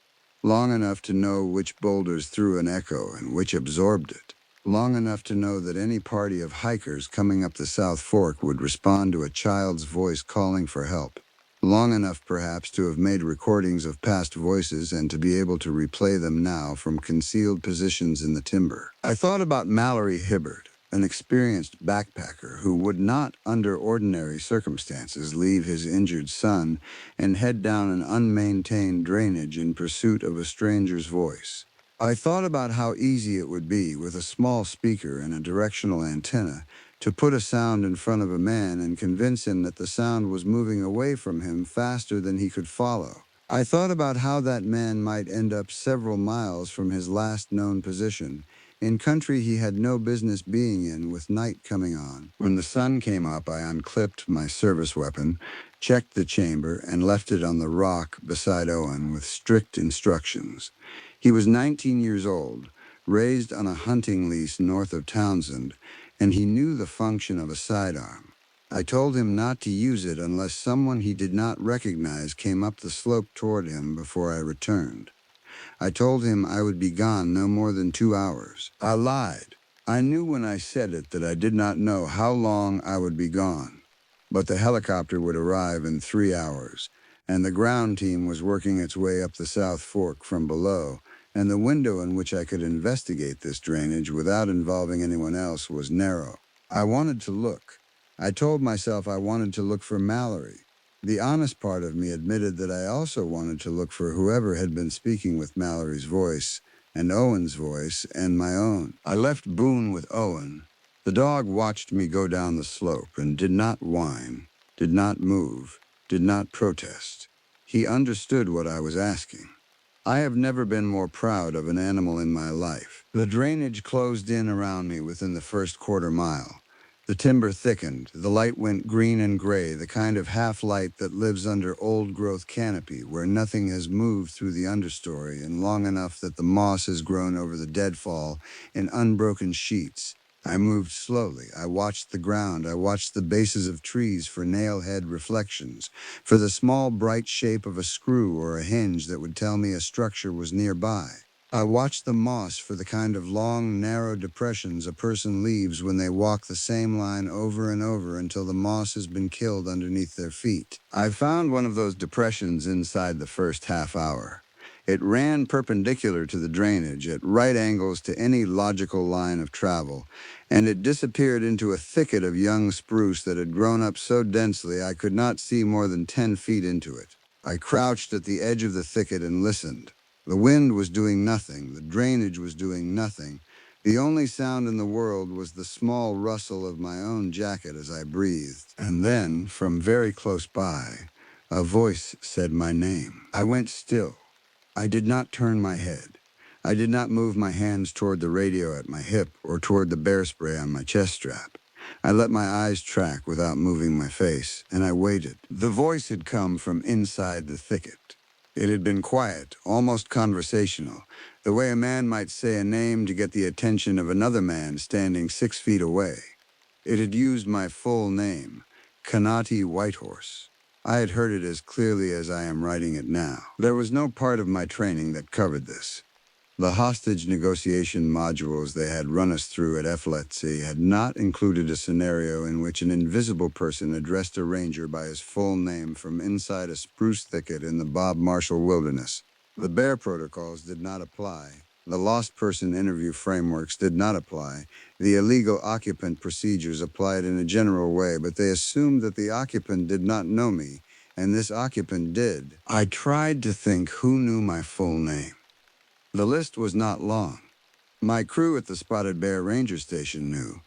long enough to know which boulders threw an echo and which absorbed it, long enough to know that any party of hikers coming up the South Fork would respond to a child's voice calling for help, long enough perhaps to have made recordings of past voices and to be able to replay them now from concealed positions in the timber. I thought about Mallory Hibbard, an experienced backpacker who would not, under ordinary circumstances, leave his injured son and head down an unmaintained drainage in pursuit of a stranger's voice. I thought about how easy it would be, with a small speaker and a directional antenna, to put a sound in front of a man and convince him that the sound was moving away from him faster than he could follow. I thought about how that man might end up several miles from his last known position, in country he had no business being in, with night coming on. When the sun came up, I unclipped my service weapon, checked the chamber, and left it on the rock beside Owen with strict instructions. He was 19 years old, raised on a hunting lease north of Townsend, and he knew the function of a sidearm. I told him not to use it unless someone he did not recognize came up the slope toward him before I returned. I told him I would be gone no more than 2 hours. I lied. I knew when I said it that I did not know how long I would be gone. But the helicopter would arrive in 3 hours, and the ground team was working its way up the South Fork from below, and the window in which I could investigate this drainage without involving anyone else was narrow. I wanted to look. I told myself I wanted to look for Mallory. The honest part of me admitted that I also wanted to look for whoever had been speaking with Mallory's voice, and Owen's voice, and my own. I left Boone with Owen. The dog watched me go down the slope and did not whine. did not move, did not protest. He understood what I was asking. I have never been more proud of an animal in my life. The drainage closed in around me within the first quarter mile. The timber thickened, the light went green and gray, the kind of half-light that lives under old-growth canopy where nothing has moved through the understory and long enough that the moss has grown over the deadfall in unbroken sheets. I moved slowly. I watched the ground. I watched the bases of trees for nail-head reflections, for the small bright shape of a screw or a hinge that would tell me a structure was nearby. I watched the moss for the kind of long, narrow depressions a person leaves when they walk the same line over and over until the moss has been killed underneath their feet. I found one of those depressions inside the first half hour. It ran perpendicular to the drainage at right angles to any logical line of travel, and it disappeared into a thicket of young spruce that had grown up so densely I could not see more than 10 feet into it. I crouched at the edge of the thicket and listened. The wind was doing nothing, the drainage was doing nothing. The only sound in the world was the small rustle of my own jacket as I breathed. And then, from very close by, a voice said my name. I went still. I did not turn my head. I did not move my hands toward the radio at my hip or toward the bear spray on my chest strap. I let my eyes track without moving my face, and I waited. The voice had come from inside the thicket. It had been quiet, almost conversational, the way a man might say a name to get the attention of another man standing 6 feet away. It had used my full name, Kanati Whitehorse. I had heard it as clearly as I am writing it now. There was no part of my training that covered this. The hostage negotiation modules they had run us through at FLETC had not included a scenario in which an invisible person addressed a ranger by his full name from inside a spruce thicket in the Bob Marshall Wilderness. The bear protocols did not apply. The lost person interview frameworks did not apply. The illegal occupant procedures applied in a general way, but they assumed that the occupant did not know me, and this occupant did. I tried to think who knew my full name. The list was not long. My crew at the Spotted Bear Ranger Station knew.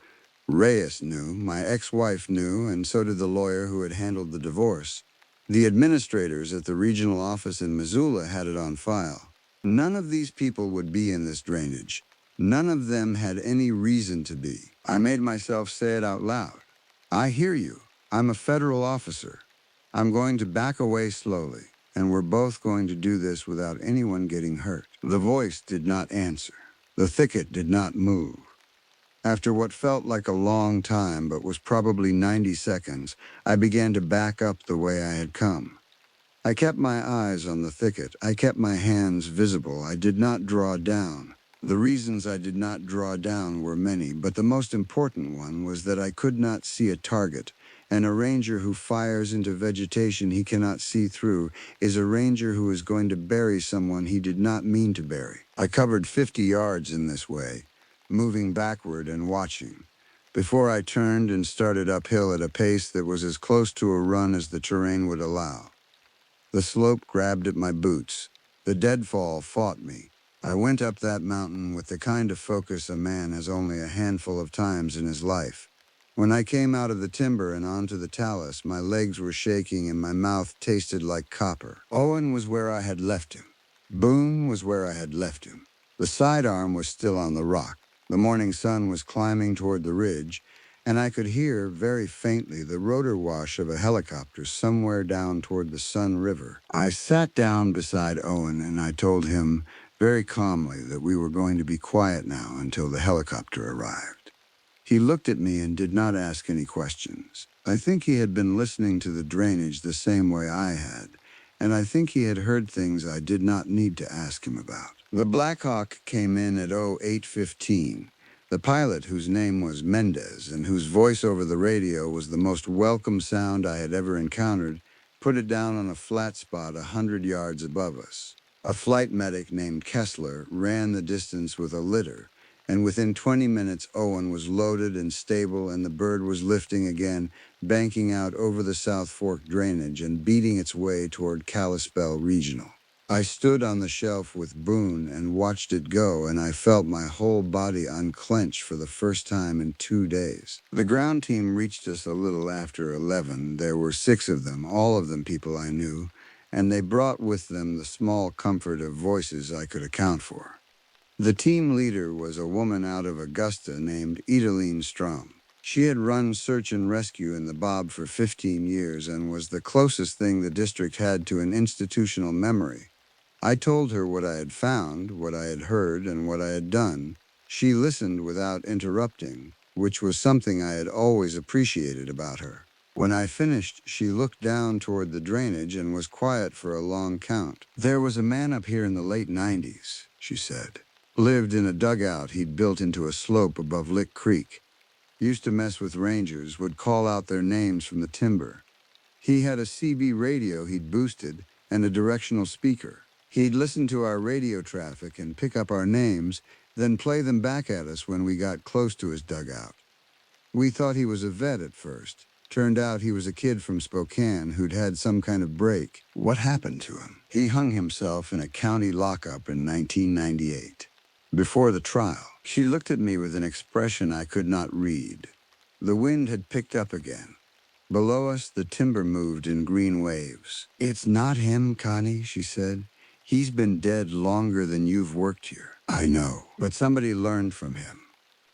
Reyes knew, my ex-wife knew, and so did the lawyer who had handled the divorce. The administrators at the regional office in Missoula had it on file. None of these people would be in this drainage. None of them had any reason to be. I made myself say it out loud. I hear you. I'm a federal officer. I'm going to back away slowly, and we're both going to do this without anyone getting hurt. The voice did not answer. The thicket did not move. After what felt like a long time but was probably 90 seconds, I began to back up the way I had come. I kept my eyes on the thicket. I kept my hands visible. I did not draw down. The reasons I did not draw down were many, but the most important one was that I could not see a target, and a ranger who fires into vegetation he cannot see through is a ranger who is going to bury someone he did not mean to bury. I covered 50 yards in this way, moving backward and watching, before I turned and started uphill at a pace that was as close to a run as the terrain would allow. The slope grabbed at my boots. The deadfall fought me. I went up that mountain with the kind of focus a man has only a handful of times in his life. When I came out of the timber and onto the talus, my legs were shaking and my mouth tasted like copper. Owen was where I had left him. Boone was where I had left him. The sidearm was still on the rock. The morning sun was climbing toward the ridge, and I could hear, very faintly, the rotor wash of a helicopter somewhere down toward the Sun River. I sat down beside Owen and I told him, very calmly, that we were going to be quiet now until the helicopter arrived. He looked at me and did not ask any questions. I think he had been listening to the drainage the same way I had, and I think he had heard things I did not need to ask him about. The Black Hawk came in at 08:15. The pilot, whose name was Mendez and whose voice over the radio was the most welcome sound I had ever encountered, put it down on a flat spot 100 yards above us. A flight medic named Kessler ran the distance with a litter, and within 20 minutes Owen was loaded and stable and the bird was lifting again, banking out over the South Fork drainage and beating its way toward Kalispell Regional. I stood on the shelf with Boone and watched it go, and I felt my whole body unclench for the first time in 2 days. The ground team reached us a little after 11. There were 6 of them, all of them people I knew, and they brought with them the small comfort of voices I could account for. The team leader was a woman out of Augusta named Edeline Strom. She had run search and rescue in the Bob for 15 years and was the closest thing the district had to an institutional memory. I told her what I had found, what I had heard, and what I had done. She listened without interrupting, which was something I had always appreciated about her. When I finished, she looked down toward the drainage and was quiet for a long count. "There was a man up here in the late 90s, she said. Lived in a dugout he'd built into a slope above Lick Creek. Used to mess with rangers, would call out their names from the timber. He had a CB radio he'd boosted and a directional speaker. He'd listen to our radio traffic and pick up our names, then play them back at us when we got close to his dugout. We thought he was a vet at first. Turned out he was a kid from Spokane who'd had some kind of break. What happened to him? He hung himself in a county lockup in 1998. Before the trial, she looked at me with an expression I could not read. The wind had picked up again. Below us, the timber moved in green waves. "It's not him, Connie," she said. "He's been dead longer than you've worked here." "I know, but somebody learned from him.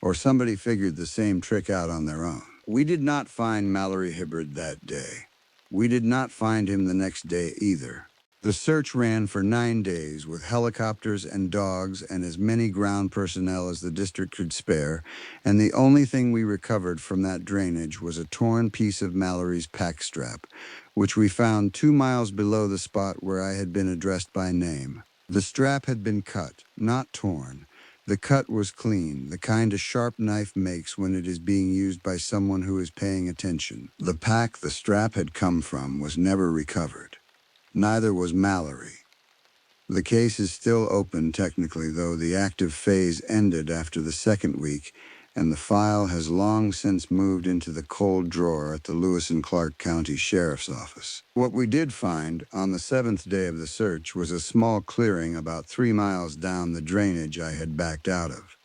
Or somebody figured the same trick out on their own." We did not find Mallory Hibbard that day. We did not find him the next day either. The search ran for 9 days with helicopters and dogs and as many ground personnel as the district could spare, and the only thing we recovered from that drainage was a torn piece of Mallory's pack strap, which we found 2 miles below the spot where I had been addressed by name. The strap had been cut, not torn. The cut was clean, the kind a sharp knife makes when it is being used by someone who is paying attention. The pack the strap had come from was never recovered. Neither was Mallory. The case is still open technically, though the active phase ended after the 2nd week, and the file has long since moved into the cold drawer at the Lewis and Clark County Sheriff's Office. What we did find on the 7th day of the search was a small clearing about 3 miles down the drainage I had backed out of.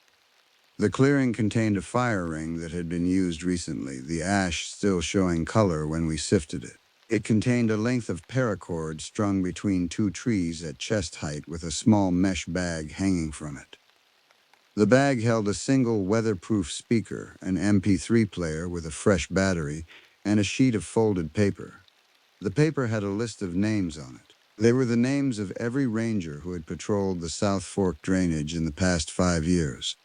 The clearing contained a fire ring that had been used recently, the ash still showing color when we sifted it. It contained a length of paracord strung between 2 trees at chest height with a small mesh bag hanging from it. The bag held a single weatherproof speaker, an MP3 player with a fresh battery, and a sheet of folded paper. The paper had a list of names on it. They were the names of every ranger who had patrolled the South Fork drainage in the past 5 years.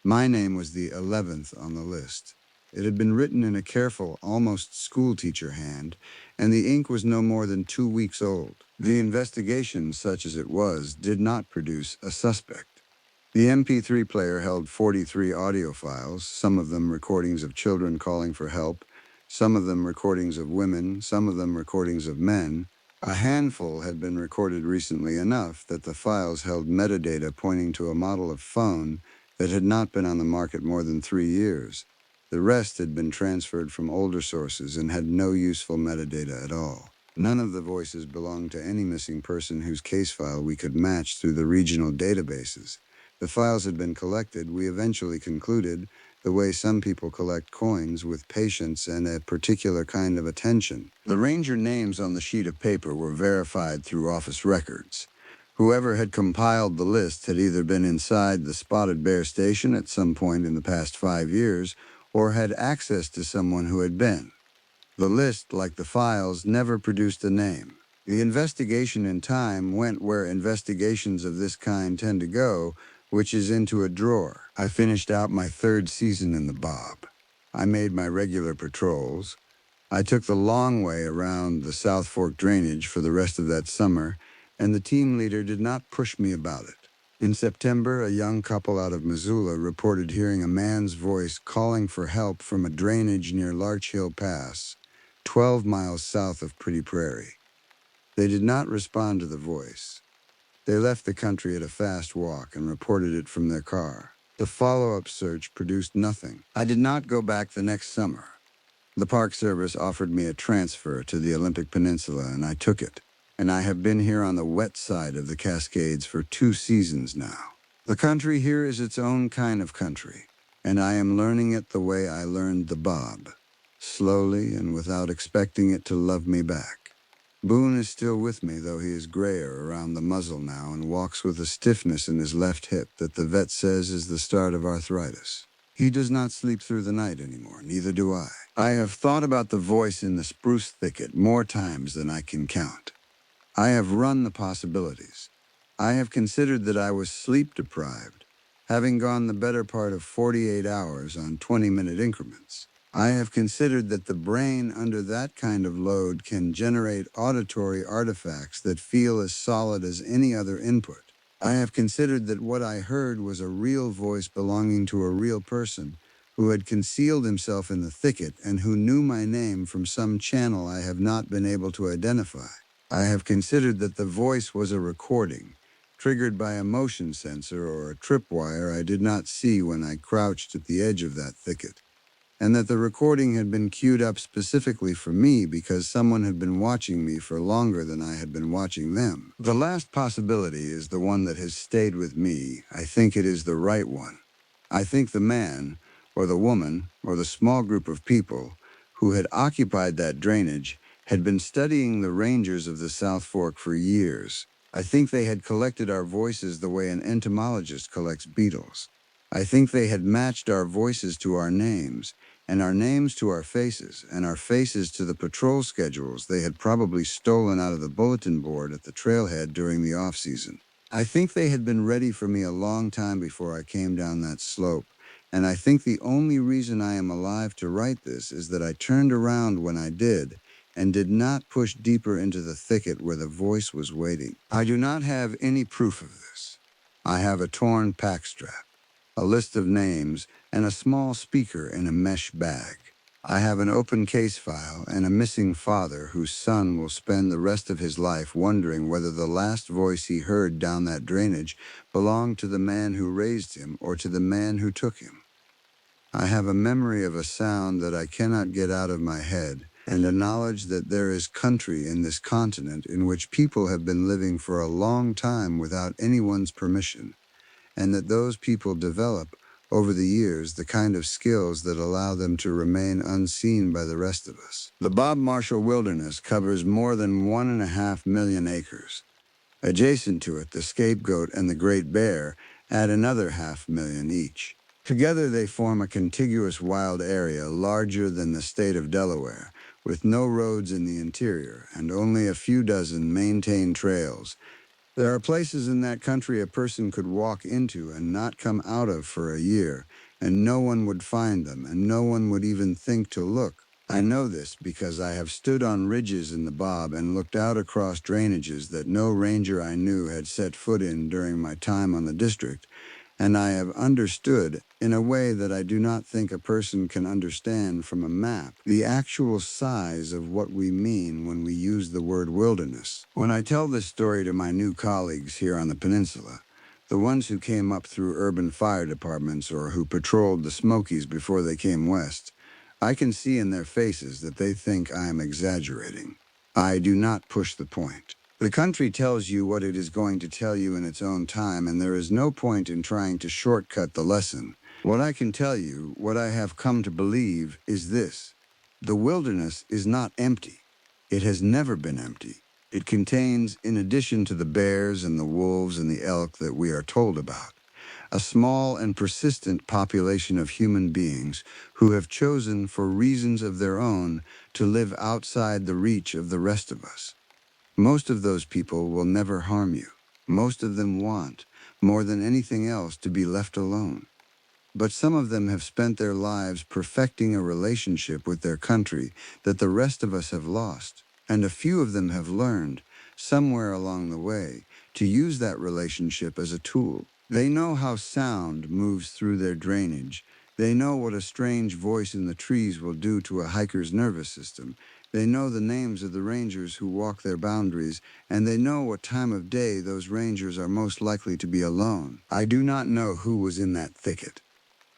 My name was the 11th on the list. It had been written in a careful, almost schoolteacher hand, and the ink was no more than 2 weeks old. The investigation, such as it was, did not produce a suspect. The MP3 player held 43 audio files, some of them recordings of children calling for help, some of them recordings of women, some of them recordings of men. A handful had been recorded recently enough that the files held metadata pointing to a model of phone that had not been on the market more than 3 years. The rest had been transferred from older sources and had no useful metadata at all. None of the voices belonged to any missing person whose case file we could match through the regional databases. The files had been collected, we eventually concluded, the way some people collect coins, with patience and a particular kind of attention. The ranger names on the sheet of paper were verified through office records. Whoever had compiled the list had either been inside the Spotted Bear station at some point in the past 5 years, or had access to someone who had been. The list, like the files, never produced a name. The investigation in time went where investigations of this kind tend to go, which is into a drawer. I finished out my 3rd season in the Bob. I made my regular patrols. I took the long way around the South Fork drainage for the rest of that summer, and the team leader did not push me about it. In September, a young couple out of Missoula reported hearing a man's voice calling for help from a drainage near Larch Hill Pass, 12 miles south of Pretty Prairie. They did not respond to the voice. They left the country at a fast walk and reported it from their car. The follow-up search produced nothing. I did not go back the next summer. The Park Service offered me a transfer to the Olympic Peninsula, and I took it. and I have been here on the wet side of the Cascades for 2 seasons now. The country here is its own kind of country, and I am learning it the way I learned the Bob, slowly and without expecting it to love me back. Boone is still with me, though he is grayer around the muzzle now and walks with a stiffness in his left hip that the vet says is the start of arthritis. He does not sleep through the night anymore, neither do I. I have thought about the voice in the spruce thicket more times than I can count. I have run the possibilities. I have considered that I was sleep deprived, having gone the better part of 48 hours on 20-minute increments. I have considered that the brain under that kind of load can generate auditory artifacts that feel as solid as any other input. I have considered that what I heard was a real voice belonging to a real person who had concealed himself in the thicket and who knew my name from some channel I have not been able to identify. I have considered that the voice was a recording, triggered by a motion sensor or a tripwire I did not see when I crouched at the edge of that thicket, and that the recording had been queued up specifically for me because someone had been watching me for longer than I had been watching them. The last possibility is the one that has stayed with me. I think it is the right one. I think the man, or the woman, or the small group of people who had occupied that drainage had been studying the rangers of the South Fork for years. I think they had collected our voices the way an entomologist collects beetles. I think they had matched our voices to our names, and our names to our faces, and our faces to the patrol schedules they had probably stolen out of the bulletin board at the trailhead during the off-season. I think they had been ready for me a long time before I came down that slope, and I think the only reason I am alive to write this is that I turned around when I did, and did not push deeper into the thicket where the voice was waiting. I do not have any proof of this. I have a torn pack strap, a list of names, and a small speaker in a mesh bag. I have an open case file and a missing father whose son will spend the rest of his life wondering whether the last voice he heard down that drainage belonged to the man who raised him or to the man who took him. I have a memory of a sound that I cannot get out of my head, and a knowledge that there is country in this continent in which people have been living for a long time without anyone's permission, and that those people develop, over the years, the kind of skills that allow them to remain unseen by the rest of us. The Bob Marshall Wilderness covers more than 1.5 million acres. Adjacent to it, the Scapegoat and the Great Bear add another 500,000 each. Together they form a contiguous wild area larger than the state of Delaware, with no roads in the interior and only a few dozen maintained trails. There are places in that country a person could walk into and not come out of for a year, and no one would find them, and no one would even think to look. I know this because I have stood on ridges in the Bob and looked out across drainages that no ranger I knew had set foot in during my time on the district, and I have understood, in a way that I do not think a person can understand from a map, the actual size of what we mean when we use the word wilderness. When I tell this story to my new colleagues here on the peninsula, the ones who came up through urban fire departments or who patrolled the Smokies before they came west, I can see in their faces that they think I am exaggerating. I do not push the point. The country tells you what it is going to tell you in its own time, and there is no point in trying to shortcut the lesson. What I can tell you, what I have come to believe, is this. The wilderness is not empty. It has never been empty. It contains, in addition to the bears and the wolves and the elk that we are told about, a small and persistent population of human beings who have chosen, for reasons of their own, to live outside the reach of the rest of us. Most of those people will never harm you. Most of them want, more than anything else, to be left alone. But some of them have spent their lives perfecting a relationship with their country that the rest of us have lost. And a few of them have learned, somewhere along the way, to use that relationship as a tool. They know how sound moves through their drainage. They know what a strange voice in the trees will do to a hiker's nervous system. They know the names of the rangers who walk their boundaries, and they know what time of day those rangers are most likely to be alone. I do not know who was in that thicket.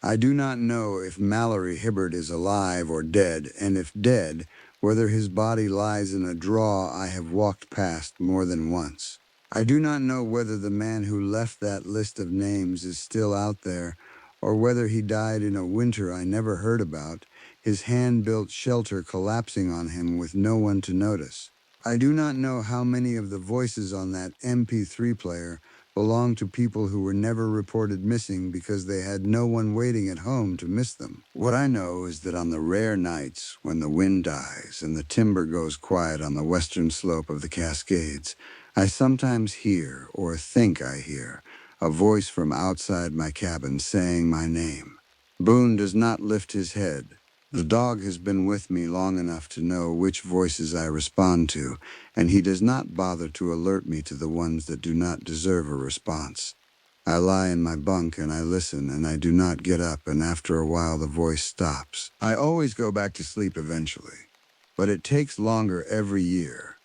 I do not know if Mallory Hibbert is alive or dead, and if dead, whether his body lies in a draw I have walked past more than once. I do not know whether the man who left that list of names is still out there, or whether he died in a winter I never heard about, his hand-built shelter collapsing on him with no one to notice. I do not know how many of the voices on that MP3 player belong to people who were never reported missing because they had no one waiting at home to miss them. What I know is that on the rare nights when the wind dies and the timber goes quiet on the western slope of the Cascades, I sometimes hear, or think I hear, a voice from outside my cabin saying my name. Boone does not lift his head. The dog has been with me long enough to know which voices I respond to, and he does not bother to alert me to the ones that do not deserve a response. I lie in my bunk and I listen, and I do not get up, and after a while the voice stops. I always go back to sleep eventually, but it takes longer every year.